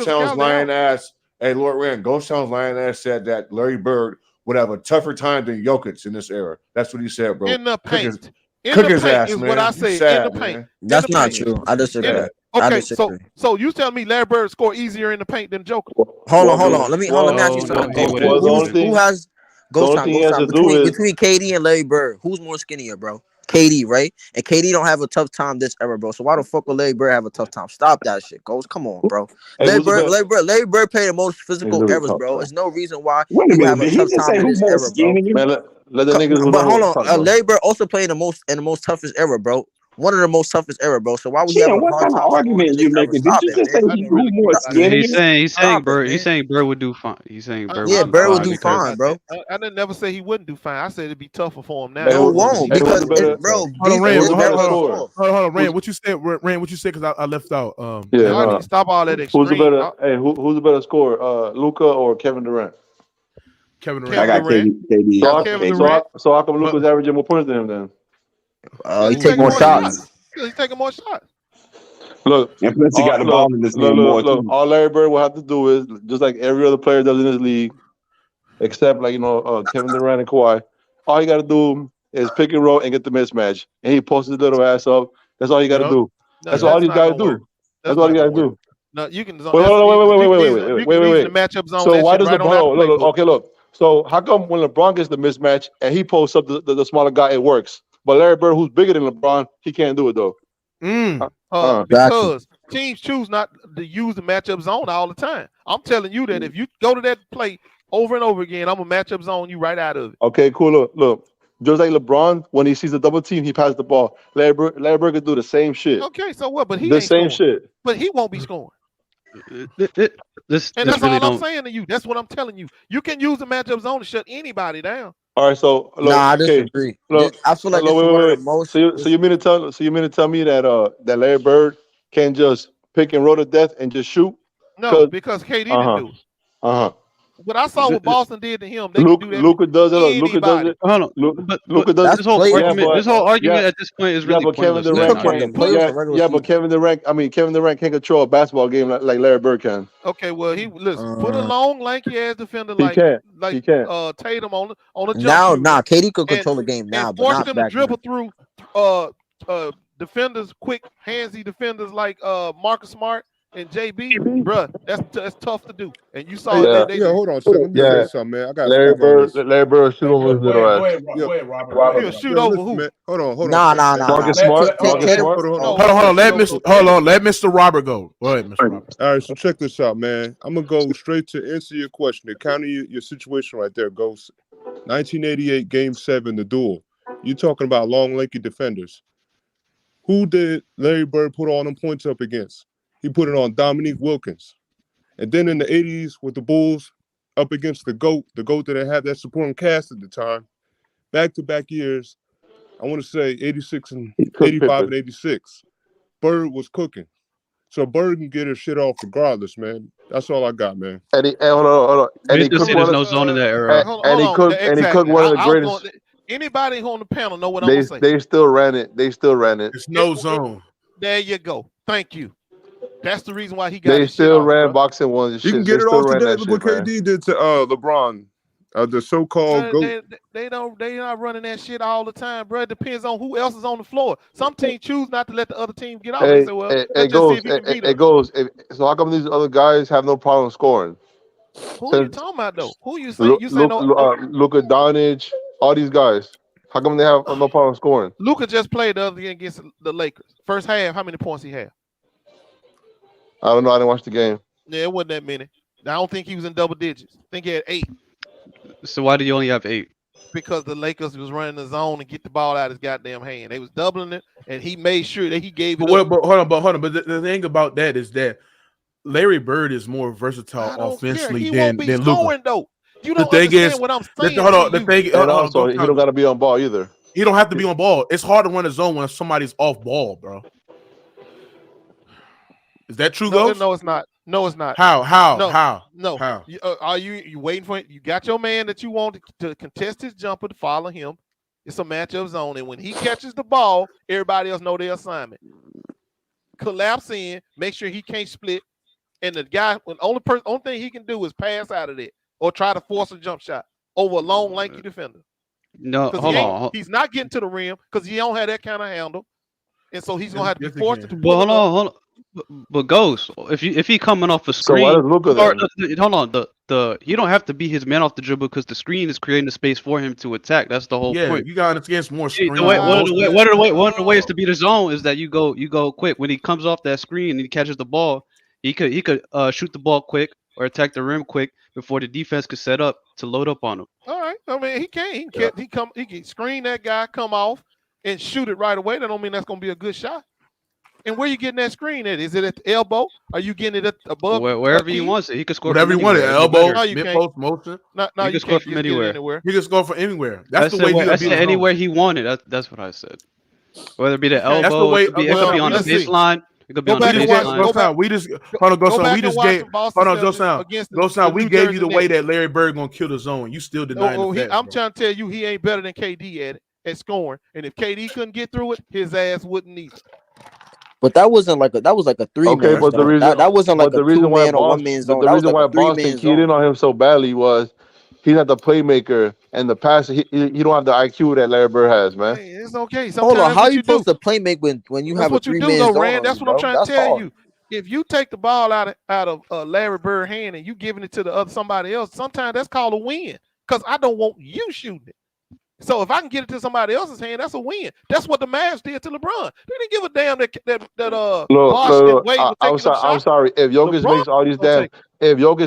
Town's lying ass. Hey, Lord Rand. Ghost Town's lying ass said that Larry Bird would have a tougher time than Jokic in this era. That's what he said, bro. In the paint. Cook his ass, is man. what I say. Sad, in the paint. Man. That's not true. I disagree. Okay, so you tell me Larry Bird score easier in the paint than Joker? Hold on. Let me ask you something. Who has Ghost Town between KD and Larry Bird? Who's more skinnier, bro? KD, right? And KD don't have a tough time this era, bro. So why the fuck would Larry Bird have a tough time? Stop that shit, Ghost. Come on, bro. Larry Bird played the most physical eras, bro. There's no reason why he would have a tough time in this era, bro. Let the niggas. But hold on, Larry Bird also played in the most toughest era, bro. One of the most toughest era, bro. So why would you have a what kind of argument you making? Did you just say who more skinny? He's saying Bird would do fine. He's saying Bird. Bird would do fine, bro. I didn't never say he wouldn't do fine. I said it'd be tougher for him now. No, it won't because bro. Hold on, Rand. What you said? Rand, what you said? Because I left out. Stop all that extreme. Who's the better? Hey, who's the better scorer? Luka or Kevin Durant? Kevin Durant. I got KD. So how come Luka's averaging more points than him then? He take more shots. He's taking more shots. Look, and plus he got the ball in this game more. Look, all Larry Bird will have to do is just like every other player does in this league, except like Kevin Durant and Kawhi. All you got to do is pick and roll and get the mismatch, and he posts his little ass up. That's all you got to do. That's all you got to do. That's all you got to do. No, you can. Wait. The matchup zone. So why does LeBron? Okay, look. So how come when LeBron gets the mismatch and he posts up the smaller guy, it works? But Larry Bird, who's bigger than LeBron, he can't do it though. Because teams choose not to use the matchup zone all the time. I'm telling you that if you go to that play over and over again, I'm gonna matchup zone you right out of it. Okay, cool. Look. Just like LeBron, when he sees a double team, he passes the ball. Larry Bird could do the same shit. Okay, so what? But he the same shit. But he won't be scoring. That's all I'm saying to you. That's what I'm telling you. You can use the matchup zone to shut anybody down. All right, so look, I disagree. Look, I feel like wait. Most. So you mean to tell me that that Larry Bird can just pick and roll to death and just shoot? No, because KD didn't do it. What I saw what Boston did to him, they can do that. Luka does it. Luka does it. Hold on. Luka does this whole argument at this point is really pointless. But Kevin Durant can't control a basketball game like Larry Bird can. Okay, well put a long lanky ass defender like Tatum on a jump. Now KD could control the game now, but force them to dribble through defenders, quick handsy defenders like Marcus Smart and JB, bro, that's tough to do. And you saw that. Yeah, hold on a second. Let me say something, man. I got Larry Bird shoot over his little ass. Go ahead, Robert. He'll shoot over who? Man. Hold on. Nah. Marcus Smart. Hold on. Let Mr. Robert go. Go ahead, Mr. Robert. All right, so check this out, man. I'm gonna go straight to answer your question. To counter your situation right there, Ghost. 1988 Game 7, the duel. You're talking about long, lanky defenders. Who did Larry Bird put all them points up against? He put it on Dominique Wilkins. And then in the 80s with the Bulls, up against the GOAT that they had that supporting cast at the time, back-to-back years, I want to say 86 and 85 and 86, Bird was cooking. So Bird can get his shit off regardless, man. That's all I got, man. And hold on. And there's no zone in that era. And he cooked one of the greatest. Anybody who on the panel know what I'm gonna say. They still ran it. It's no zone. There you go. Thank you. That's the reason why he got. They still ran boxing ones. You can get it off today. Look what KD did to LeBron. The so-called GOAT. They not running that shit all the time, bro. It depends on who else is on the floor. Some teams choose not to let the other team get off. They say, well, it goes. So how come these other guys have no problem scoring? Who are you talking about though? Who you say? Luka, Doncic, all these guys. How come they have no problem scoring? Luka just played the other game against the Lakers. First half, how many points he had? I don't know. I didn't watch the game. Yeah, it wasn't that many. I don't think he was in double digits. I think he had 8. So why do you only have 8? Because the Lakers was running the zone and get the ball out of his goddamn hand. They was doubling it, and he made sure that he gave it up. But hold on. But the thing about that is that Larry Bird is more versatile offensively than Luka. Though. You don't understand what I'm saying. Also, he don't got to be on ball either. He don't have to be on ball. It's hard to run a zone when somebody's off ball, bro. Is that true, Ghost? No, it's not. No, it's not. How? No. How? Are you waiting for it? You got your man that you want to contest his jumper to follow him. It's a matchup zone, and when he catches the ball, everybody else know their assignment. Collapse in, make sure he can't split, and the guy, only thing he can do is pass out of it or try to force a jump shot over a long, lanky defender. No, hold on. He's not getting to the rim because he don't have that kind of handle, and so he's gonna have to be forced to. Well, hold on. But Ghost, if he coming off a screen, so why does Luka hold on, you don't have to be his man off the dribble because the screen is creating the space for him to attack. That's the whole point. You got against more screen. One of the ways to beat the zone is that you go quick. When he comes off that screen and he catches the ball, he could shoot the ball quick or attack the rim quick before the defense could set up to load up on him. All right, I mean he can screen that guy, come off and shoot it right away. That don't mean that's gonna be a good shot. And where you getting that screen at? Is it at the elbow? Are you getting it at above? Wherever he wants it. He can score whatever he wants. Elbow, mid-post, motion. No, he can score from anywhere. He can score from anywhere. That's the way I said anywhere he wanted. That's what I said. Whether it be the elbow, it could be on the baseline. It could be on the baseline. We just hold on, go sound. We just gave. Hold on, go sound. Go sound. We gave you the way that Larry Bird gonna kill the zone. You still denying that. I'm trying to tell you, he ain't better than KD at scoring. And if KD couldn't get through it, his ass wouldn't either. But that was like a 3-man. Okay, but the reason that wasn't like a 2-man or 1-man zone. The reason why Boston keyed in on him so badly was he's not the playmaker and the passer. He don't have the IQ that Larry Bird has, man. Hey, it's okay. Hold on, how you supposed to play make when you have a 3-man zone? Rand. That's what I'm trying to tell you. If you take the ball out of Larry Bird hand and you giving it to the other somebody else, sometimes that's called a win because I don't want you shooting it. So if I can get it to somebody else's hand, that's a win. That's what the Mavs did to LeBron. They didn't give a damn that Look, I'm sorry. If Jokic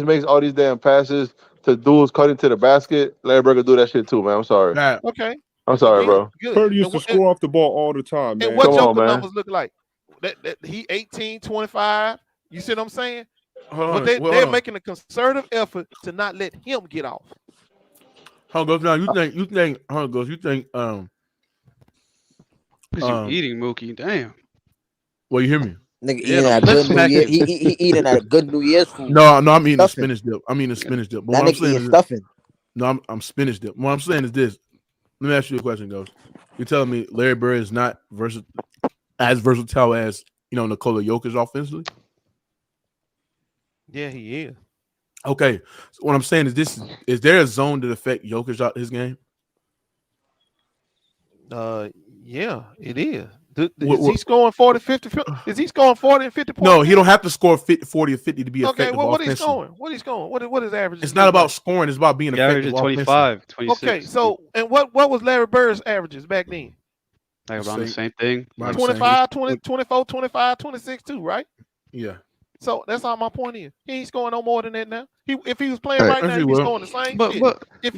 makes all these damn passes to dudes cutting to the basket, Larry Bird will do that shit too, man. I'm sorry. Okay. I'm sorry, bro. Bird used to score off the ball all the time, man. And what Joker numbers look like? That he 18, 25. You see what I'm saying? But they're making a concerted effort to not let him get off. You think because you're eating, Mookie. Damn. Well, you hear me? Nigga eating at good New Year. He eating at a good New Year's food. No, I'm eating spinach dip. I'm eating spinach dip. That nigga eating stuffing. No, I'm spinach dip. What I'm saying is this. Let me ask you a question, Ghost. You're telling me Larry Bird is not as versatile as Nikola Jokic offensively? Yeah, he is. Okay, so what I'm saying is this: is there a zone that affect Jokic out his game? Yeah, it is. Is he scoring 40, 50? Is he scoring 40 and 50 points? No, he don't have to score 40 or 50 to be effective. Okay, what he's scoring? What he's scoring? What is average? It's not about scoring. It's about being effective. 25, 26. Okay, so and what was Larry Bird's averages back then? Like around the same thing. 25, 20, 24, 25, 26 too, right? Yeah. So that's all my point is. He ain't scoring no more than that now. If he was playing right now, he'd be scoring the same shit. If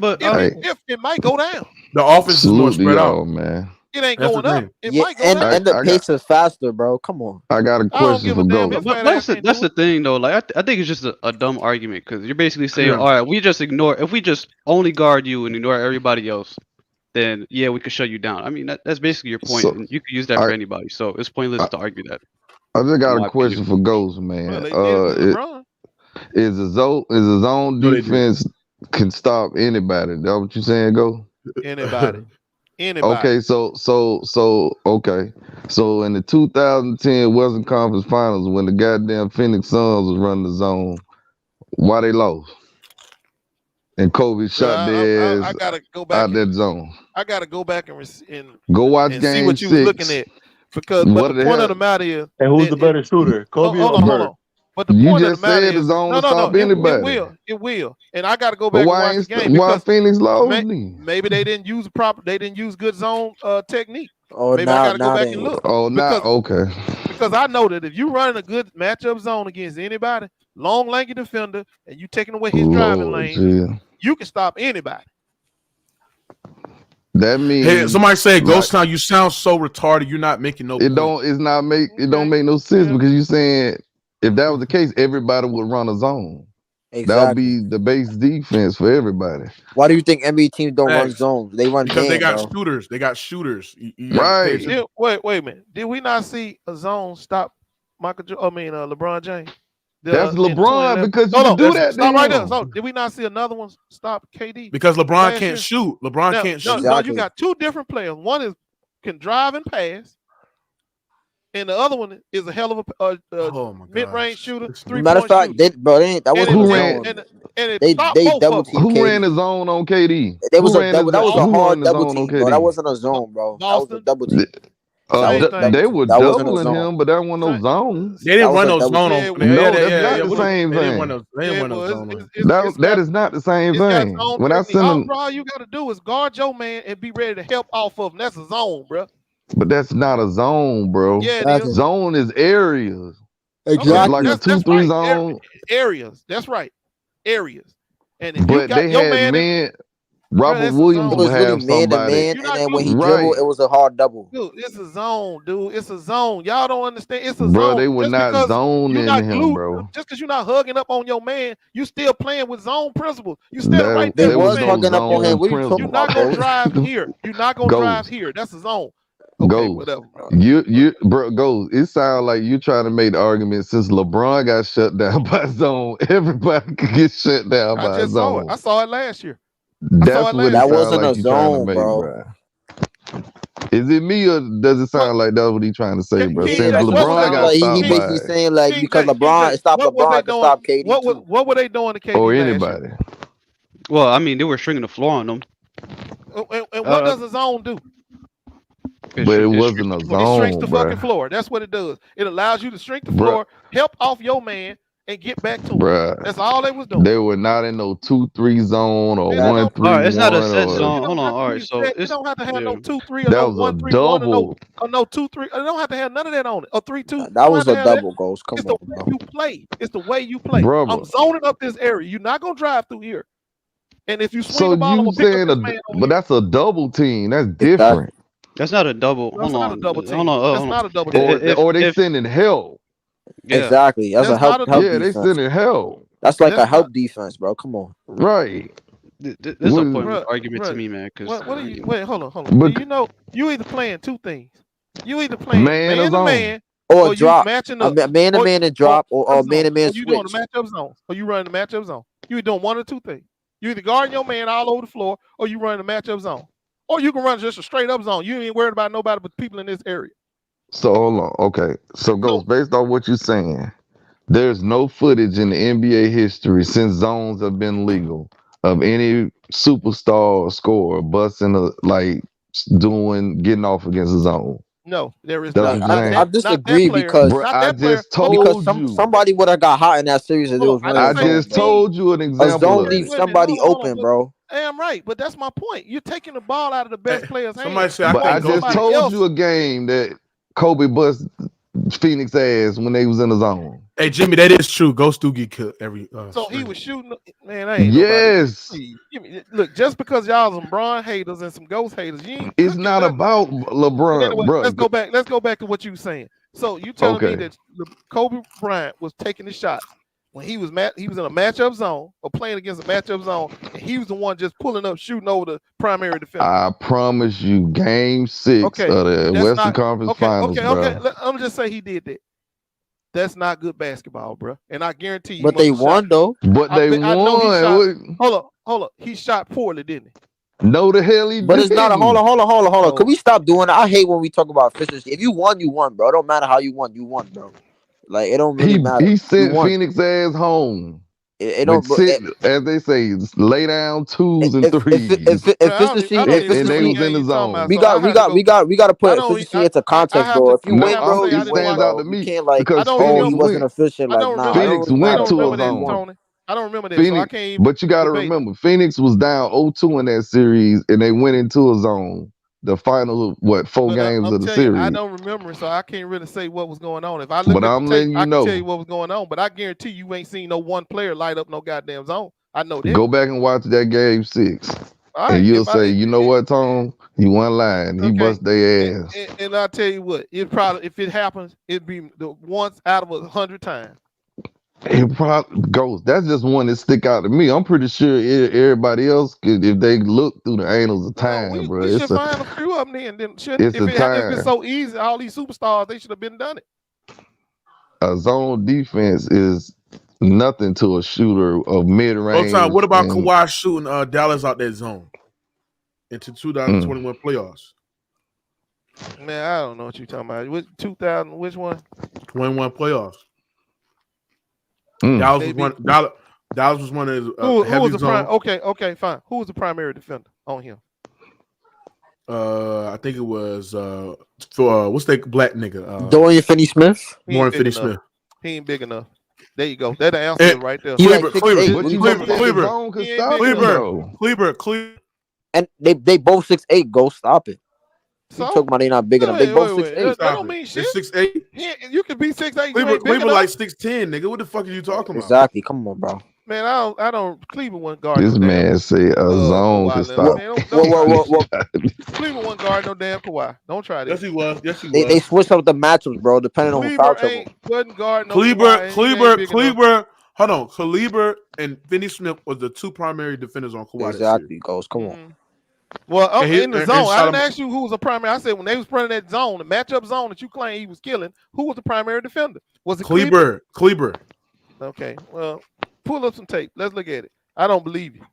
it might go down. The offense is more spread out, man. It ain't going up. It might go down. And the pace is faster, bro. Come on. I got a question for Go. But that's the thing, though. Like I think it's just a dumb argument because you're basically saying, all right, we just ignore. If we just only guard you and ignore everybody else, then yeah, we could shut you down. I mean, that's basically your point. And you could use that for anybody. So it's pointless to argue that. I just got a question for Ghost, man. Is a zone defense can stop anybody? That what you saying, Go? Anybody. Okay, so okay. So in the 2010 Western Conference Finals, when the goddamn Phoenix Suns was running the zone, why they lost? And Kobe shot their ass out that zone. I gotta go back and go watch game see what you was looking at. Because the point of the matter is, and who's the better shooter, Kobe or Bird? But the point of the matter is, no, it will, and I got to go back and watch the game. Why Phoenix lost? Maybe they didn't use they didn't use good zone technique. Oh, maybe I got to go back and look. Oh, okay. Because I know that if you running a good matchup zone against anybody, long, lanky defender, and you taking away his driving lane, you can stop anybody. That means hey, somebody say, Ghost Town, you sound so retarded. You're not making no. It don't make no sense because you're saying if that was the case, everybody would run a zone. Exactly. That would be the base defense for everybody. Why do you think NBA teams don't run zones? They run because man, they got bro. shooters. They got shooters. Right. Wait a minute. Did we not see a zone stop LeBron James? That's LeBron because you do that. Stop right there. So did we not see another one stop KD? Because LeBron can't shoot. LeBron can't shoot. No, you got two different players. One can drive and pass, and the other one is a hell of a mid-range shooter. Matter of fact, that wasn't zone. They double team. Who ran the zone on KD? That was a hard double team, bro. That wasn't a zone, bro. That was a double team. They were doubling him, but that wasn't no zone. They didn't run no zone. No, that's not the same thing. That is not the same thing. When I send them, all you got to do is guard your man and be ready to help off of him. That's a zone, bro. But that's not a zone, bro. Yeah, it is. Zone is areas. Exactly. Like a 2-3 zone. Areas. That's right. Areas. And if but they had men. Robert Williams would have somebody. And then when he dribbled, it was a hard double. Dude, it's a zone, dude. It's a zone. Y'all don't understand. It's a zone. Bro, they were not zoning him, bro. Just because you're not hugging up on your man, you still playing with zone principles. You still right there. They was hugging up on him. You're not going to drive here. You're not going to drive here. That's a zone. Okay, whatever, bro. Goes. It sounds like you're trying to make the argument since LeBron got shut down by zone, everybody could get shut down by a zone. I saw it last year. That's what that wasn't a zone, bro. Is it me or does it sound like that's what he's trying to say, bro? Since LeBron got stopped, he basically saying like because LeBron stopped LeBron to stop KD. What were they doing to KD? Or anybody? Well, I mean, they were stringing the floor on them. And what does a zone do? But it wasn't a zone. It shrinks the fucking floor. That's what it does. It allows you to shrink the floor, help off your man, and get back to him. That's all they was doing. They were not in no 2-3 zone or 1-3. All right, it's not a set zone. Hold on. All right, so it don't have to have no 2-3 or that no was 1-3 a double. or no 2-3. It don't have to have none of that on it. Or 3-2. That was a double, Ghost. Come on, bro. You play. It's the way you play. Brother. I'm zoning up this area. You're not gonna drive through here. And if you swing so the ball, you saying but that's a double team. That's different. That's not a double. Hold on. That's not a double team. Or they sending help. Yeah. Exactly. That's a help. Yeah, they sending help. That's like a help defense, bro. Come on. Right. This is a point of argument to me, man. What are you? Wait, hold on. But, you know, you either playing two things. You either playing man to man, or drop. Matching up, man to man and drop, or man to man switch. You doing the matchup zone, or you running the matchup zone. You doing one or two things. You either guarding your man all over the floor, or you running the matchup zone. Or you can run just a straight up zone. You ain't worried about nobody but people in this area. So hold on. Okay. So based on what you're saying, there's no footage in the NBA history since zones have been legal of any superstar or scorer busting getting off against a zone. No, there is That's not. what I'm saying. I disagree because Bro, I just told you. Somebody would have got hot in that series if it was running. I just told you an example. A zone leaves somebody open, bro. Damn right, but that's my point. You're taking the ball out of the best player's hands. Somebody said, I just told you a game that Kobe bust Phoenix ass when they was in the zone. Hey Jimmy, that is true. Ghost do get killed every. So he was shooting. Man, I ain't yes. Look, just because y'all some LeBron haters and some Ghost haters, you ain't. It's not about LeBron, anyway, bro. Let's go back to what you were saying. So you telling me that Kobe Bryant was taking the shots when he was in a matchup zone or playing against a matchup zone, and he was the one just pulling up, shooting over the primary defender. I promise you, Game 6 of the Western Conference Finals, bro. I'm just say he did that. That's not good basketball, bro. And I guarantee you. But they won though. But they won. Hold on. He shot poorly, didn't he? No, the hell he didn't. But it's not a hold on. Can we stop doing that? I hate when we talk about efficiency. If you won, you won, bro. It don't matter how you won, bro. Like it don't really matter. He sent Phoenix ass home. It don't, as they say, lay down 2s and 3s. Efficiency, and they was in the zone. We got to put efficiency into context, bro. If you win, bro, it stands out to me. You can't because he wasn't efficient. Like Phoenix went to a zone. I don't remember that. Phoenix, so I can't even but you got to remember, Phoenix was down 0-2 in that series, and they went into a zone. The final, 4 games of the series. I don't remember, so I can't really say what was going on. If I look at the tape, I can tell you what was going on. But I guarantee you ain't seen no one player light up no goddamn zone. I know that. Go back and watch that game 6, and you'll say, you know what, Tom? You weren't lying. He bust their ass. And I'll tell you what, it probably, if it happens, it'd be the once out of 100 times. It probably goes. That's just one that stick out to me. I'm pretty sure everybody else could, if they look through the annals of time, bro. We should find a few of them then. If it's so easy, all these superstars, they should have been done it. A zone defense is nothing to a shooter of mid-range. What about Kawhi shooting Dallas out that zone into 2021 playoffs? Man, I don't know what you're talking about. Which 2000? Which one? 21 playoffs. Dallas was one of his who heavy was the zone. Okay, fine. Who was the primary defender on him? I think it was what's that black nigga? Dorian Finney-Smith. Dorian Finney-Smith. He ain't big enough. There you go. That the answer right there. Cleaver. And they both 6'8". Go stop it. So? You talking about they not big enough? They both 6'8". That don't mean shit. 6'8". You can be 6'8". Cleaver like 6'10", nigga. What the fuck are you talking about? Exactly. Come on, bro. Man, I don't. Cleveland one guard. This man say a zone to stop. Cleveland one guard, no damn Kawhi. Don't try this. Yes, he was. They switched up the matchups, bro, depending on who foul trouble. Wasn't guard no Kleber. Hold on, Kleber and Finney-Smith was the 2 primary defenders on Kawhi. Exactly, goes. Come on. Well, in the zone, I didn't ask you who was the primary. I said when they was running that zone, the matchup zone that you claim he was killing, who was the primary defender? Was it Kleber? Okay, well, pull up some tape. Let's look at it. I don't believe you.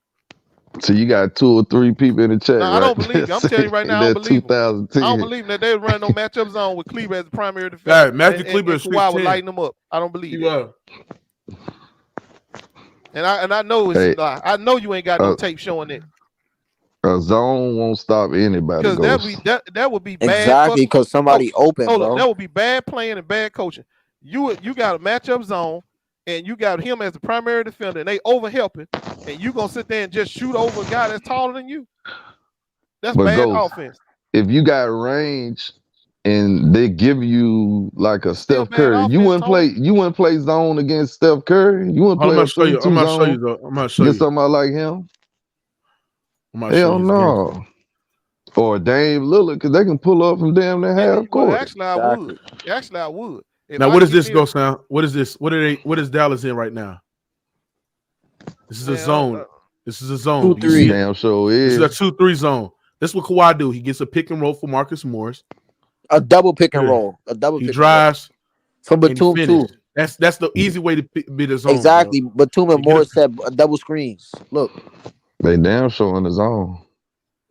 So you got 2 or 3 people in the chat. No, I don't believe you. I'm telling you right now, I don't believe you. I 2010. don't believe that they were running no matchup zone with Kleber as the primary defender. Yeah, Matthew Kleber is Kawhi was lighting them up. I don't believe you. And I know it's I know you ain't got no tape showing it. A zone won't stop anybody. Because that would be bad. Exactly, because somebody open, bro. That would be bad playing and bad coaching. You got a matchup zone, and you got him as the primary defender, and they over helping, and you gonna sit there and just shoot over a guy that's taller than you. That's bad offense. If you got range and they give you like a Steph Curry, you wouldn't play zone against Steph Curry. You wouldn't play. I'm gonna show you though. I'm gonna show you. Somebody like him. Hell no. Or Dame Lillard, because they can pull up from damn near half court. Actually, I would. Now, what is this, Ghost Sound? What is this? What is Dallas in right now? This is a zone. This is a zone. 2-3. Damn sure is. This is a 2-3 zone. That's what Kawhi do. He gets a pick and roll for Marcus Morris. A double pick and roll. He drives from Batum too. That's the easy way to be the zone. Exactly. Batum and Morris said double screens. Look. They damn sure in the zone.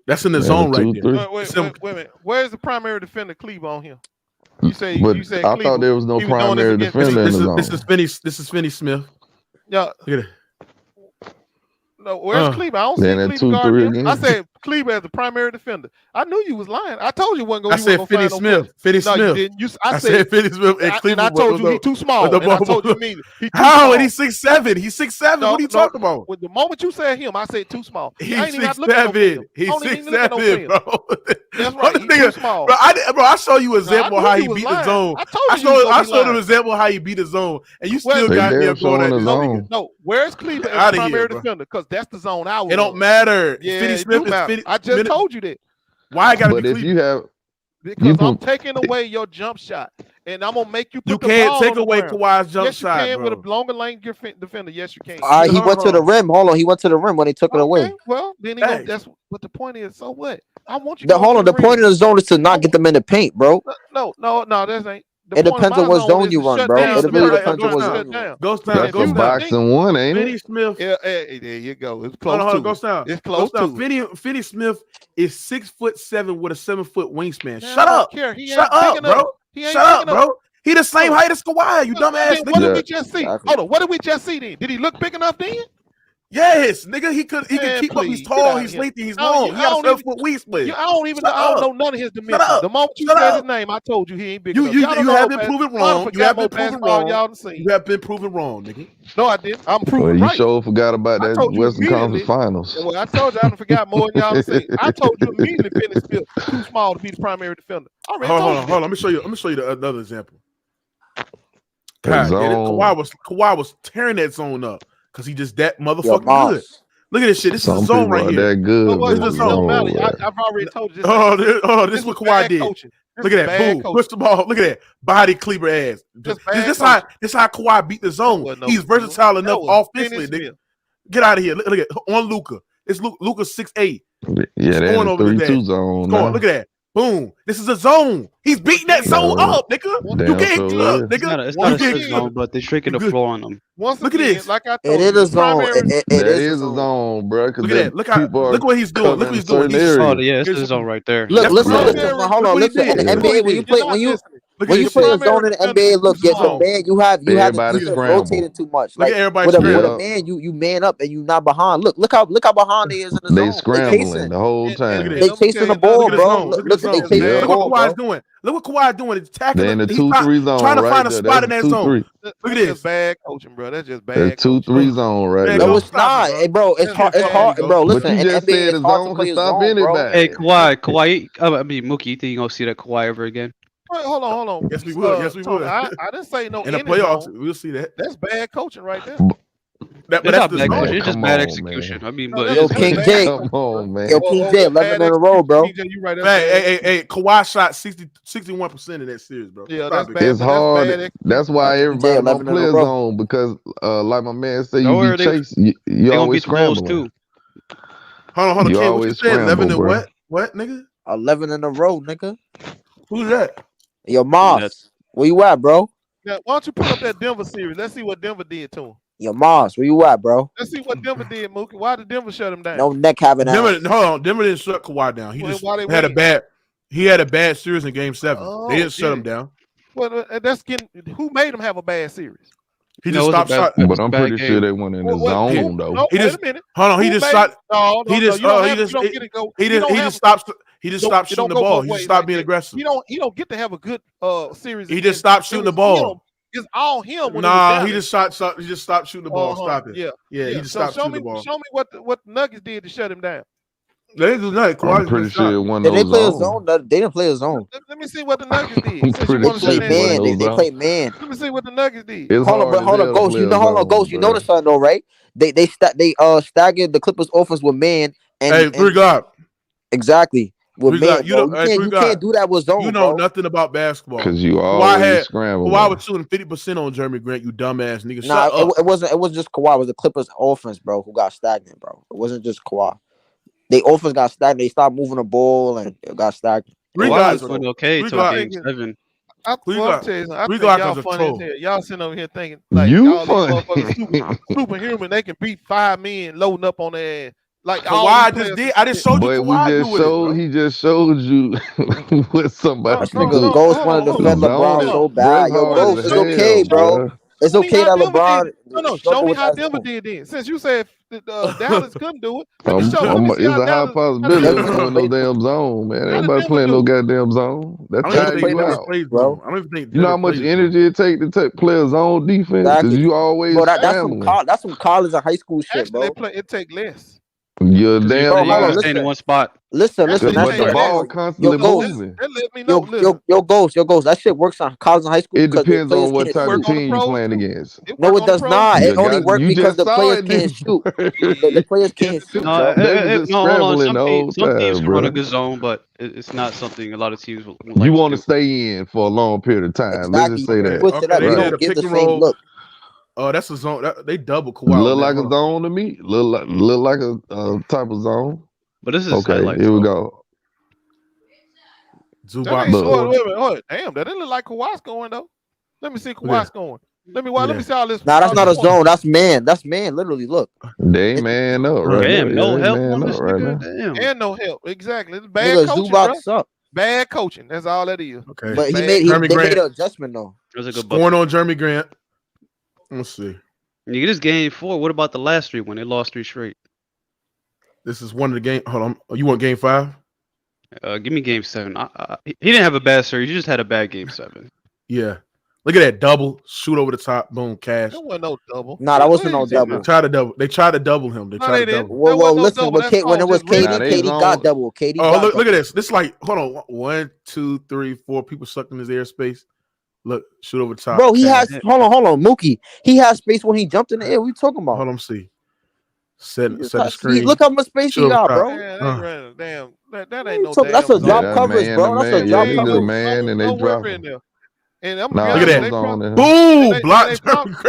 That's in the zone right there. Wait a minute. Where's the primary defender Cleveland on him? You said I thought there was no primary defender in the zone. This is Finney-Smith. Yeah. Look at it. No, where's Cleveland? I don't see Cleveland guard him. I said Kleber as the primary defender. I knew you was lying. I told you wasn't going. I said Finney Smith. Finney Smith. You didn't. I said Finney Smith. And I told you he's too small. And I told you immediately. How? And he's 6'7". He's 6'7". What are you talking about? With the moment you said him, I said too small. He's 6'7". He's 6'7", bro. That's right. He's too small. Bro, I show you an example of how he beat the zone. I showed him an example of how he beat the zone, and you still got me going at the zone. No, where's Kleber as the primary defender? Because that's the zone I was. It don't matter. Yeah, Finney Smith is I just told you that. Why I gotta be Kleber? If you have, because I'm taking away your jump shot, and I'm gonna make you. You can't take away Kawhi's jump shot. Yes, you can bro. with a longer lane defender. Yes, you can. He went to the rim. Hold on, he went to the rim when they took it away. Well, then that's what the point is. So what? I want you. Hold on. The point of the zone is to not get them in the paint, bro. No, that ain't. It depends on what zone you run, bro. It really depends on what zone. Ghost Town. That's a boxing one, ain't it? Finney Smith. Yeah, there you go. It's close. Hold on, Ghost Town. It's close. Finney Smith is 6'7" with a 7-foot wingspan. Man, Shut up. Shut up, bro. Shut up, bro. He the same height as Kawhi. You dumbass nigga. What did we just see? Hold on. What did we just see then? Did he look big enough then? Yes, nigga. He could keep up. He's tall. He's lengthy. He's long. He has a 7-foot wingspan. I don't know none of his dimensions. The moment you said his name, I told you he ain't big enough. You have been proven wrong. You have been proven wrong. You have been proven wrong, nigga. No, I didn't. I'm proven right. You sure forgot about that Western Conference Finals. Well, I told you I forgot more than y'all seen. I told you immediately Finney Smith too small to be the primary defender. Hold on. Let me show you another example. Kawhi was tearing that zone up because he just that motherfucking good. Look at this shit. This is a zone right here. That good. I've already told you this. This is what Kawhi did. Look at that. Boom. Push the ball. Look at that. Body Kleber ass. This how Kawhi beat the zone. He's versatile enough offensively. Nigga. Get out of here. Look at on Luka. It's Luka's 6'8". Yeah, that's a 3-2 zone. Look at that. Boom. This is a zone. He's beating that zone up, nigga. You can't look, nigga. It's not a zone, but they're shrinking the floor on them. Look at this. Like I told it is a zone. It is a zone, bro. Look at that. Look what he's doing. Look what he's doing. Yeah, it's a zone right there. Listen. Hold on. Listen. In the NBA, when you play a zone in the NBA, look, get the man. You have rotating too much. Like with a man, you man up and you not behind. Look how behind they is in the zone. They scrambling the whole time. They chasing the ball, bro. Look at they chasing the ball. Kawhi's doing. Look what Kawhi's doing. He's tackling. They're in the 2-3 zone. Trying to find a spot in that zone. Look at this. That's bad coaching, bro. That's just bad. 2-3 zone right there. No, it's not. Hey, bro, it's hard, bro. Listen, you just said the zone can stop anybody. Hey, Kawhi. I mean, Mookie, you think you gonna see that Kawhi ever again? Wait, hold on. Yes, we will. I didn't say no. In the playoffs, we'll see that. That's bad coaching right there. That's not bad coaching. It's just bad execution. Man. I mean, but King J, come on, man. King J, 11 in a row, bro. Hey, Kawhi shot 61% in that series, bro. Yeah, that's bad. It's hard. That's why everybody don't play a zone because, like my man said, you be chasing. You always scrambling. Hold on. You Ken, always what you said? 11 and bro. what, nigga? 11 in a row, nigga. Who's that? Yo, Moss. Where you at, bro? Yeah, why don't you pull up that Denver series? Let's see what Denver did to him. Yo, Moss, where you at, bro? Let's see what Denver did, Mookie. Why did Denver shut him down? No neck having that. Hold on. Denver didn't shut Kawhi down. He just had a bad series in Game 7. They didn't shut him down. Well, who made him have a bad series? He just stopped shot. But I'm pretty sure they went in the zone though. No, wait a minute. Hold on. He just shot. He just stopped. He just stopped shooting the ball. He just stopped being aggressive. He don't get to have a good series. He just stopped shooting the ball. It's all him. Nah, he just stopped shooting the ball. Stop it. Yeah. He just stopped shooting the ball. Show me what the Nuggets did to shut him down. They didn't do nothing. I'm pretty sure it wasn't they play a zone. They didn't play a zone. Let me see what the Nuggets did. I'm pretty sure they played man. Let me see what the Nuggets did. Hold on, Ghost. Ghost. You know the son though, right? They staggered the Clippers offense with man. And 3 God. Exactly. With man, you can't do that with zone. You know nothing about basketball because you always scramble. Kawhi was shooting 50% on Jeremy Grant. You dumbass nigga. Nah, it wasn't just Kawhi. It was the Clippers offense, bro, who got stagnant, bro. It wasn't just Kawhi. They offense got stagnant. They stopped moving the ball and it got stagnant. 3 guys were okay till Game 7. I think y'all funny. Y'all sitting over here thinking like you funny. Superhuman. They can beat 5 men loading up on their ass. Like Kawhi just did. I just showed you. But he just showed you what somebody. Ghost wanted to defend LeBron so bad. Yo, Ghost, it's okay, bro. It's okay that LeBron. No. Show me how Denver did then. Since you said Dallas couldn't do it, let me see it's how a high Dallas. possibility of throwing no damn zone, man. Everybody playing no goddamn zone. That tire you out, bro. I don't even think you know how much energy it take to play a zone defense because you always scrambling. That's some college and high school shit, bro. It take less. You're damn right. Stay in one spot. Listen. But the ball constantly moving. Yo, Ghost. That shit works on college and high school. It depends on what type of team you're playing against. No, it does not. It only works because the players can't shoot. The players can't shoot. Some teams can run a good zone, but it's not something a lot of teams will like. You want to stay in for a long period of time. Let's just say that. They did a pick and roll. Oh, that's a zone. They double Kawhi. Look like a zone to me. Look like a type of zone. But this is okay. Here we go. Zubac. Wait. Damn, that didn't look like Kawhi scoring though. Let me see Kawhi scoring. Let me see all this. Nah, that's not a zone. That's man. Literally, look. They man up right Damn, now. no help on this right nigga. now. And no help. Exactly. It's bad coaching, bro. Bad coaching. That's all that is. Okay. But they made an adjustment though. Scoring on Jeremy Grant. Let's see. You this game 4. What about the last 3 when they lost 3 straight? This is one of the game. Hold on. You want game 5? Give me game 7. He didn't have a bad series. He just had a bad game 7. Yeah. Look at that double. Shoot over the top. Boom. Cash. There wasn't no double. Nah, that wasn't no double. They tried to double him. They tried to double. Well, listen. When it was KD got double. KD. Oh, look at this. This is like, hold on. 1, 2, 3, 4 people sucked in his airspace. Look, shoot over the top. Bro, he has. Hold on, Mookie. He has space when he jumped in the air. What are you talking about? Hold on, see. Set the screen. Look how much space he got, bro. Damn, that ain't no. That's a drop coverage, bro. That's a drop coverage. Man, and they drop. And I'm look at that. Boom! Block.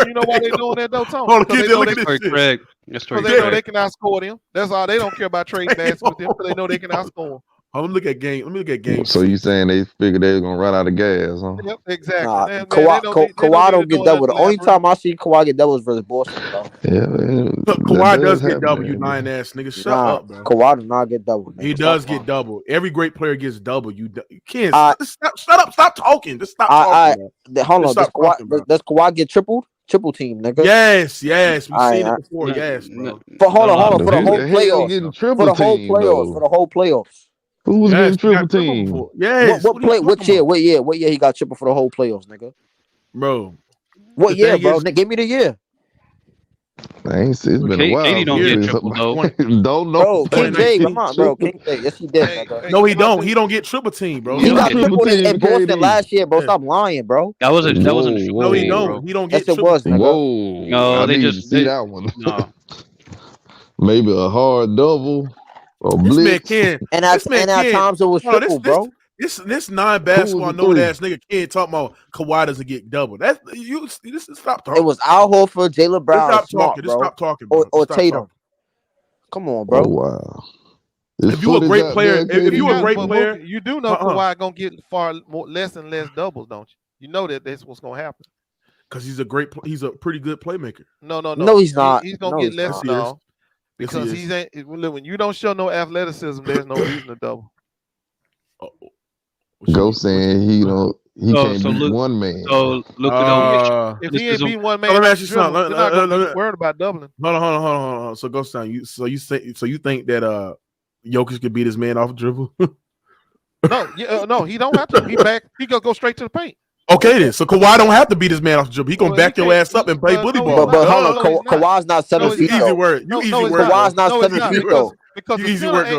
You know why they doing that though, Tom? Hold on, look at this. Craig. That's because they know they can outscore them. That's all. They don't care about trading baskets with them because they know they can outscore them. Let me look at game. So you saying they figured they was gonna run out of gas, huh? Yep, exactly. Nah, Kawhi don't get double. The only time I see Kawhi get double is versus Boston, bro. Yeah, man. Kawhi does get double, you lying ass nigga. Shut up, bro. Kawhi does not get double. He does get double. Every great player gets double. You can't shut up. Stop talking. Just stop talking. Hold on. Does Kawhi get triple team, nigga? Yes. We've seen it before. Yes, bro. But hold on. For the whole playoffs. For the whole playoffs. Who was getting triple team? Yes. What year he got triple for the whole playoffs, nigga? Bro. What year, bro? Give me the year. I ain't see. It's been a while. KD don't get triple though. Don't know. Bro, King J, come on, bro. King J, yes he did. Nigga. No, he don't. He don't get triple team, bro. He got triple in Boston last year, bro. Stop lying, bro. That wasn't a triple. No, he don't. He don't get triple. Yes, it was. Whoa. No, they just see that one. No. Maybe a hard double. This man can. And at times it was triple, bro. This non-basketball know ass nigga can't talk about Kawhi doesn't get double. That's you. Stop talking. It was Al Horford, Jaylen Brown. Stop talking. Bro. Or Tatum. Come on, bro. Oh, wow. If you a great player, you do know Kawhi gonna get less and less doubles, don't you? You know that's what's gonna happen. Because he's a pretty good playmaker. No, he's not. He's gonna get less now. Because when you don't show no athleticism, there's no reason to double. Go saying he can't beat one man. So Luka if he ain't beat one man, let me ask you something. You're not gonna be worried about doubling. Hold on. So go down. You think that Jokic could beat his man off a dribble? No, he don't have to. He gonna go straight to the paint. Okay then. So Kawhi don't have to beat his man off the dribble. He gonna back your ass up and play bully ball. But hold on, Kawhi's not 7 feet. Easy word. Kawhi's not 7 feet though. Because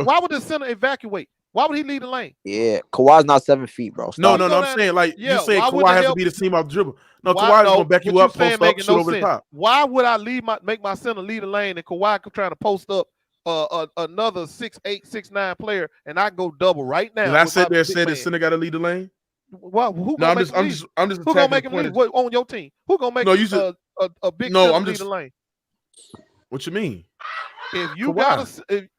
why would the center evacuate? Why would he lead the lane? Yeah, Kawhi's not 7 feet, bro. No. I'm saying you saying Kawhi has to beat his team off the dribble. No, Kawhi is gonna back you up, post up, shoot over the top. Why would I make my center lead the lane and Kawhi trying to post up another 6'8", 6'9" player and I go double right now? Did I sit there and said the center got to lead the lane? Well, I'm just who gonna make him lead on your team? Who gonna make a big center lead the lane? What you mean? If you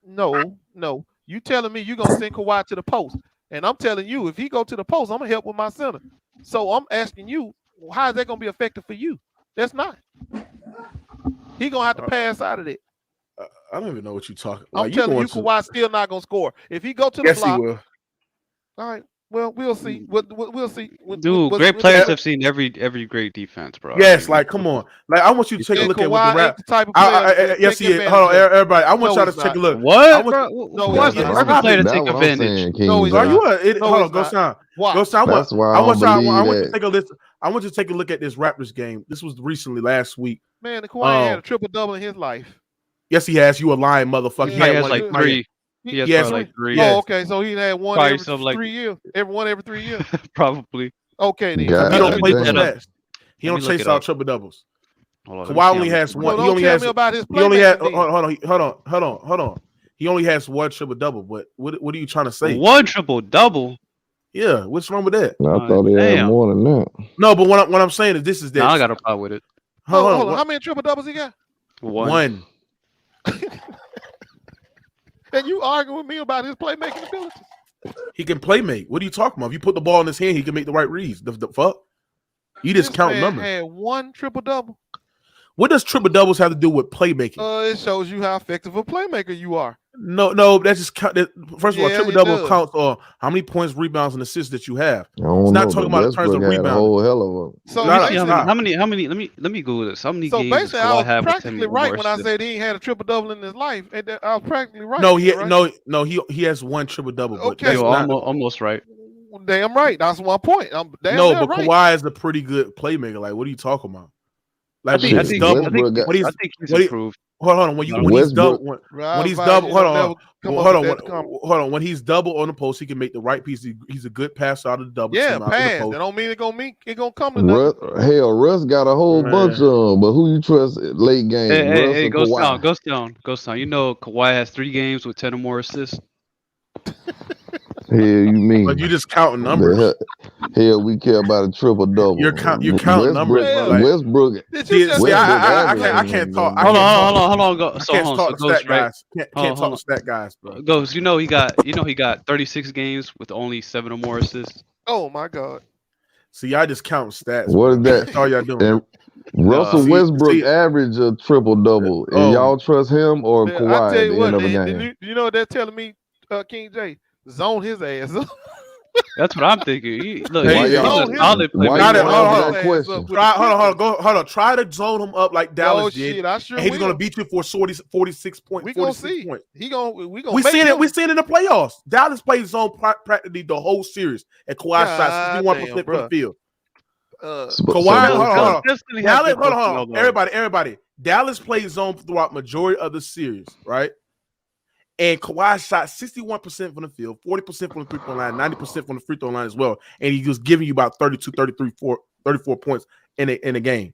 no, you telling me you gonna send Kawhi to the post, and I'm telling you if he go to the post, I'm gonna help with my center. So I'm asking you, how is that gonna be effective for you? That's not. He gonna have to pass out of it. I don't even know what you're talking. I'm telling you, Kawhi's still not gonna score. If he go to the block, he will. All right. Well, we'll see. We'll see. Dude, great players have seen every great defense, bro. Yes, like come on. Like I want you to take a look at what the rap. Yes, he is. Hold on, everybody. I want y'all to take a look. What, bro? What? Every player to take advantage. No, are you hold on, go sound. Go sound. I want you to take a listen. I want you to take a look at this Raptors game. This was recently last week. Man, the Kawhi had a triple double in his life. Yes, he has. You a lying motherfucker. He has like 3. He has like 3. Oh, okay. So he had one every 3 years. Every 3 years. Probably. Okay, then. He don't play for stats. He don't chase out triple doubles. Kawhi only has one. He only has. He only had. Hold on. He only has one triple double. But what are you trying to say? One triple double. Yeah, what's wrong with that? I thought he had more than that. No, but what I'm saying is this is that. No, I got a problem with it. Hold on. How many triple doubles he got? One. And you arguing with me about his playmaking abilities? He can playmate. What are you talking about? If you put the ball in his hand, he can make the right reads. The fuck? You just count numbers. Had one triple double. What does triple doubles have to do with playmaking? It shows you how effective a playmaker you are. No, that's just count. First of all, triple double counts on how many points, rebounds, and assists that you have. It's not talking about in terms of rebounds. Whole hell of them. So how many? Let me Google this. How many games basically, I was have practically right when I said he ain't had a triple double in his life. I was practically right. No, he has one triple double. Okay, almost right. Damn right. That's one point. But Kawhi is a pretty good playmaker. Like, what are you talking about? Like, I think he's improved. Hold on. When he's double, when he's double on the post, he can make the right piece. He's a good passer out of the double. Yeah, pass. That don't mean it gonna come to nothing. Hell, Russ got a whole bunch of them, but who you trust late game? Hey, Ghost Town. You know Kawhi has 3 games with 10 or more assists. Hell, you mean? But you just counting numbers. Hell, we care about a triple double. You're counting numbers. Westbrook. I can't talk. Hold on. Can't talk to stat guys. Can't talk to stat guys, bro. Ghost, you know he got 36 games with only 7 or more assists. Oh my God. See, y'all just count stats. What is that? That's all y'all doing. And Russell Westbrook average a triple double. And y'all trust him or Kawhi at the end of the game? You know what they're telling me, King J? Zone his ass up. That's what I'm thinking. He's a solid player. Hold on. Try to zone him up like Dallas did. Sure and he's going to beat you for 46 points. We gonna see. We gonna. We seen it in the playoffs. Dallas played zone practically the whole series, and Kawhi shot 61% from the field. Kawhi, hold on. Everybody. Dallas played zone throughout majority of the series, right? And Kawhi shot 61% from the field, 40% from the three-point line, 90% from the free throw line as well. And he was giving you about 32, 33, 34 points in a game.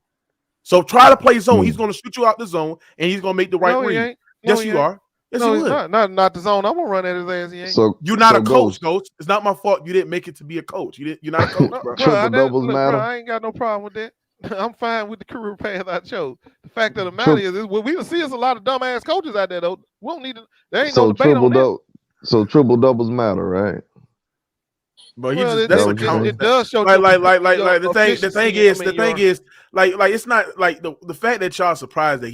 So try to play zone. He's going to shoot you out the zone, and he's going to make the right read. Yes, you are. Yes, no, he's not the zone. I'm going to run at his ass. He ain't. So, you're not a coach, Ghost. It's not my fault you didn't make it to be a coach. You're not a coach, bro. Triple doubles matter. I ain't got no problem with that. I'm fine with the career path I chose. The fact of the matter is we see us a lot of dumbass coaches out there, though. We don't need to. There ain't no debate on that. So triple doubles matter, right? But it does show. The thing is, it's not like the fact that y'all surprised that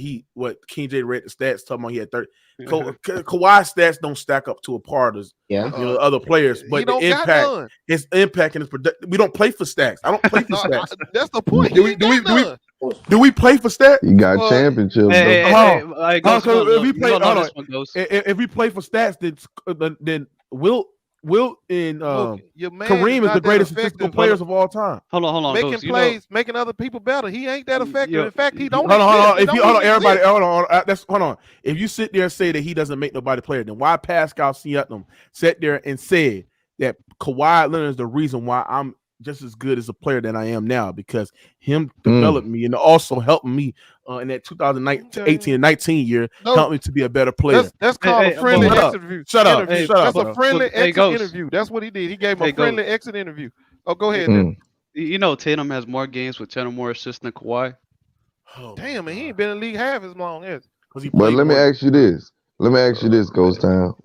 King J read the stats talking about he had 30. Kawhi's stats don't stack up to a part of other players, but the impact, his impact and his production. We don't play for stats. I don't play for stats. That's the point. Do we play for stats? You got championships. If we play for stats, then Wilt and Kareem is the greatest statistical players of all time. Hold on. Making plays, making other people better. He ain't that effective. In fact, he don't. Hold on. If you sit there and say that he doesn't make nobody player, then why Pascal Siakam sat there and said that Kawhi Leonard is the reason why I'm just as good as a player than I am now, because him developed me and also helping me in that 2018 and 19 year, helped me to be a better player. That's called a friendly exit interview. Shut up. That's a friendly exit interview. That's what he did. He gave him a friendly exit interview. Oh, go ahead. You know, Tatum has more games with 10 or more assists than Kawhi. Damn, man, he ain't been in the league half as long as. But let me ask you this. Ghost Town.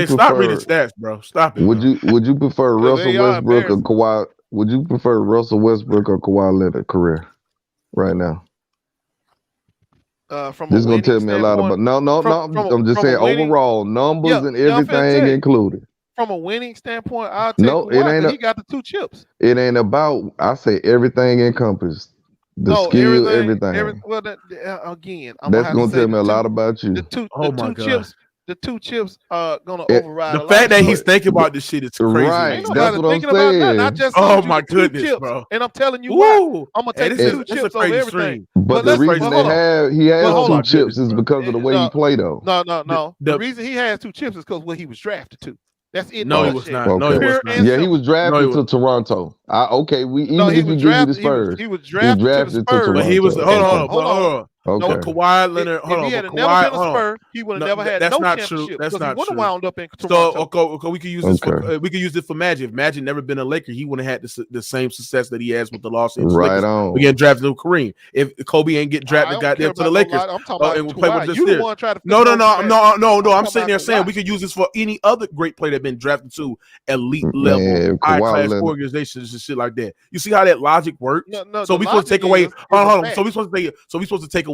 Stop reading stats, bro. Stop it. Would you prefer Russell Westbrook or Kawhi? Would you prefer Russell Westbrook or Kawhi Leonard career right now? This is gonna tell me a lot about. No. I'm just saying overall numbers and everything included. from a winning standpoint, I'll take No, it ain't. he got the 2 chips. It ain't about. I say everything encompassed. The skill, everything. Well, again, that's gonna tell me a lot about you. The two chips. The 2 chips are gonna override. The fact that he's thinking about this shit is crazy. Right, that's what I'm saying. I just oh my goodness, chips, bro! And I'm telling you why. I'm gonna take the 2 chips over everything. Stream. But the reason he has 2 chips is because of the way he played, though. No. The reason he has 2 chips is because what he was drafted to. That's it. No, he was not. Okay. No, he was not. Yeah, he was drafted to Toronto. Okay, if you give me the Spurs, he was drafted to Spurs. But he was hold on. Okay. No, Kawhi Leonard. Hold on. If he had never been a Spur, he would have never had no championship. That's not true. He would have wound up in Toronto. So, we could use this. We could use this for Magic. If Magic never been a Laker, he wouldn't have had the same success that he has with the Los Angeles Lakers. On. We getting drafted to Kareem. If Kobe ain't get drafted, goddamn to the Lakers. I'm talking about Kawhi. You the one trying to. No. I'm sitting there saying we could use this for any other great player that been drafted to elite level, high class organizations and shit like that. You see how that logic works? So we supposed to take away. Hold on. So we supposed to take away.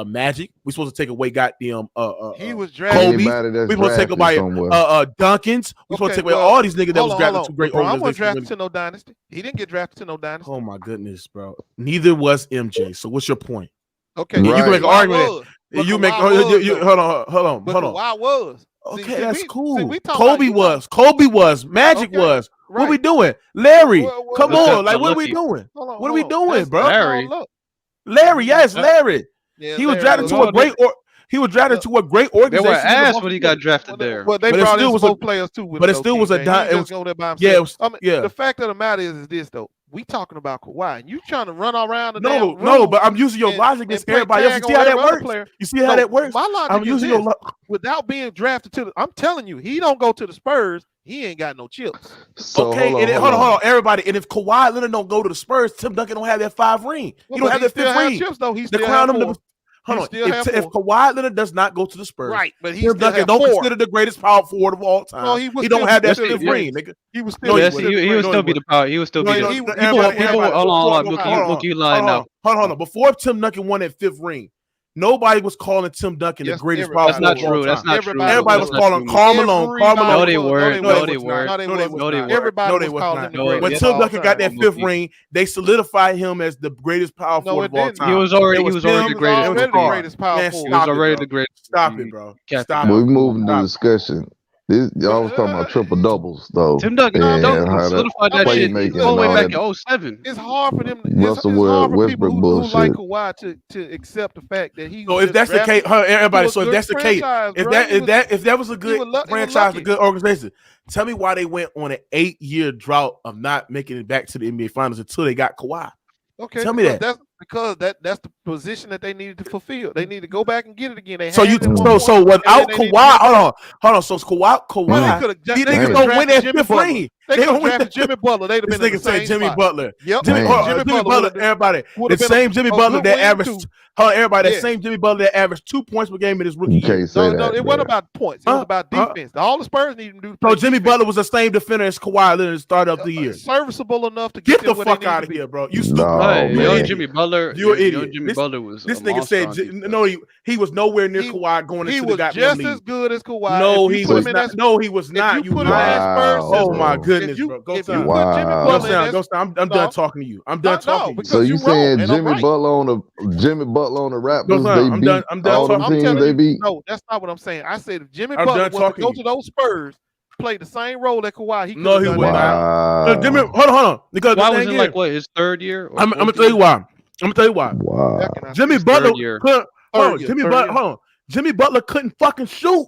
Magic. We supposed to take away goddamn he was drafted. Kobe. We supposed to take away Duncans. We supposed to take away all these niggas that was drafted to great organizations. I wasn't drafted to no dynasty. He didn't get drafted to no dynasty. Oh my goodness, bro. Neither was MJ. So what's your point? Okay, you can make an argument. You make hold on. Kawhi was. Okay, that's cool. Kobe was. Magic was. Right. What we doing? Larry, come on. Like, what are we doing? What are we doing, bro? Larry, yes, Larry. Yeah, he was drafted to a great organization. They were ass when he got drafted there. Well, they brought in both players too. But it still was a the fact of the matter is this though. We talking about Kawhi, and you trying to run around. No, but I'm using your logic against everybody else. You see how that works? You see how that works? My logic I'm using your without being drafted to. I'm telling you, he don't go to the Spurs. He ain't got no chips. So, okay, hold on, everybody. And if Kawhi Leonard don't go to the Spurs, Tim Duncan don't have that 5 ring. He don't have that 5th ring. Chips, though. He still have 4. Hold on. If Kawhi Leonard does not go to the Spurs, right? But Tim Duncan don't consider the greatest power forward of all time. No, he don't have that 5th ring, nigga. He was still. He would still be the power. He would still be the. Hold on. You lying now. Hold on. Before Tim Duncan won that 5th ring, nobody was calling Tim Duncan the greatest power forward. That's not true. That's not true. Everybody was calling Karl Malone. No, they weren't. No, they weren't. Everybody was calling him. When Tim Duncan got that 5th ring, they solidified him as the greatest power forward of all time. He was already the greatest power forward. He was already the greatest. Stop it, bro. Stop it. We're moving the discussion. Y'all was talking about triple doubles though. Tim Duncan solidified that shit all the way back in 07. It's hard for them. Westbrook who like Kawhi to accept the fact that he. So if that's the case, everybody. So if that's the case, if that was a good franchise, a good organization, tell me why they went on an 8-year drought of not making it back to the NBA Finals until they got Kawhi. Okay, tell me that. That's because that's the position that they needed to fulfill. They need to go back and get it again. So without Kawhi, hold on. So Kawhi, these niggas don't win that 5th ring. They don't win Jimmy Butler. They'd have been in the same Jimmy spot. Butler. Yep. Jimmy Butler. Everybody, the same Jimmy Butler that averaged. Everybody, that same Jimmy Butler that averaged 2 points per game in his rookie year. No, it wasn't about points. It was about defense. All the Spurs needed to do. So Jimmy Butler was the same defender as Kawhi Leonard started up the year. Serviceable enough to get the fuck out of here, bro. You stupid. Young Jimmy Butler. You're an idiot. Jimmy Butler was. This nigga said no. He was nowhere near Kawhi going into the goddamn league. He was just as good as Kawhi. No, he was not. No, he was not. You Oh my goodness, bro. Go down. I'm done talking to you. I'm done talking. So you saying Jimmy Butler on the Raptors? I'm done. All the teams they beat. No, that's not what I'm saying. I said if Jimmy Butler was to go to those Spurs, play the same role that Kawhi, he no, he would not. Jimmy, hold on. Because why was it like what his 3rd year? I'm gonna tell you why. Wow. Jimmy Butler couldn't. Jimmy Butler couldn't fucking shoot.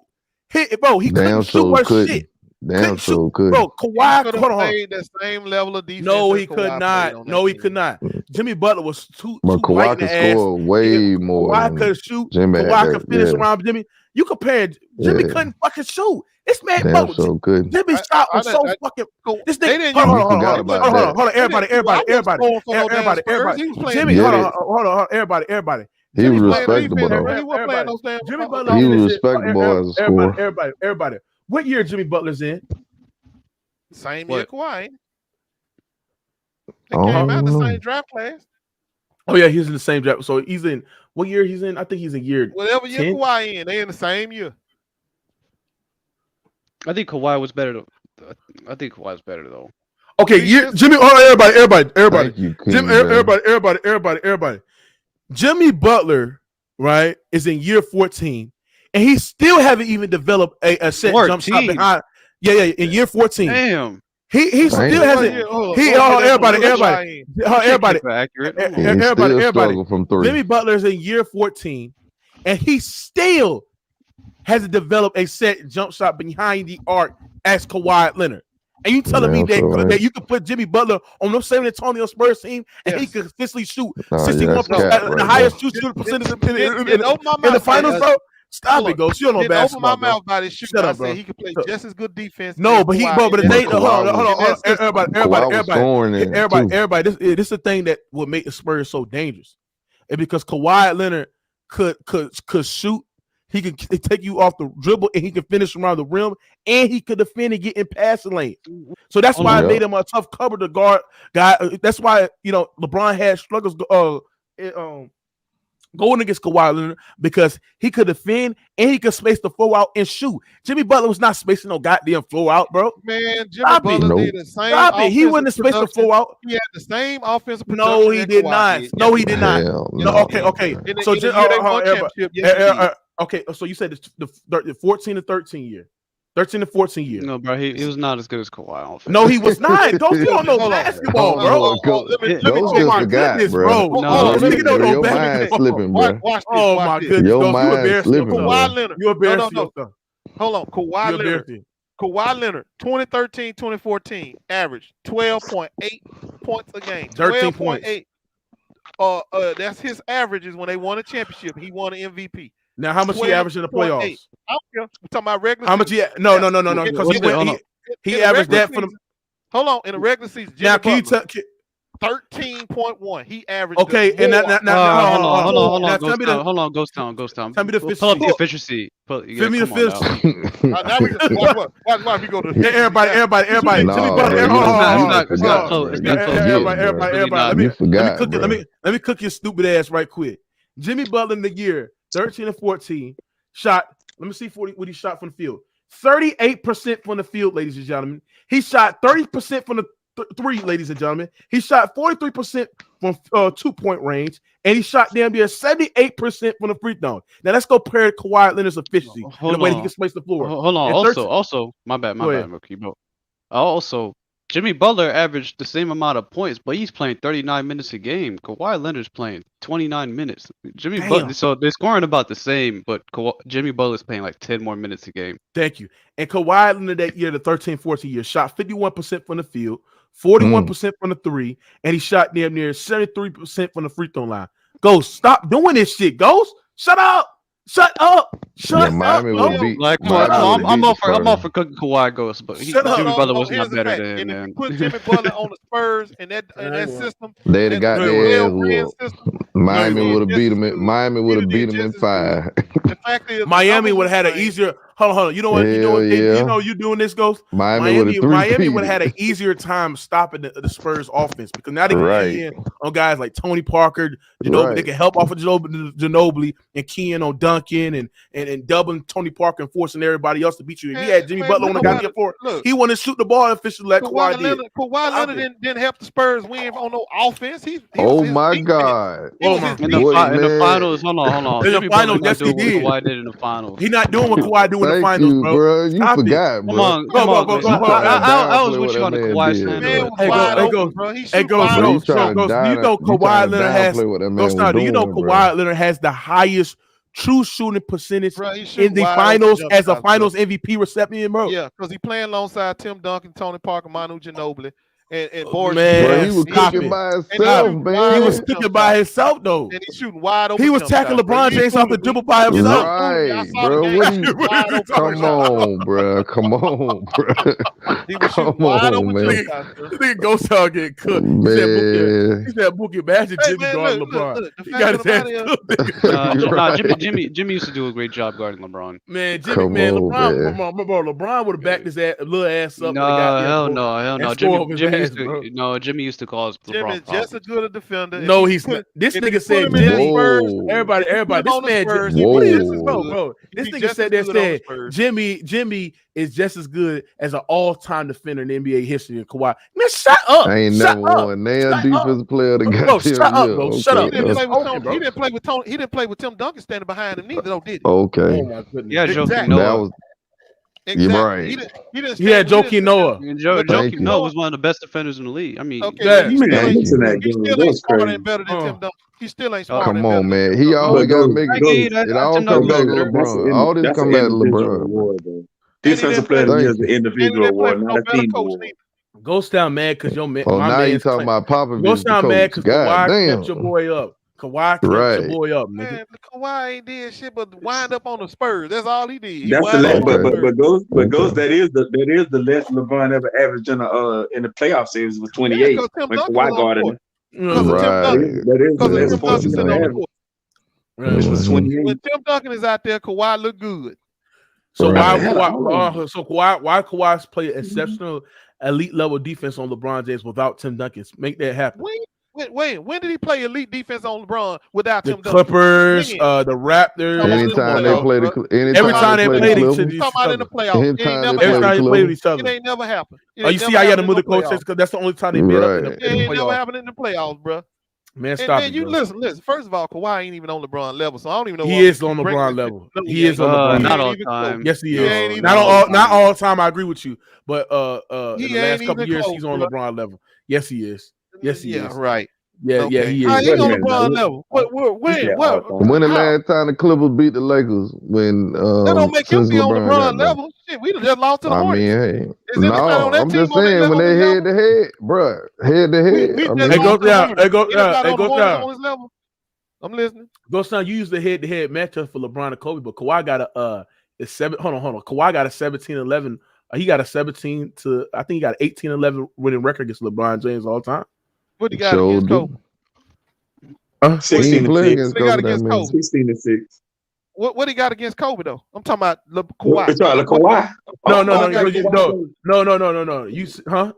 He couldn't shoot worth shit. Damn sure could. Bro, Kawhi could have played that same level of defense. No, he could not. No, he could not. Jimmy Butler was too Kawhi could score way more. Kawhi could shoot. Kawhi could finish around Jimmy. You compare Jimmy couldn't fucking shoot. This man, bro, Jimmy shot was so fucking. This nigga. Hold on, everybody. Jimmy, hold on, everybody. He was respectable though. Jimmy Butler. He was respectable as a scorer. Everybody. What year Jimmy Butler's in? Same year Kawhi. They came out the same draft class. Oh yeah, he's in the same draft. So he's in what year he's in? I think he's in year whatever year 10? Kawhi in. They in the same year. I think Kawhi was better. I think Kawhi was better though. Okay, Jimmy. Oh, everybody. Everybody. Jimmy Butler, right, is in year 14, and he still haven't even developed a set jump shot behind. Yeah, in year 14. Damn. He still hasn't. Everybody. From 3. Jimmy Butler's in year 14, and he still hasn't developed a set jump shot behind the arc as Kawhi Leonard. And you telling me that you could put Jimmy Butler on the San Antonio Spurs team and he could consistently shoot 61%, the highest shooting percentage in the finals, bro? Stop it, Ghost. You don't know basketball. Open my mouth about his shooting. I said he could play just as good defense. No, but the thing. Hold on. Everybody. This is the thing that will make the Spurs so dangerous, and because Kawhi Leonard could shoot. He could take you off the dribble and he could finish around the rim and he could defend and get in passing lane. So that's why I made him a tough cover to guard guy. That's why LeBron had struggles going against Kawhi Leonard because he could defend and he could space the floor out and shoot. Jimmy Butler was not spacing no goddamn floor out, bro. Man, Jimmy Butler did the same. Stop it. He wouldn't have spaced the floor out. He had the same offensive production. No, he did not. No, he did not. No, okay. So okay, so you said the 14 to 13 year. 13 to 14 years. No, bro, he was not as good as Kawhi. No, he was not. You don't know basketball, bro. Let me oh my goodness, bro. Your mind slipping, bro. Oh my goodness. Your mind slipping. Kawhi Leonard. You're embarrassing yourself. Hold on, Kawhi Leonard. Kawhi Leonard, 2013, 2014, average 12.8 points a game. 13.8. That's his averages when they won a championship. He won an MVP. Now, how much he averaged in the playoffs? I don't care. We're talking about regular. How much he? No. Because he averaged that for the. Hold on, in the regular season. Now, can you tell? 13.1. He averaged. Okay, and hold on, Ghost Town. Tell me the efficiency. Pull up the efficiency. Give me the efficiency. Now we go to everybody. Everybody. Let me cook your stupid ass right quick. Jimmy Butler in the year 13 and 14 shot. Let me see what he shot from the field. 38% from the field, ladies and gentlemen. He shot 30% from the three, ladies and gentlemen. He shot 43% from 2-point range, and he shot damn near 78% from the free throw. Now let's go pair Kawhi Leonard's efficiency in the way he can space the floor. Hold on. Also, my bad, rookie, bro. Also, Jimmy Butler averaged the same amount of points, but he's playing 39 minutes a game. Kawhi Leonard's playing 29 minutes. Butler, so they're scoring about the same, but Jimmy Butler's playing like 10 more minutes a game. Thank you. And Kawhi Leonard that year, the 13-14 year, shot 51% from the field, 41% from the three, and he shot damn near 73% from the free throw line. Ghost, stop doing this shit. Ghost, shut up. Shut up! Shut up! I'm all for cooking Kawhi Ghost, but Jimmy Butler was not better than him. And put Jimmy Butler on the Spurs and that system. They'd have got their ass whooped. Miami would have beat him. Miami would have beat him in 5. Miami would have had an easier. Hold on. You know what? You doing this, Ghost? Miami would have had an easier time stopping the Spurs offense because now they can get in on guys like Tony Parker, Ginobili. They can help off of Ginobili and key in on Duncan and doubling Tony Parker and forcing everybody else to beat you. If he had Jimmy Butler on the goddamn floor, he wouldn't shoot the ball efficiently like Kawhi did. Kawhi Leonard didn't help the Spurs win on no offense. Oh my God! In the finals, hold on. In the finals, yes, he did. Kawhi did in the finals. He's not doing what Kawhi do in the finals, bro. You forgot, bro. Come on. I was with you on the Kawhi stand. Hey, Ghost. Do you know Kawhi Leonard has? Do you know Kawhi Leonard has the highest true shooting percentage in the finals as a finals MVP recipient, bro? Yeah, because he playing alongside Tim Duncan, Tony Parker, Manu Ginobili. And Boris, man, he was cooking by himself, man. He was cooking by himself, though. And he's shooting wide open. He was tackling LeBron James off the dribble by himself. Right, bro. Come on, bro. He was shooting wide open, man. This nigga Ghost Town getting cooked. He said Boogie Magic Jimmy guarding LeBron. He got his ass Jimmy used to do a great job guarding LeBron. Man, LeBron would have backed his little ass up. No, hell no. Jimmy Jimmy used to call us LeBron. Jimmy's just as good a defender. No, he's not. This nigga said Jimmy. Everybody. This man. Bro. This nigga said Jimmy is just as good as an all-time defender in NBA history in Kawhi. Man, shut up. I ain't never won damn defensive player to got shut up, bro. Shut up. He didn't play with Tony. He didn't play with Tim Duncan standing behind him neither, though, did he? Okay. Oh my goodness. Yeah, Jokic Noah. You're right. He had Jokic Noah. Jokic Noah was one of the best defenders in the league. I mean, he still ain't smarter better than Tim Duncan. He still ain't smarter. Come on, man. He always got to make it. It all comes back to LeBron. All this comes back to LeBron. Defensive player of the year is the individual award, not a team award. Ghost down mad because your man. Oh, now you talking about Popovich. Ghost down mad because Kawhi kept your boy up. Kawhi kept your boy up, nigga. Man, Kawhi ain't did shit but wind up on the Spurs. That's all he did. That's the last, but Ghost, that is the less LeBron ever averaged in the playoff series was 28 when Kawhi guarded him. That is the less fortunate average. Which was 28. When Tim Duncan is out there, Kawhi look good. So why Kawhi play exceptional elite level defense on LeBron James without Tim Duncan? Make that happen. When did he play elite defense on LeBron without Tim Duncan? Clippers, the Raptors. Anytime they play every time they played each other. Talking about in the playoffs. Every time they played each other. It ain't never happened. You see how you had to move the coaches because that's the only time they made up in the playoffs. It ain't never happened in the playoffs, bro. Man, stop it. You listen. First of all, Kawhi ain't even on LeBron level, so I don't even know. He is on LeBron level. He is on LeBron. Not all the time. Yes, he is. Not all the time. I agree with you, but in the last couple years, he's on LeBron level. Yes, he is. Yes, he is. Yeah, right. Yeah, he is. He on LeBron level. When the last time the Clippers beat the Lakers? When that don't make him be on LeBron level. Shit, we just lost to the Hornets. I mean, hey, no, I'm just saying when they head to head, bro, head to head. It goes down. I'm listening. Goes down. You use the head to head matchup for LeBron and Kobe, but Kawhi got a Hold on. Kawhi got a 17-11. He got a 17 to I think he got an 18-11 winning record against LeBron James all time. What he got against Kobe? 16-6. 16-6. What he got against Kobe though? I'm talking about Kawhi. Kawhi. No.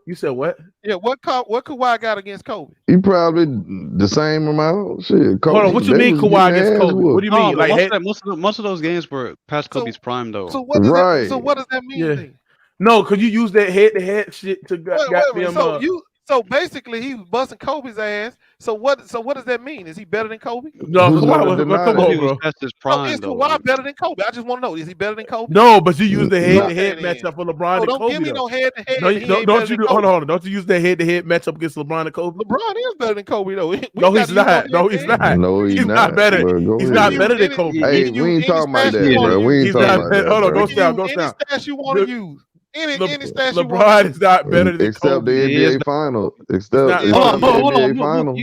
You said what? Yeah, what Kawhi got against Kobe? He probably the same amount. Shit. Kobe, hold on. What you mean Kawhi against Kobe? What do you mean? Like most of those games were past Kobe's prime though. So what does that mean? Yeah. No, because you use that head-to-head shit to goddamn. So basically, he was busting Kobe's ass. So what does that mean? Is he better than Kobe? No, Kawhi, come on, bro. His prime, is Kawhi better than Kobe? I just want to know: is he better than Kobe? No, but you use the head-to-head matchup for LeBron and Kobe. Don't give me no head-to-head. Hold on. Don't you use that head-to-head matchup against LeBron and Kobe? LeBron is better than Kobe, though. No, he's not. No, he's not better. He's not better than Kobe. Hey, we ain't talking about that, bro. We ain't talking about that. Hold on, go down. Any stats you want to use. Any stats you want. LeBron is not better than except Kobe. the NBA Finals. Except the NBA Finals.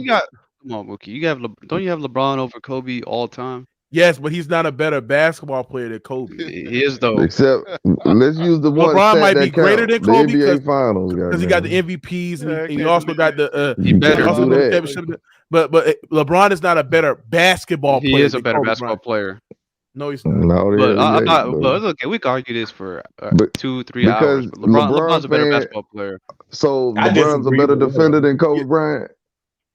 Come on, Mookie. Don't you have LeBron over Kobe all time? Yes, but he's not a better basketball player than Kobe. He is though. Except let's use the one. LeBron might be greater than Kobe because he got the MVPs and he also got the. He better do that. But LeBron is not a better basketball player. He is a better basketball player. No, he's not. No, but it's okay. We can argue this for 2-3 hours. LeBron's a better basketball player. So LeBron's a better defender than Kobe Bryant.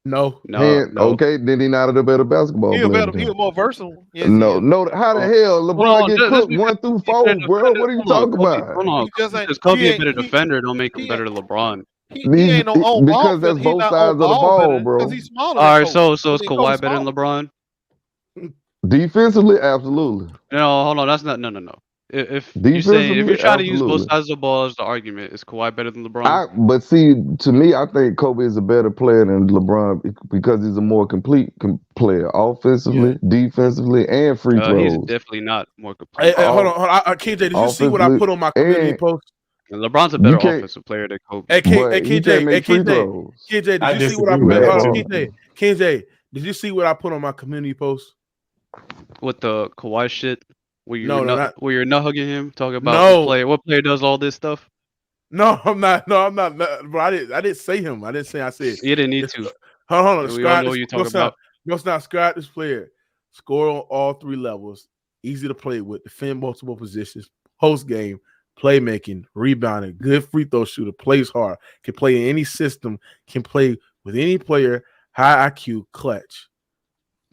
No. Okay, then he's not a better basketball player. He was more versatile. Yes, no. How the hell LeBron get cooked 1 through 4, bro? What are you talking about? Hold on. Because Kobe a better defender don't make him better than LeBron. He ain't because that's both sides of the ball, bro. Because he's smaller. All right, so is Kawhi better than LeBron? Defensively, absolutely. No, hold on. That's not no. If you're trying to use both sides of the ball as the argument, is Kawhi better than LeBron? But see, to me, I think Kobe is a better player than LeBron because he's a more complete player, offensively, defensively, and free throws. He's definitely not more complete. Hey, hold on. KJ, did you see what I put on my community post? And LeBron's a better offensive player than Kobe. Hey, KJ, did you see what I put? KJ, did you see what I put on my community post? With the Kawhi shit, where you're nut hugging him, talking about what player does all this stuff? No, I'm not. Bro, I didn't say him. I said you didn't need to. Hold on. We all know what you're talking about. Describe this player. Score on all 3 levels. Easy to play with. Defend multiple positions. Post game. playmaking, rebounding, good free throw shooter, plays hard, can play in any system, can play with any player, high IQ, clutch.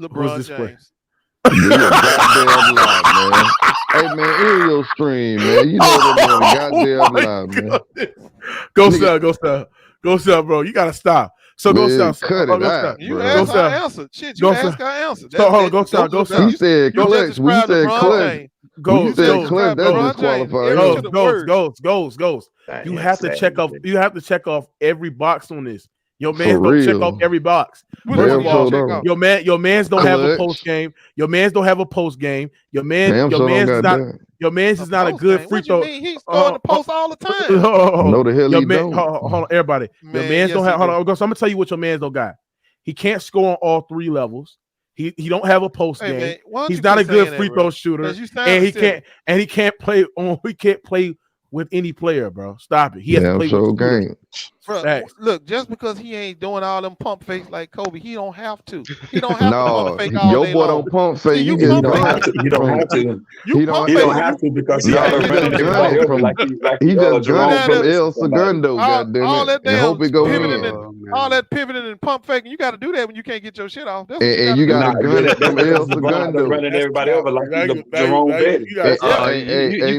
LeBron James. You a goddamn lie, man. Hey man, in your stream, man. You know that man a goddamn lie, man. Go sell, bro. You gotta stop. So man, go sell. Cut it out. You asked our answer. Shit, you asked our answer. So hold on, go sell. He said clutch. When you said clutch, goes. That's disqualified. Goes. You have to check off. You have to check off every box on this. Your man's don't check off every box. First of all, your man's don't have a post game. Your man's don't have a post game. Your man's is not a good free throw. He's throwing the post all the time. No, the hell he don't. Hold on, everybody. Your man's don't have. Hold on, so I'm gonna tell you what your man's don't got. He can't score on all three levels. He don't have a post game. He's not a good free throw shooter, and he can't play on. He can't play with any player, bro. Stop it. He has to play with game. Bro, look, just because he ain't doing all them pump fakes like Kobe, he don't have to. He don't have to pump fake all day long. Your boy don't pump fake. You don't have to. You don't have to. He don't have to because he just gun it from El Segundo, goddamn it. And hope it go in. All that pivoting and pump faking, you got to do that when you can't get your shit off. And you got to gun it from El Segundo. Running everybody over like Jerome Betty. You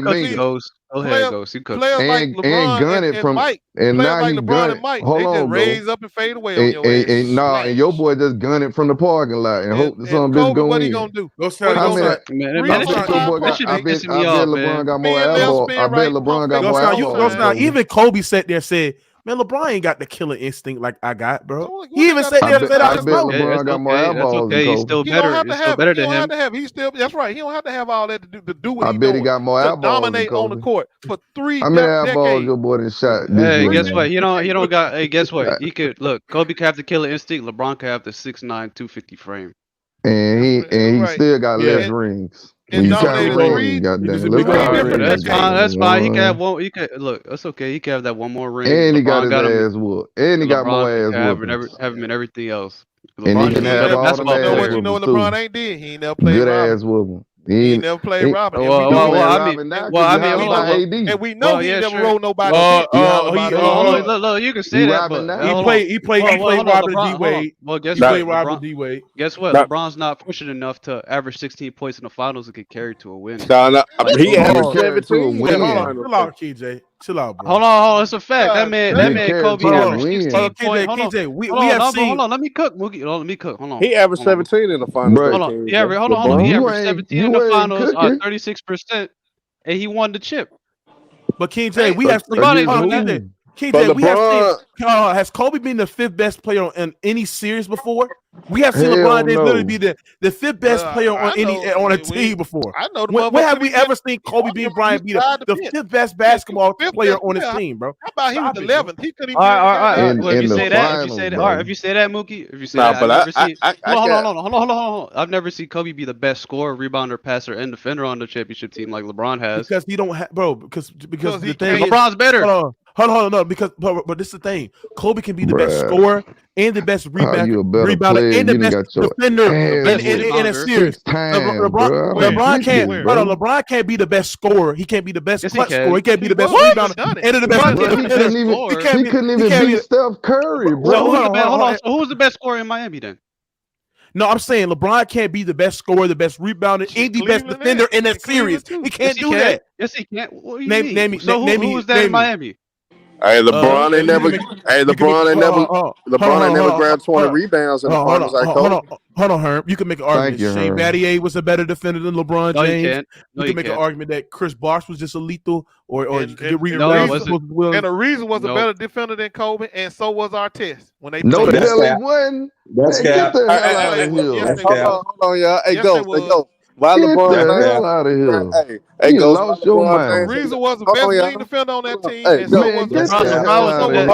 cut those. Go ahead, Ghost. You cut and gun it from Mike. And now like he LeBron gun and Mike, Hold they on, just bro. raise up and fade away on your ass. And your boy just gun it from the parking lot and hope that some bitch go in. What he gonna do? Go sell. I bet LeBron got more elbow. I bet LeBron got more elbow. Even Kobe sat there and said, "Man, LeBron ain't got the killer instinct like I got, bro." He even said that. I bet LeBron got more elbows. He's still better. He's better than him. That's right. He don't have to have all that to do what I bet he got more elbows. Dominate on the court for 3 How many elbows your boy done shot? Hey, guess what? He don't got. Hey, guess what? He could look. Kobe could have the killer instinct. LeBron could have the 6'9", 250 frame. And he still got less rings. You got ring, goddamn. That's fine. He can have one. He can look. That's okay. He can have that one more ring. And he got his ass whooped. And he got more ass whooped. Have him in everything else. And he can have all the ass you know what LeBron ain't did? He ain't never played good ass whooping. He never played Robin. And we know he never rolled nobody. Look, you can say that, but he played Robin D Wade. Well, guess what? Guess what? LeBron's not pushing enough to average 16 points in the finals and get carried to a win. He averaged 17. Chill out, KJ. Chill out, bro. Hold on. It's a fact. That man, Kobe averaged 16 points. KJ, we have seen. Hold on. Let me cook, Mookie. Let me cook. Hold on. He averaged 17 in the finals. Hold on. Hold on. He averaged 17 in the finals, 36%, and he won the chip. But KJ, we have seen. KJ, has Kobe been the 5th best player in any series before? We have seen LeBron James literally be the 5th best player on a team before. I know. When have we ever seen Kobe Bryant be the 5th best basketball player on his team, bro? How about he was 11th? He couldn't even. All right. If you say that, Mookie. If you say that, hold on. I've never seen Kobe be the best scorer, rebounder, passer, and defender on the championship team like LeBron has. Because he don't have, bro. Because the thing, LeBron's better. Hold on, no, but this is the thing. Kobe can be the best scorer and the best rebounder and the best defender in a series. LeBron can't. LeBron can't be the best scorer. He can't be the best clutch scorer. He can't be the best rebounder and the best defender. He couldn't even beat Steph Curry, bro. Hold on. So who's the best scorer in Miami then? No, I'm saying LeBron can't be the best scorer, the best rebounder, and the best defender in that series. He can't do that. Yes, he can't. Name me. Who was that in Miami? Hey, LeBron ain't never. LeBron ain't never grabbed 20 rebounds in the finals like Kobe. Hold on, Herm. You can make an argument. Shane Battier was a better defender than LeBron James. You can make an argument that Chris Bosh was just a lethal, and the reason was a better defender than Kobe, and so was Artest when they. No, the hell he wasn't. That's get the hell out of here. Hold on, y'all. Hey, go. Why LeBron? Get the hell out of here. Hey, you lost your mind. The reason was the best leading defender on that team. Hey, hold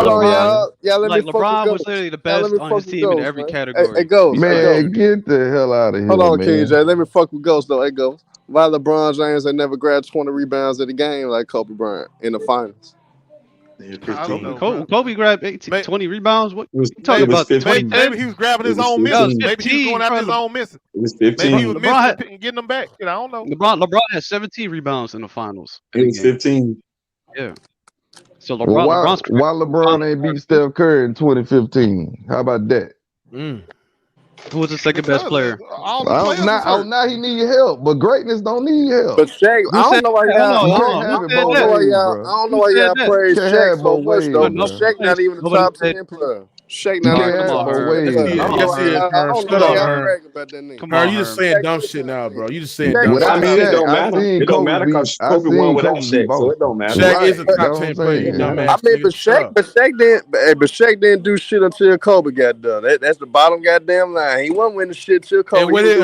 on, y'all. Let me LeBron was literally the best on his team in every category. Hey, Ghost. Man, get the hell out of here. Hold on, KJ. Let me fuck with Ghost though. Hey, Ghost. Why LeBron James ain't never grabbed 20 rebounds in the game like Kobe Bryant in the finals? Kobe grabbed 20 rebounds. What you talking about? Maybe he was grabbing his own misses. Maybe he was going after his own misses. It was 15. Maybe he was missing and getting them back. I don't know. LeBron had 17 rebounds in the finals. It was 15. Yeah. So LeBron's why LeBron ain't beat Steph Curry in 2015? How about that? Who was the second best player? Now he need help, but greatness don't need help. But Shaq, I don't know why y'all praise Shaq so much though. But Shaq not even the top 10 player. Shaq not even the top 10 player. I don't know why y'all bragging about that nigga. Herm, you just saying dumb shit now, bro. You just saying dumb shit. I mean, it don't matter. It don't matter because Kobe won without Shaq, so it don't matter. Shaq is a top 10 player. I mean, but Shaq didn't do shit until Kobe got done. That's the bottom goddamn line. He wasn't winning shit till Kobe. And what did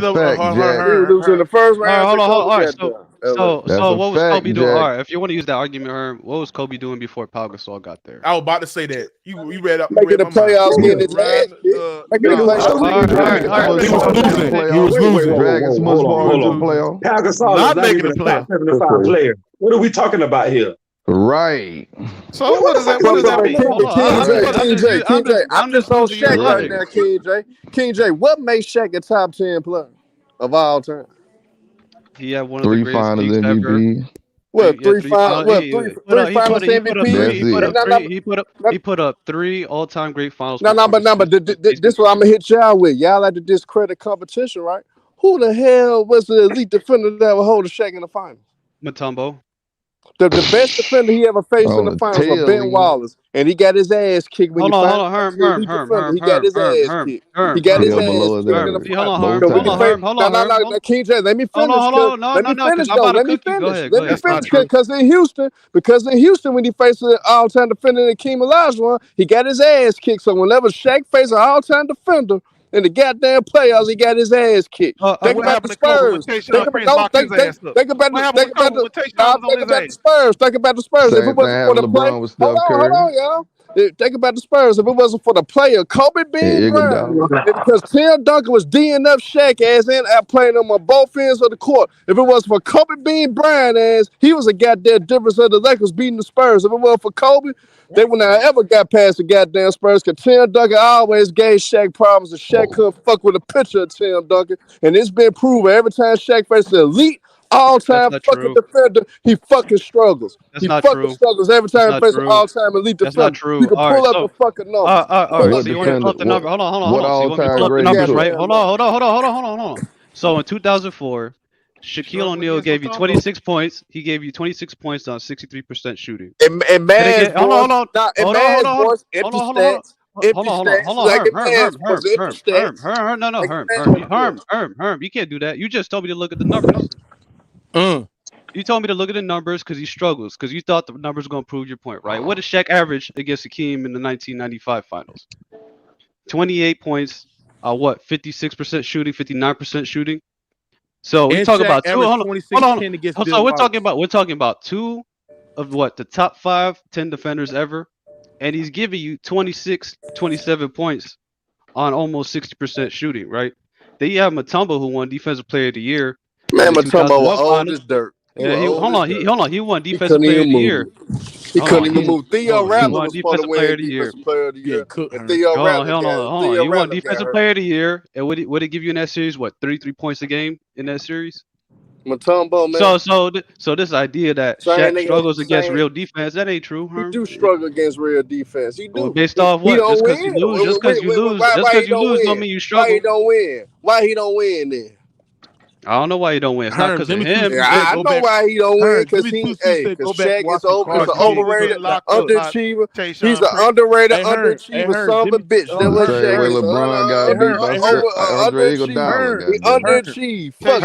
lose in the first round? Hold on. So what was Kobe doing? All right, if you want to use that argument, Herm, what was Kobe doing before Pau Gasol got there? I was about to say that. You read up. Making the playoffs, getting his ass. He was losing. Dragging Smush Ball into the playoff. Pau Gasol not making the playoff. 75 player. What are we talking about here? Right. So what does that mean? King J, I'm just on Shaq right now, King J. King J, what makes Shaq a top 10 player of all time? He had one of the greatest finals MVP. Three finals MVP. He put up 3 all-time great finals. But this is what I'm gonna hit y'all with. Y'all like to discredit competition, right? Who the hell was the elite defender that ever hold a Shaq in the finals? Mutombo. The best defender he ever faced in the finals was Ben Wallace, and he got his ass kicked when Hold on, Herm. He got his ass kicked. He got his ass kicked in the finals. No, King J, let me finish. Let me finish because in Houston, when he faced an all-time defender in Hakeem Olajuwon, he got his ass kicked. So whenever Shaq faced an all-time defender in the goddamn playoffs, he got his ass kicked. Think about the Spurs. Think about the Spurs. Think about the Spurs. If it wasn't for the play, hold on, y'all. Think about the Spurs. If it wasn't for the player Kobe being Bryant, because Tim Duncan was D'ing up Shaq ass and playing him on both ends of the court. If it was for Kobe being Bryant ass, he was a goddamn difference of the Lakers beating the Spurs. If it was for Kobe, they would not ever got past the goddamn Spurs because Tim Duncan always gave Shaq problems and Shaq couldn't fuck with a picture of Tim Duncan. And it's been proven every time Shaq faced the elite all-time fucking defender, he fucking struggles. He fucking struggles every time he faces an all-time elite defender. That's not true. You can pull up the fucking number. All right. So you want to pull up the number? Hold on. What all-time great numbers, right? Hold on. So in 2004, Shaquille O'Neal gave you 26 points. He gave you 26 points on 63% shooting. And man, hold on. Herm, you can't do that. You just told me to look at the numbers. You told me to look at the numbers because he struggles, because you thought the numbers were going to prove your point, right? What did Shaq average against Hakeem in the 1995 finals? 28 points, 56% shooting, 59% shooting. So we talk about two. Hold on. So we're talking about 2 of the top 10 defenders ever, and he's giving you 27 points on almost 60% shooting, right? Then you have Mutombo, who won Defensive Player of the Year. Man, Mutombo was old as dirt. Yeah, hold on. He won Defensive Player of the Year. He couldn't even move. Theo Rattler was supposed to win Defensive Player of the Year. Hold on. He won Defensive Player of the Year, and what did he give you in that series? 33 points a game in that series? Mutombo, man. So this idea that Shaq struggles against real defense, that ain't true, huh? He do struggle against real defense. He do. Well, based off what? Just because you lose, just because you lose, don't mean you struggle. Why he don't win? Why he don't win then? I don't know why he don't win. It's not because of him. I know why he don't win, because Shaq is an overrated, underachiever. He's an underrated, underachiever son of a bitch. That's what Shaq is. LeBron got beat by Andre Iguodala. He underachieved. Fuck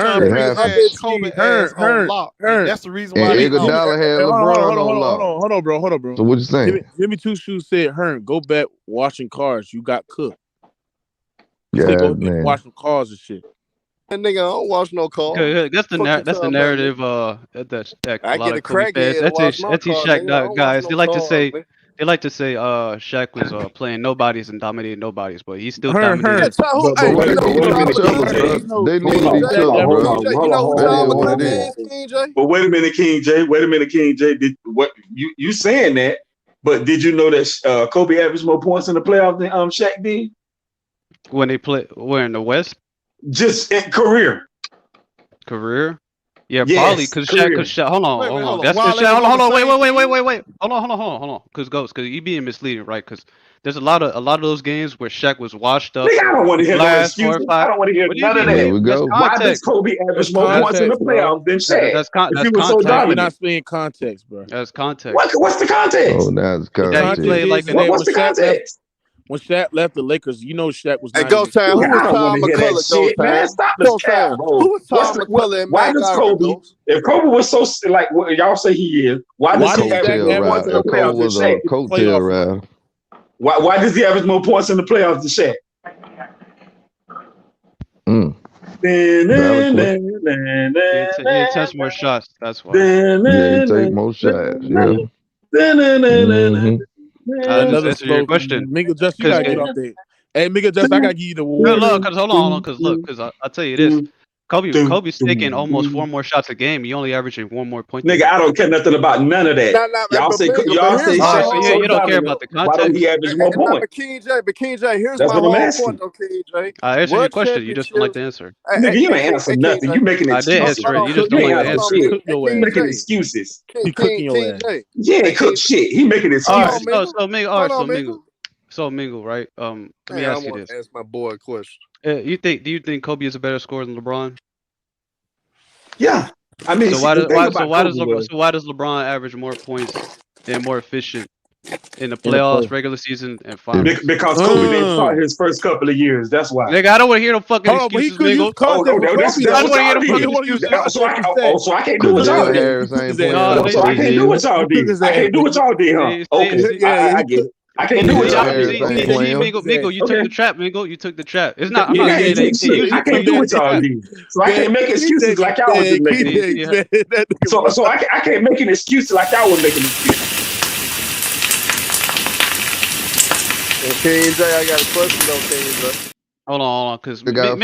Hurt. That's the reason why Iguodala had LeBron on lock. Hold on, bro. So what you saying? Jimmy Two Shoes said, "Hern, go back washing cars. You got cooked." Yeah, go man. Washing cars and shit. That nigga don't wash no car. That's the narrative. That a lot of Kobe fans, anti-Shaq guys, they like to say Shaq was playing nobodies and dominating nobodies, but he's still dominating. They needed each other, bro. But wait a minute, King J. Did what you saying that? But did you know that Kobe averaged more points in the playoffs than Shaq did? When they play, where in the West? Just in career. Career? Yeah, probably because Shaq. Hold on. That's because Shaq. Hold on. Wait. Hold on. Because you being misleading, right? Because there's a lot of those games where Shaq was washed up. Nigga, I don't want to hear no excuses. I don't want to hear none of that. Why does Kobe average more points in the playoffs than Shaq? That's context. You're not saying context, bro. That's context. What's the context? Oh, that's context. What's the context? When Shaq left the Lakers, you know Shaq was. Hey, Ghost Town, who was Tom McCullough? Man, stop the cap, bro. Who was Tom McCullough and why Mike does Kobe? If Kobe was so like what y'all say he is, why does he average more points in the playoffs than Shaq? Why does he average more points in the playoffs than Shaq? He touched more shots. That's why. Yeah, he take more shots. Yeah. Just answer your question. Miguel, just you gotta get off there. Hey, Miguel, just I gotta give you the award. No, because hold on, because I'll tell you this. Kobe's taking almost 4 more shots a game. He only averaging 1 more point. Nigga, I don't care nothing about none of that. Y'all say Shaq. You don't care about the context. Why don't he average more points? But King J, here's my whole point, though, King J. I answered your question. You just don't like the answer. Nigga, you ain't answer nothing. You making excuses. I did answer it. You just don't like the answer. You making excuses. He cooking your ass. Yeah, cook shit. He making excuses. So Mingle, right? Let me ask you this. Ask my boy a question. Do you think Kobe is a better scorer than LeBron? Yeah, I mean, so why does LeBron average more points and more efficient in the playoffs, regular season, and finals? Because Kobe didn't start his first couple of years. That's why. Nigga, I don't want to hear no fucking excuses, Mingle. I don't want to hear no fucking excuses. So I can't do what y'all did. So I can't do what y'all did. I can't do what y'all did, huh? Okay, I get it. I can't do what y'all did. Mingle, you took the trap, Mingle. You took the trap. It's not. I'm not saying that. I can't do what y'all did. So I can't make excuses like y'all was making. So I can't make an excuse like y'all was making excuses. King J, I got a question though, King J. Hold on, because Mingo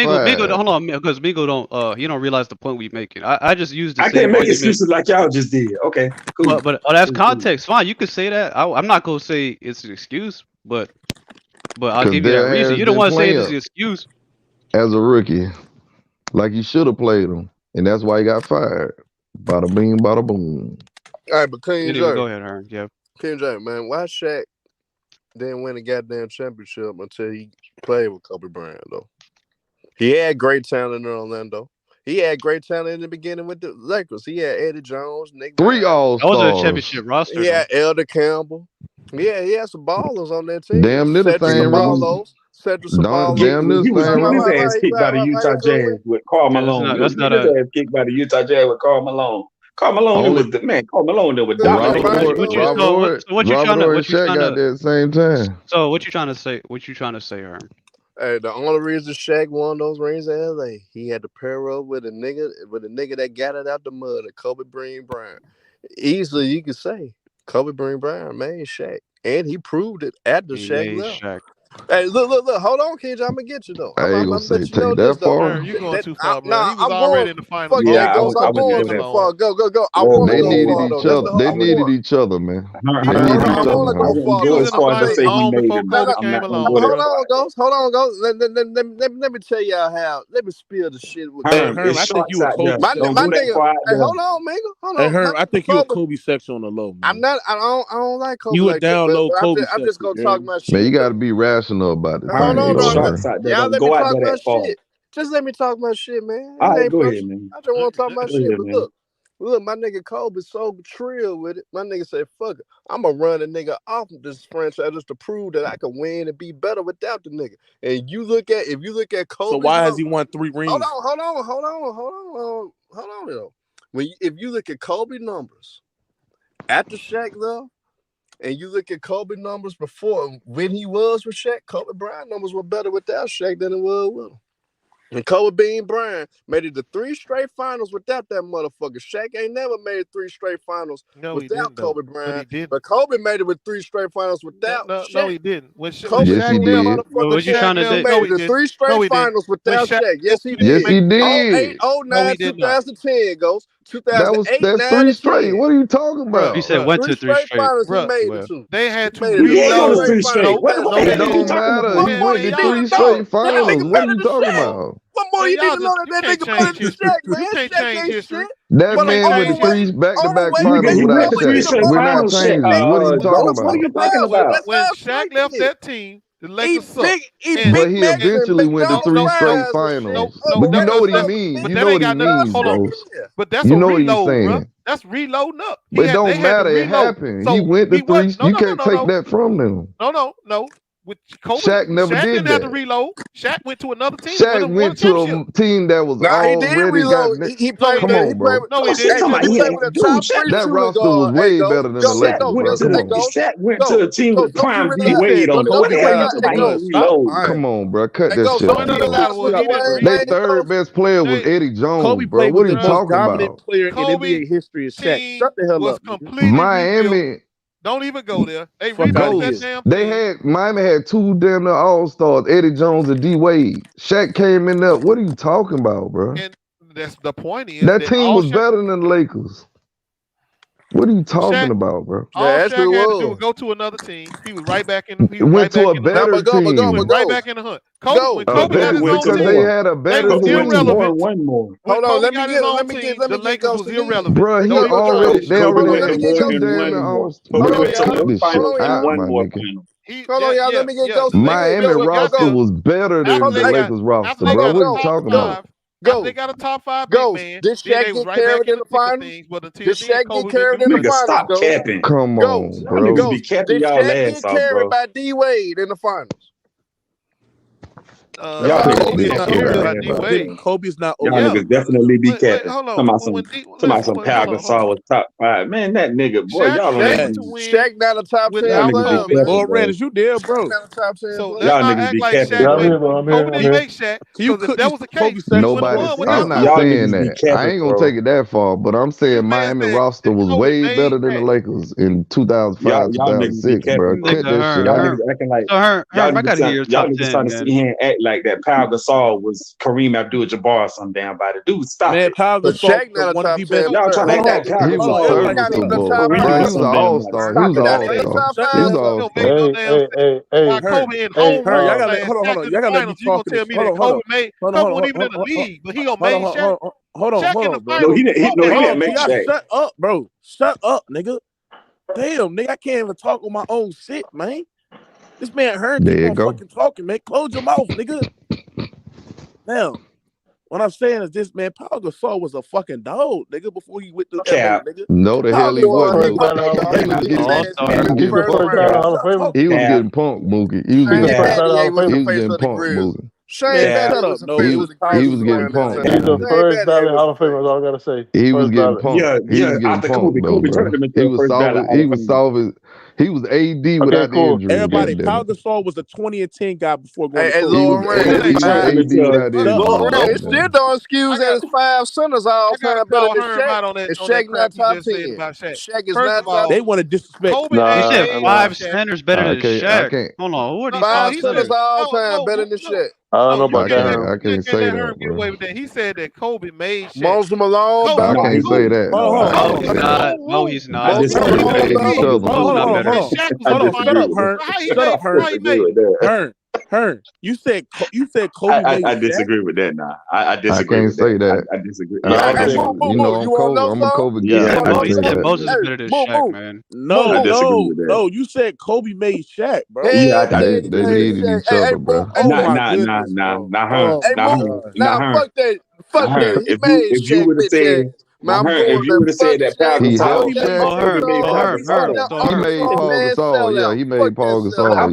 don't he don't realize the point we making. I just used the I can't make excuses like y'all just did. Okay, cool. But that's context. Fine, you could say that. I'm not gonna say it's an excuse, but I'll give you that reason. You don't want to say it's an excuse. As a rookie, like you should have played him, and that's why he got fired. Bada bing, bada boom. All right, but King J, go ahead, Aaron. Yeah, King J, man, why Shaq didn't win a goddamn championship until he played with Kobe Bryant, though? He had great talent in Orlando. He had great talent in the beginning with the Lakers. He had Eddie Jones, Nick 3 All-Stars. That was a championship roster. He had Elder Campbell. Yeah, he had some ballers on that team. Damn near the same Damn near the same. His ass kicked by the Utah Jazz with Karl Malone. That's not his ass kicked by the Utah Jazz with Karl Malone. Karl Malone was the man. Karl Malone was dominant. What you trying to same time. So what you trying to say? What you trying to say, Aaron? Hey, the only reason Shaq won those rings in LA, he had to pair up with a nigga that got it out the mud, a Kobe Bryant. Easily, you could say Kobe Bryant made Shaq, and he proved it after Shaq left. Hey, look! Hold on, King J. I'm gonna get you though. I ain't gonna say take that far. You going too far, bro. He was already in the final. Yeah, I'm going too far. Go. I want to go far though. They needed each other, man. They needed each other. Hold on, Ghost. Let me tell y'all how. Let me spill the shit with Herm, I think you a Kobe. My nigga. Hey, hold on, nigga. Hold on. Hey, Herm, I think you a Kobe section on the low. I'm not. I don't like Kobe. You a down low Kobe. I'm just gonna talk my shit. Man, you gotta be rational about it. Hold on, y'all let me talk my shit. Just let me talk my shit, man. All right, go ahead, man. I just want to talk my shit. But look, my nigga Kobe's so trill with it. My nigga said, fuck it. I'm going to run a nigga off of this franchise just to prove that I can win and be better without the nigga. And if you look at Kobe. So why has he won 3 rings? Hold on, though. If you look at Kobe numbers after Shaq left, and you look at Kobe numbers before, when he was with Shaq, Kobe Bryant numbers were better without Shaq than it was with him. And Kobe Bryant made it to 3 straight finals without that motherfucker. Shaq ain't never made 3 straight finals without Kobe Bryant. But Kobe made it with 3 straight finals without Shaq. No, he didn't. Kobe yes, he did. What you trying to do? Made it to 3 straight finals without Shaq. Yes, he did. Yes, he did. 08, 09, 2010 goes. That's 3 straight. What are you talking about? He said went to 3 straight. Finals, he made it to. They had to reload. It don't matter. He went to 3 straight finals. What are you talking about? What more you need to know that nigga better than Shaq, man? You can't change history. That man went to 3 back-to-back finals without Shaq. We're not changing. What are you talking about? What are you talking about? When Shaq left that team, the Lakers sucked. But he eventually went to 3 straight finals. But you know what he means. You know what he means, bro. But that's you a know what reload, he's saying. bro. That's reloading up. But it don't matter. It happened. He went to 3. You can't take that from them. No. With Kobe, Shaq never did didn't have to that. reload. Shaq went to another team. Shaq went to a team that was already got. He played. Come on, bro. No, he didn't. He played with a top that roster was way better than the Lakers, bro. Shaq went to a team with prime D Wade on it. Come on, bro. Cut that shit out. Their third best player was Eddie Jones, Kobe bro. played What with are the you most talking dominant about? player in NBA history is Shaq. Shut the hell up. Miami. Don't even go there. They rebuilt that damn thing. Miami had 2 damn near all-stars, Eddie Jones and D Wade. Shaq came in there. What are you talking about, bro? And that's the point is that team was better than the Lakers. What are you talking about, bro? All Shaq had to do was go to another team. He was right back in. He went to a better team. He went right back in the hunt. Kobe got his own team. They had a better team. One more. Hold on, let me get the Lakers was irrelevant. Bro, they already had 2 damn all-stars. Hold on, y'all. Let me get Ghost. Miami roster was better than the Lakers roster, bro. What are you talking about? Go. They got a top 5 big man. Did Shaq get carried in the finals? Did Shaq get carried in the finals? Stop capping. Come on, bro. Be capping Did y'all Shaq ass get off, carried bro. by D Wade in the finals? Kobe's not. Y'all niggas definitely be capping. Talking about some Pau Gasol was top 5. Man, that nigga, boy, y'all don't Shaq not a top 10 player. Well, Randall, you there, bro? So y'all niggas be capping. Kobe didn't make Shaq. If that was the case, nobody. I'm not saying that. I ain't gonna take it that far, but I'm saying Miami roster was way better than the Lakers in 2005, 2006, bro. Cut that shit Y'all out. niggas acting like I gotta hear your top 10, trying to sit here and act like that Pau Gasol was Kareem Abdul-Jabbar or some damn body. Dude, stop it. Pau Gasol not a top 10. Y'all trying to act like Pau He was serviceable, bro. He was an all-star. He was an all-star. He was an all-star. Hey, y'all gotta hold on. Y'all gotta let me talk. Tell me that Kobe wasn't even in the league, but he gonna make Shaq. Hold on, bro. No, he didn't make Shaq. Shut up, bro. Shut up, nigga. Damn, nigga, I can't even talk on my own shit, man. This man heard me fucking talking, man. Close your mouth, nigga. Now, what I'm saying is this, man. Pau Gasol was a fucking dog, nigga, before he went to LA, nigga. No, the hell he wasn't. He was getting punked, Mookie. He was getting punked, Mookie. Shut up. No, he was getting punked. He's the first ballot Hall of Famer. That's all I gotta say. He was getting punked. He was getting punked, bro. He was solving. He was AD without the injury. Everybody, Pau Gasol was the 20 and 10 guy before going. Hey, Lord it's still don't excuse that his 5 centers all time better than Shaq. And Shaq not top 10. Shaq is not top 10. They want to disrespect. You said 5 centers better than Shaq. Hold on, what are these 5 centers all time better than Shaq? I don't know about that. I can't say that, bro. He said that Kobe made Shaq. Moses Malone. I can't say that. No, he's not. Shut up, Hearn. Hearn. You said Kobe made I disagree with that now. I disagree. I can't say that. I disagree. You know, I'm a Kobe guy. He said Moses is better than Shaq, man. No. You said Kobe made Shaq, bro. Yeah, they needed each other, bro. Nah, fuck that. Fuck that. He made If you would have said. If you would have said that Pau Gasol, he made Paul Gasol. Yeah, he made Paul Gasol.